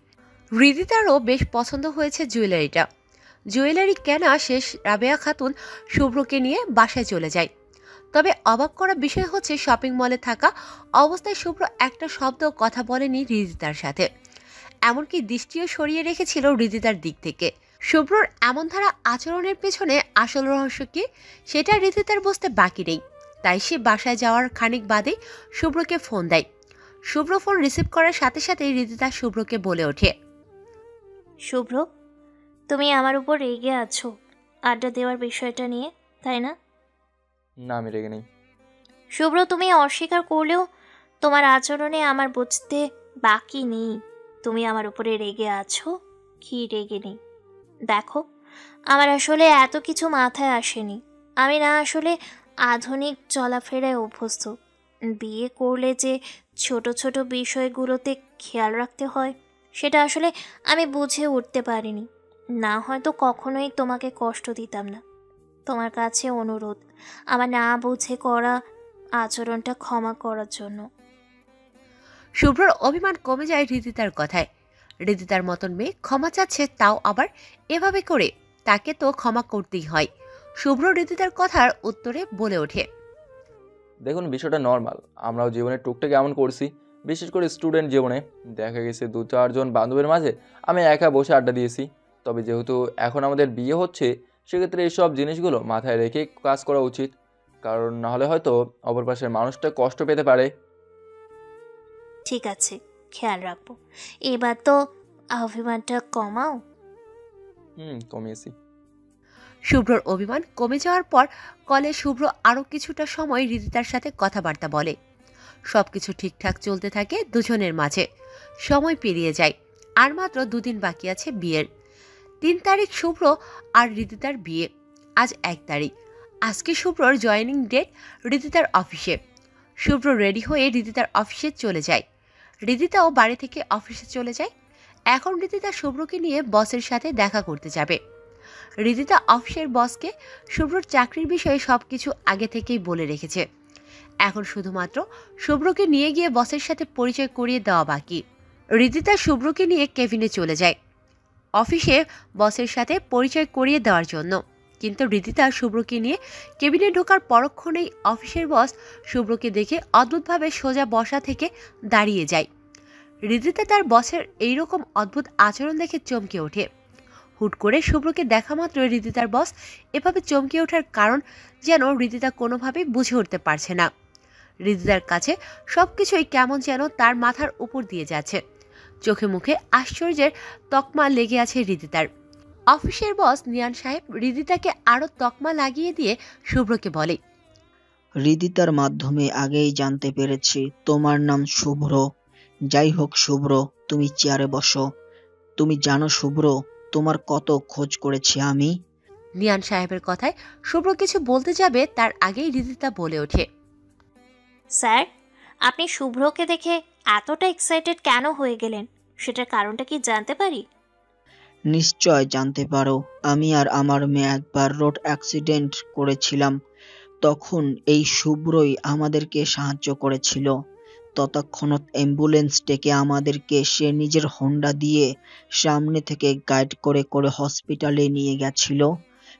রিদিতারও বেশ পছন্দ হয়েছে জুয়েলারিটা। জুয়েলারি কেনা শেষ, রাবেয়া খাতুন শুভ্রকে নিয়ে বাসায় চলে যায়। তবে অবাক করা বিষয় হচ্ছে শপিং মলে থাকা অবস্থায় শুভ্র একটা শব্দ কথা বলেনি রিদিতার সাথে। এমনকি দৃষ্টিও সরিয়ে রেখেছিল রিদিতার দিক থেকে। শুভ্রর এমন ধারা আচরণের পেছনে আসল রহস্য কি সেটা রিদিতার বুঝতে বাকি নেই। তাই সে বাসায় যাওয়ার খানিক বাদে শুভ্রকে ফোন দেয়। শুভ্র ফোন রিসিভ করার সাথে সাথেই রিদিতা শুভ্রকে বলে ওঠে।
শুভ্র, তুমি আমার উপর রেগে আছো আড্ডা দেওয়ার বিষয়টা নিয়ে, তাই না?
না, আমি রেগে নেই।
শুভ্র, তুমি অস্বীকার করলেও তোমার আচরণে আমার বুঝতে বাকি নেই তুমি আমার উপরে রেগে আছো কি রেগে নেই। দেখো, আমার আসলে এত কিছু মাথায় আসেনি। আমি না আসলে আধুনিক চলাফেরায় অভ্যস্ত। বিয়ে করলে যে ছোট ছোট বিষয়গুলোতে খেয়াল রাখতে হয় সেটা আসলে আমি বুঝে উঠতে পারিনি। না হয়তো কখনোই তোমাকে কষ্ট দিতাম না। তোমার কাছে অনুরোধ, আমার না বুঝে করা আচরণটা ক্ষমা করার জন্য।
শুভ্রর অভিমান কমে যায় রিদিতার কথায়। রিদিতার মতন মেয়ে ক্ষমা চাচ্ছে, তাও আবার এভাবে করে। তাকে তো ক্ষমা করতেই হয়। শুভ্র রিদিতার কথার উত্তরে বলে ওঠে।
দেখুন, বিষয়টা নর্মাল। আমরাও জীবনে টুকটাক এমন করছি, বিশেষ করে স্টুডেন্ট জীবনে। দেখা গেছে 2-4 জন বান্ধবের মাঝে আমি একা বসে আড্ডা দিয়েছি। তবে যেহেতু এখন আমাদের বিয়ে হচ্ছে, সেক্ষেত্রে এইসব জিনিসগুলো মাথায় রেখে কাজ করা উচিত, কারণ নাহলে হয়তো অপর পাশের মানুষটা কষ্ট পেতে পারে।
ঠিক আছে, খেয়াল রাখবো। এবার তো অভিমানটা কমাও।
কমিয়েছি।
শুভ্রর অভিমান কমে যাওয়ার পর কলে শুভ্র আরও কিছুটা সময় হৃদিতার সাথে কথাবার্তা বলে। সবকিছু ঠিকঠাক চলতে থাকে দুজনের মাঝে। সময় পেরিয়ে যায়, আর মাত্র 2 দিন বাকি আছে বিয়ের। 3 তারিখ শুভ্র আর হৃদিতার বিয়ে, আজ 1 তারিখ। আজকে শুভ্রর জয়েনিং ডেট হৃদিতার অফিসে। শুভ্র রেডি হয়ে হৃদিতার অফিসে চলে যায়। হৃদিতাও বাড়ি থেকে অফিসে চলে যায়। এখন হৃদিতা শুভ্রকে নিয়ে বসের সাথে দেখা করতে যাবে। হৃদিতা অফিসের বসকে শুভ্রর চাকরির বিষয়ে সবকিছু আগে থেকেই বলে রেখেছে। এখন শুধুমাত্র শুভ্রকে নিয়ে গিয়ে বসের সাথে পরিচয় করিয়ে দেওয়া বাকি। হৃদিতা শুভ্রকে নিয়ে কেবিনে চলে যায় অফিসে বসের সাথে পরিচয় করিয়ে দেওয়ার জন্য। কিন্তু হৃদিতা শুভ্রকে নিয়ে কেবিনে ঢোকার পরক্ষণেই অফিসের বস শুভ্রকে দেখে অদ্ভুতভাবে সোজা বসা থেকে দাঁড়িয়ে যায়। হৃদিতা তার বসের এইরকম অদ্ভুত আচরণ দেখে চমকে ওঠে। হুট করে শুভ্রকে দেখা মাত্র হৃদিতার বস এভাবে চমকে ওঠার কারণ যেন হৃদিতা কোনোভাবেই বুঝে উঠতে পারছে না। হৃদিতার কাছে সবকিছুই কেমন যেন তার মাথার উপর দিয়ে যাচ্ছে। চোখে মুখে আশ্চর্যের তকমা লেগে আছে হৃদিতার। অফিসের বস নিয়ান সাহেব হৃদিতাকে আরও তকমা লাগিয়ে দিয়ে শুভ্রকে বলে,
হৃদিতার মাধ্যমে আগেই জানতে পেরেছি তোমার নাম শুভ্র। যাই হোক শুভ্র, তুমি চেয়ারে বসো। তুমি জানো শুভ্র, তোমার কত খোঁজ করেছি আমি।
নিয়ান সাহেবের কথায় শুভ্র কিছু বলতে যাবে তার আগেই হৃদিতা বলে ওঠে,
স্যার, আপনি শুভ্রকে দেখে এতটা এক্সাইটেড কেন হয়ে গেলেন? সেটার কারণটা কি জানতে পারি?
নিশ্চয় জানতে পারো। আমি আর আমার মেয়ে একবার রোড অ্যাক্সিডেন্ট করেছিলাম, তখন এই শুভ্রই আমাদেরকে সাহায্য করেছিল। তৎক্ষণাৎ অ্যাম্বুলেন্স ডেকে আমাদেরকে সে নিজের হোন্ডা দিয়ে সামনে থেকে গাইড করে করে হসপিটালে নিয়ে গেছিল।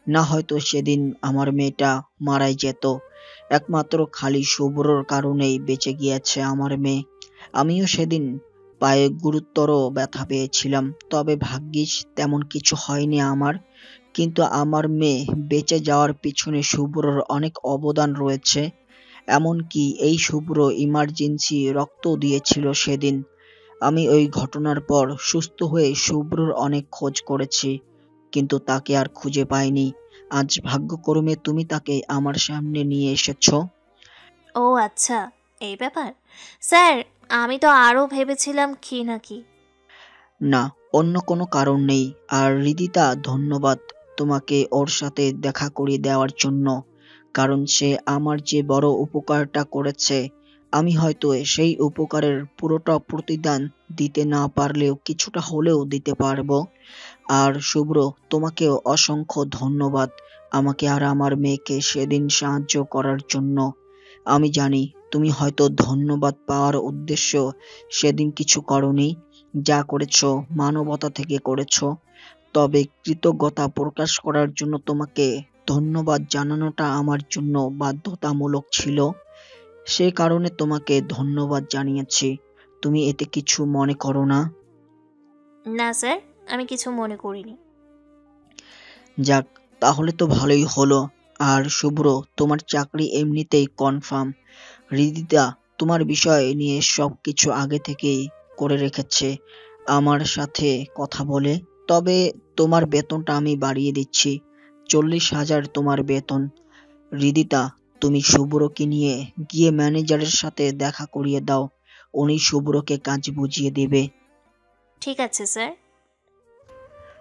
না হয়তো সেদিন আমার মেয়েটা মারাই যেত। একমাত্র খালি শুভ্রর কারণেই বেঁচে গিয়েছে আমার মেয়ে। আমিও সেদিন পায়ে গুরুতর ব্যথা পেয়েছিলাম, তবে ভাগ্যিস তেমন কিছু হয়নি আমার। কিন্তু আমার মেয়ে বেঁচে যাওয়ার পিছনে শুভ্রর অনেক অবদান রয়েছে। এমনকি এই শুভ্র ইমার্জেন্সি রক্ত দিয়েছিল সেদিন। আমি ওই ঘটনার পর সুস্থ হয়ে শুভ্রর অনেক খোঁজ করেছি, কিন্তু তাকে আর খুঁজে পাইনি। আজ ভাগ্যক্রমে তুমি তাকে আমার সামনে নিয়ে এসেছো।
ও আচ্ছা, এই ব্যাপার। স্যার, আমি তো আরও ভেবেছিলাম কি নাকি।
না, অন্য কোনো কারণ নেই। আর হৃদিতা, ধন্যবাদ তোমাকে ওর সাথে দেখা করিয়ে দেওয়ার জন্য, কারণ সে আমার যে বড় উপকারটা করেছে, আমি হয়তো সেই উপকারের পুরোটা প্রতিদান দিতে না পারলেও কিছুটা হলেও দিতে পারবো। আর শুভ্র, তোমাকেও অসংখ্য ধন্যবাদ আমাকে আর আমার মেয়েকে সেদিন সাহায্য করার জন্য। আমি জানি তুমি হয়তো ধন্যবাদ পাওয়ার উদ্দেশ্য সেদিন কিছু করনি, যা করেছো মানবতা থেকে করেছো। তবে কৃতজ্ঞতা প্রকাশ করার জন্য তোমাকে ধন্যবাদ জানানোটা আমার জন্য বাধ্যতামূলক ছিল। সে কারণে তোমাকে ধন্যবাদ জানিয়েছি। তুমি এতে কিছু মনে করো না?
না স্যার, আমি কিছু মনে করিনি।
যাক, তাহলে তো ভালোই হলো। আর শুভ্র, তোমার চাকরি এমনিতেই কনফার্ম। হৃদিতা তোমার বিষয় নিয়ে সবকিছু আগে থেকেই করে রেখেছে আমার সাথে কথা বলে। তবে তোমার বেতনটা আমি বাড়িয়ে দিচ্ছি, 40,000 তোমার বেতন। হৃদিতা, তুমি শুভ্রকে নিয়ে গিয়ে ম্যানেজারের সাথে দেখা করিয়ে দাও, উনি শুভ্রকে কাজ বুঝিয়ে দেবে।
ঠিক আছে স্যার।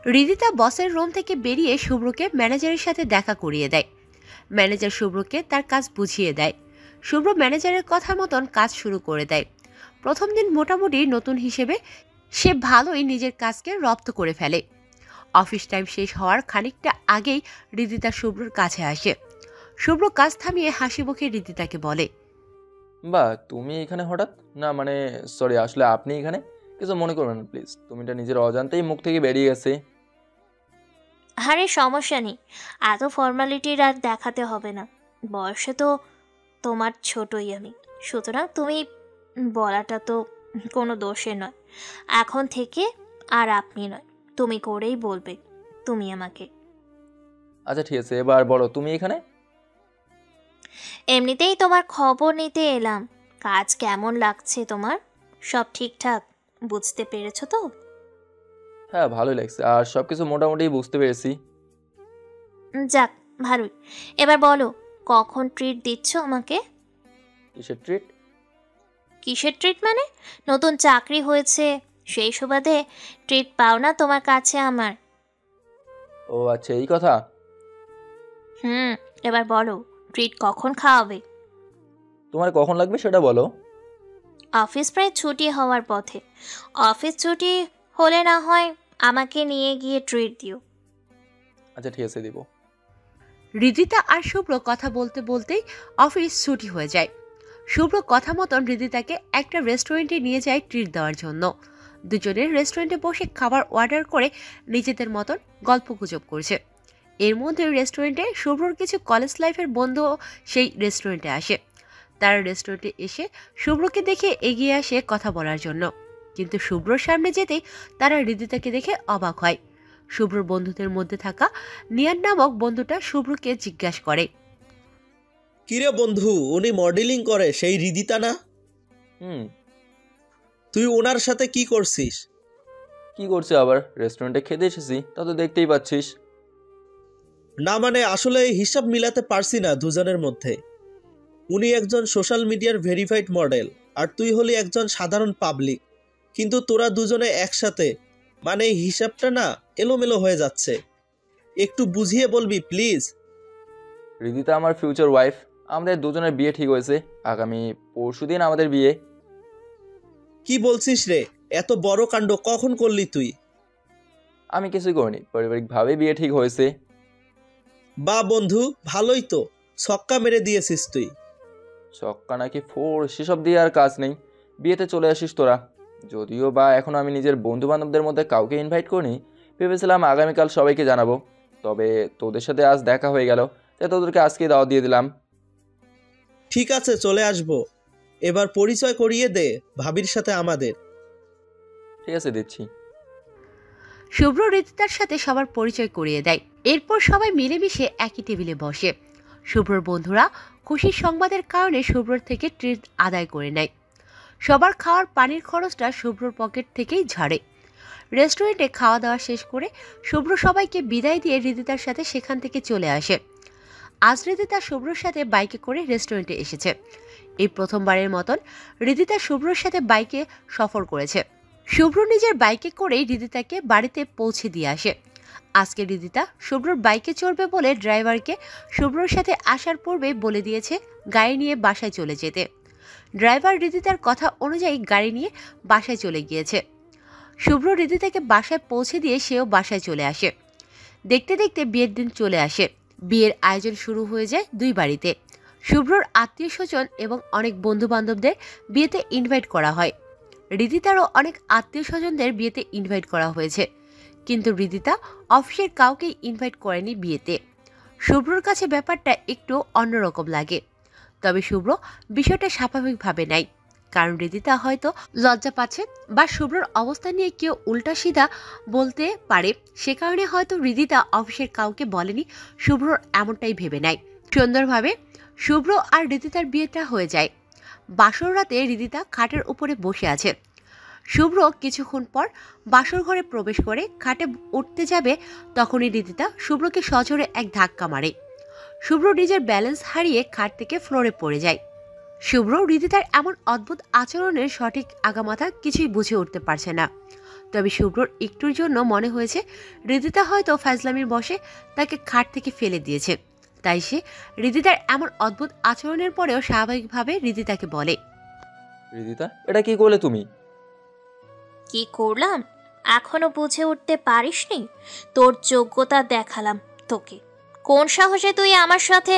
হৃদিতা বসের রুম থেকে বেরিয়ে শুভ্রকে ম্যানেজারের সাথে দেখা করিয়ে দেয়। ম্যানেজার শুভ্রকে তার কাজ বুঝিয়ে দেয়। শুভ্র ম্যানেজারের কথা মতন কাজ শুরু করে দেয়। প্রথম দিন মোটামুটি নতুন হিসেবে সে ভালোই নিজের কাজকে রপ্ত করে ফেলে। অফিস টাইম শেষ হওয়ার খানিকটা আগেই হৃদিতা শুভ্রর কাছে আসে। শুভ্র কাজ থামিয়ে হাসি মুখে হৃদিতাকে বলে,
বা তুমি এখানে হঠাৎ? না মানে সরি, আসলে আপনি এখানে? কিছু মনে করবেন না প্লিজ, তুমি এটা নিজের অজান্তেই মুখ থেকে বেরিয়ে গেছে।
আরে সমস্যা নেই, এত ফর্মালিটির আর দেখাতে হবে না। বয়সে তো তোমার ছোটই আমি, সুতরাং তুমি বলাটা তো কোনো দোষে নয়। এখন থেকে আর আপনি নয়, তুমি করেই বলবে। তুমি আমাকে।
আচ্ছা ঠিক আছে, এবার বলো তুমি এখানে।
এমনিতেই তোমার খবর নিতে এলাম। কাজ কেমন লাগছে তোমার? সব ঠিকঠাক বুঝতে পেরেছো তো?
হ্যাঁ ভালোই লাগছে, আর সব কিছু মোটামুটি বুঝতে পেরেছি।
যাক, ভালোই। এবার বলো, কখন ট্রিট দিচ্ছ আমাকে?
কিসের ট্রিট?
কিসের ট্রিট মানে? নতুন চাকরি হয়েছে, সেই সুবাদে ট্রিট পাও না তোমার কাছে আমার?
ও আচ্ছা এই কথা।
হুম, এবার বলো, ট্রিট কখন খাওয়াবে?
তোমার কখন লাগবে সেটা বলো।
অফিস প্রায় ছুটি হওয়ার পথে। অফিস ছুটি হলে না হয় আমাকে নিয়ে গিয়ে ট্রিট দিও।
আচ্ছা ঠিক আছে দিব।
হৃদিতা আর শুভ্র কথা বলতে বলতেই অফিস ছুটি হয়ে যায়। শুভ্র কথা মতন হৃদিতাকে একটা রেস্টুরেন্টে নিয়ে যায় ট্রিট দেওয়ার জন্য। দুজনের রেস্টুরেন্টে বসে খাবার অর্ডার করে নিজেদের মতন গল্পগুজব করছে। এর মধ্যে রেস্টুরেন্টে শুভ্রর কিছু কলেজ লাইফের বন্ধুও সেই রেস্টুরেন্টে আসে। তারা রেস্টুরেন্টে এসে শুভ্রকে দেখে এগিয়ে আসে কথা বলার জন্য, কিন্তু শুভ্রর সামনে যেতেই তারা হৃদিতাকে দেখে অবাক হয়। শুভ্রর বন্ধুদের মধ্যে থাকা নিয়ান নামক বন্ধুটা শুভ্রকে জিজ্ঞাসা করে,
কিরে বন্ধু, উনি মডেলিং করে সেই হৃদিতা না?
হুম।
তুই ওনার সাথে কি করছিস?
কি করছে আবার? রেস্টুরেন্টে খেতে এসেছি, তা তো দেখতেই পাচ্ছিস।
না মানে আসলে হিসাব মিলাতে পারছি না দুজনের মধ্যে। উনি একজন সোশ্যাল মিডিয়ার ভেরিফাইড মডেল, আর তুই হলি একজন সাধারণ পাবলিক, কিন্তু তোরা দুজনে একসাথে, মানে হিসাবটা না এলোমেলো হয়ে যাচ্ছে। একটু বুঝিয়ে বলবি প্লিজ?
হৃদিতা আমার ফিউচার ওয়াইফ। আমাদের দুজনের বিয়ে ঠিক হয়েছে, আগামী পরশুদিন আমাদের বিয়ে।
কি বলছিস রে? এত বড় কাণ্ড কখন করলি তুই?
আমি কিছুই করিনি, পারিবারিকভাবে বিয়ে ঠিক হয়েছে।
বা বন্ধু, ভালোই তো, ছক্কা মেরে দিয়েছিস তুই।
ছক্কা নাকি ফোর সেসব দিয়ে আর কাজ নেই, বিয়েতে চলে আসিস তোরা। যদিও বা এখন আমি নিজের বন্ধু বান্ধবদের মধ্যে কাউকে ইনভাইট করিনি, ভেবেছিলাম আগামীকাল সবাইকে জানাবো। তবে তোদের সাথে আজ দেখা হয়ে গেল, তাই তোদেরকে আজকে দাওয়াত দিয়ে দিলাম।
ঠিক আছে, চলে আসবো। এবার পরিচয় করিয়ে দে ভাবির সাথে আমাদের।
ঠিক আছে দিচ্ছি।
শুভ্র হৃদিতার সাথে সবার পরিচয় করিয়ে দেয়। এরপর সবাই মিলেমিশে একই টেবিলে বসে। শুভ্রর বন্ধুরা খুশির সংবাদের কারণে শুভ্রর থেকে ট্রিট আদায় করে নেয়। সবার খাওয়ার পানির খরচটা শুভ্রর পকেট থেকেই ঝাড়ে। রেস্টুরেন্টে খাওয়া দাওয়া শেষ করে শুভ্র সবাইকে বিদায় দিয়ে হৃদিতার সাথে সেখান থেকে চলে আসে। আজ হৃদিতা শুভ্রর সাথে বাইকে করে রেস্টুরেন্টে এসেছে। এই প্রথমবারের মতন হৃদিতা শুভ্রর সাথে বাইকে সফর করেছে। শুভ্র নিজের বাইকে করেই হৃদিতাকে বাড়িতে পৌঁছে দিয়ে আসে। আজকে হৃদিতা শুভ্রর বাইকে চড়বে বলে ড্রাইভারকে শুভ্রর সাথে আসার পূর্বেই বলে দিয়েছে গাড়ি নিয়ে বাসায় চলে যেতে। ড্রাইভার হৃদিতার কথা অনুযায়ী গাড়ি নিয়ে বাসায় চলে গিয়েছে। শুভ্র হৃদিতাকে বাসায় পৌঁছে দিয়ে সেও বাসায় চলে আসে। দেখতে দেখতে বিয়ের দিন চলে আসে। বিয়ের আয়োজন শুরু হয়ে যায় দুই বাড়িতে। শুভ্রর আত্মীয় স্বজন এবং অনেক বন্ধু বান্ধবদের বিয়েতে ইনভাইট করা হয়। হৃদিতারও অনেক আত্মীয় স্বজনদের বিয়েতে ইনভাইট করা হয়েছে, কিন্তু হৃদিতা অফিসের কাউকেই ইনভাইট করেনি বিয়েতে। শুভ্রর কাছে ব্যাপারটা একটু অন্যরকম লাগে, তবে শুভ্র বিষয়টা স্বাভাবিকভাবে নেয়, কারণ হৃদিতা হয়তো লজ্জা পাচ্ছে বা শুভ্রর অবস্থা নিয়ে কেউ উল্টা সিধা বলতে পারে, সে কারণে হয়তো হৃদিতা অফিসের কাউকে বলেনি। শুভ্রর এমনটাই ভেবে নেয়। সুন্দরভাবে শুভ্র আর হৃদিতার বিয়েটা হয়ে যায়। বাসর রাতে হৃদিতা খাটের উপরে বসে আছে। শুভ্র কিছুক্ষণ পর বাসর ঘরে প্রবেশ করে খাটে উঠতে যাবে, তখনই হৃদিতা শুভ্রকে সজোরে এক ধাক্কা মারে। শুভ্র নিজের ব্যালেন্স হারিয়ে খাট থেকে ফ্লোরে পড়ে যায়। শুভ্র হৃদিতার এমন অদ্ভুত আচরণের সঠিক আগামাথা কিছুই বুঝে উঠতে পারছে না। তবে শুভ্রর একটুর জন্য মনে হয়েছে হৃদিতা হয়তো ফাজলামির বশে তাকে খাট থেকে ফেলে দিয়েছে। তাই সে হৃদিতার এমন অদ্ভুত আচরণের পরেও স্বাভাবিকভাবে হৃদিতাকে বলে,
হৃদিতা, এটা কি করলে তুমি?
কি করলাম এখনো বুঝে উঠতে পারিসনি? তোর যোগ্যতা দেখালাম তোকে। কোন সাহসে তুই আমার সাথে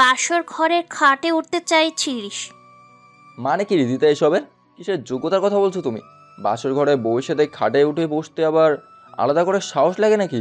বাসর ঘরের খাটে উঠতে চাইছিস?
মানে কি হৃদিতা এসবের? কিসের যোগ্যতার কথা বলছো তুমি? বাসর ঘরে বউয়ের সাথে খাটে উঠে বসতে আবার আলাদা করে সাহস লাগে নাকি?